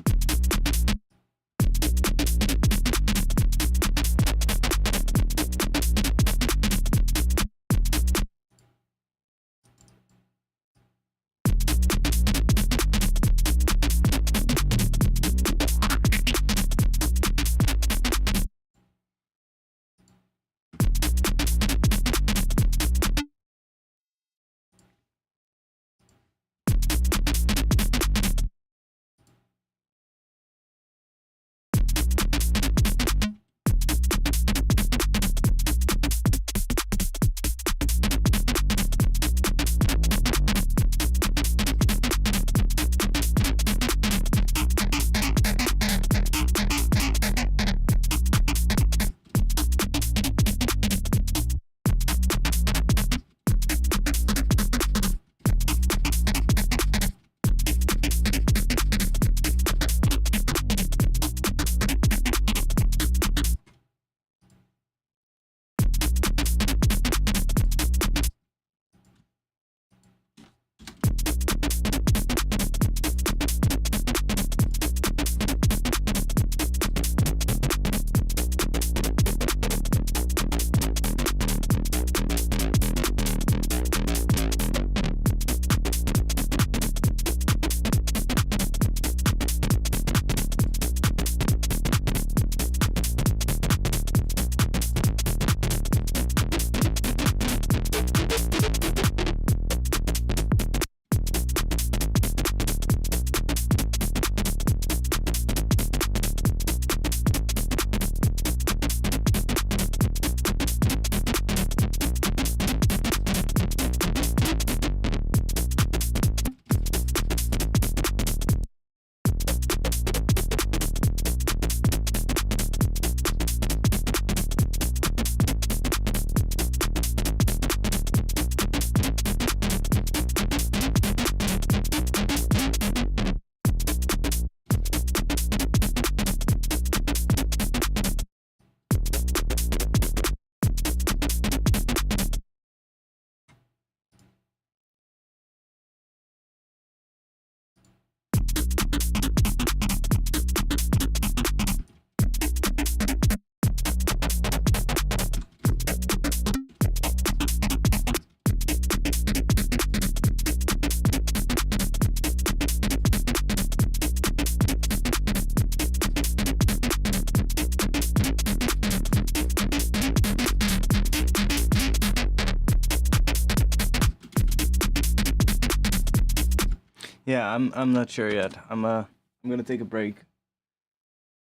Yeah, I'm not sure yet. I'm gonna take a break.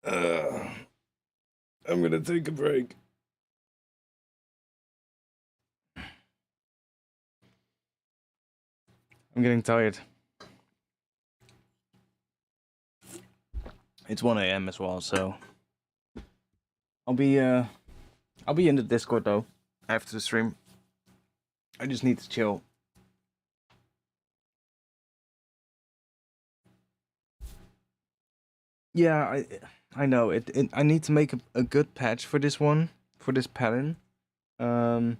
I'm gonna take a break. I'm getting tired. It's 1 a.m. as well, so I'll be in the Discord though after the stream. I just need to chill. Yeah, I know it. I need to make a good patch for this one, for this pattern. And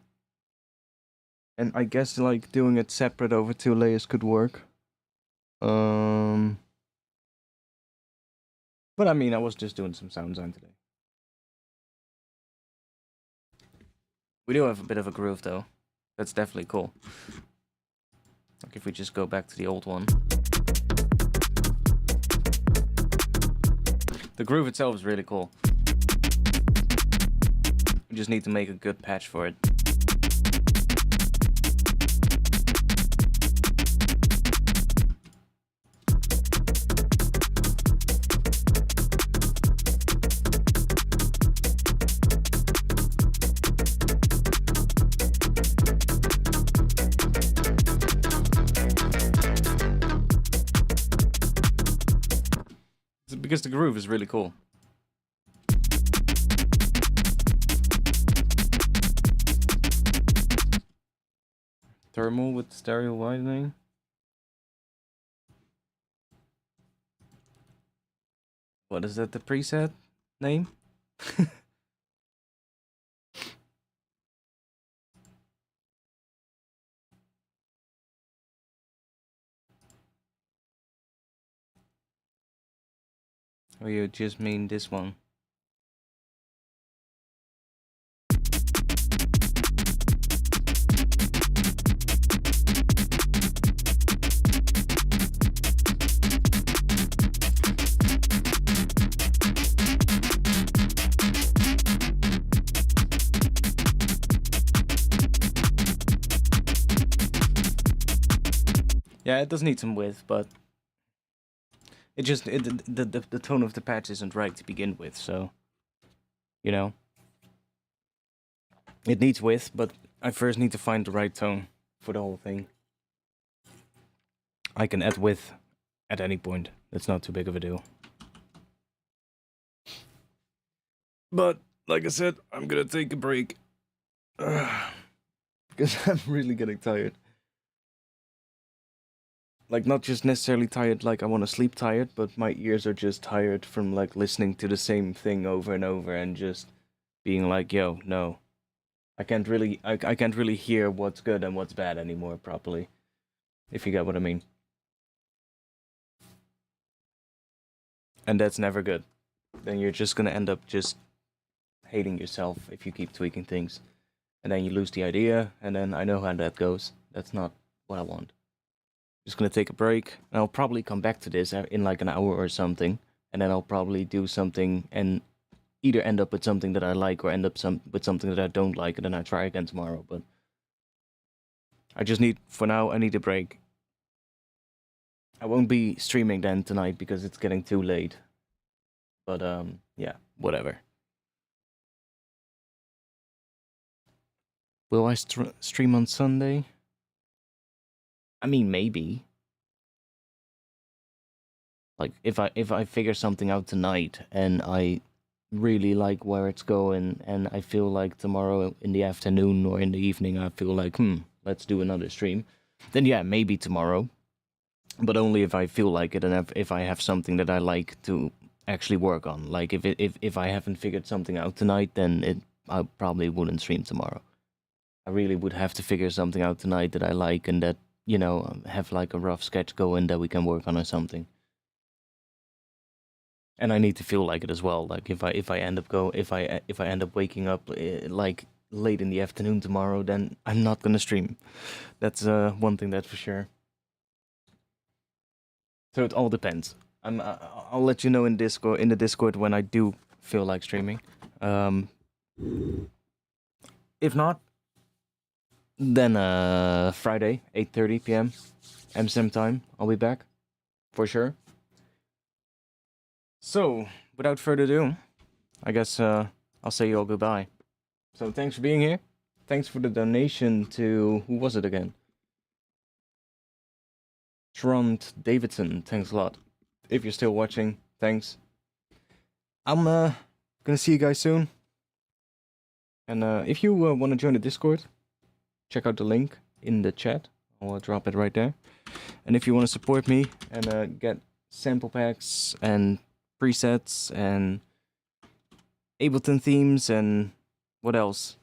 I guess like doing it separate over 2 layers could work. But I mean, I was just doing some sound design today. We do have a bit of a groove though. That's definitely cool. Like if we just go back to the old one. The groove itself is really cool. We just need to make a good patch for it. Because the groove is really cool. Thermal with stereo widening. What is that, the preset name? Or you just mean this one? Yeah, it does need some width, but it just the tone of the patch isn't right to begin with, so you know. It needs width, but I first need to find the right tone for the whole thing. I can add width at any point. That's not too big of a deal. But like I said, I'm gonna take a break because I'm really getting tired. Like, not just necessarily tired like I want to sleep tired, but my ears are just tired from like listening to the same thing over and over and just being like, yo, no. I can't really hear what's good and what's bad anymore properly. If you get what I mean. And that's never good. Then you're just gonna end up just hating yourself if you keep tweaking things. And then you lose the idea, and then I know how that goes. That's not what I want. Just gonna take a break, and I'll probably come back to this in like an hour or something, and then I'll probably do something and either end up with something that I like or end up with something that I don't like, and then I try again tomorrow. But I just need, for now, I need a break. I won't be streaming then tonight because it's getting too late. But yeah, whatever. Will I stream on Sunday? I mean, maybe. Like if I figure something out tonight and I really like where it's going and I feel like tomorrow in the afternoon or in the evening I feel like let's do another stream, then yeah, maybe tomorrow. But only if I feel like it and if I have something that I like to actually work on. Like if I haven't figured something out tonight, then I probably wouldn't stream tomorrow. I really would have to figure something out tonight that I like and that, you know, have like a rough sketch going that we can work on or something. And I need to feel like it as well. Like if I end up waking up like late in the afternoon tomorrow, then I'm not gonna stream. That's one thing that's for sure. So it all depends. I'll let you know in the Discord when I do feel like streaming. If not, then Friday 8:30 p.m. Amsterdam time, I'll be back. for sure. So, without further ado, I guess I'll say you all goodbye. So thanks for being here. Thanks for the donation to, who was it again? Trond Davidson, thanks a lot. If you're still watching, thanks. I'm gonna see you guys soon. And if you want to join the Discord, check out the link in the chat. I'll drop it right there. And if you want to support me and get sample packs and presets and Ableton themes and what else?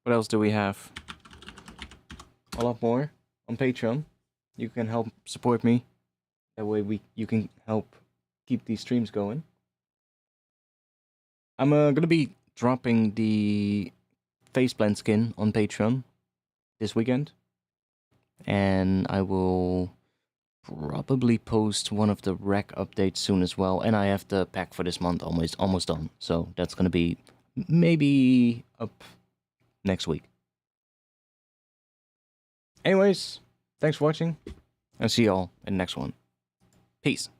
What else do we have? A lot more on Patreon. You can help support me. That way you can help keep these streams going. I'm gonna be dropping the faceplant skin on Patreon this weekend. And I will probably post one of the rec updates soon as well. And I have the pack for this month almost done. So that's gonna be maybe up next week. Anyways, thanks for watching. I'll see y'all in the next one. Peace.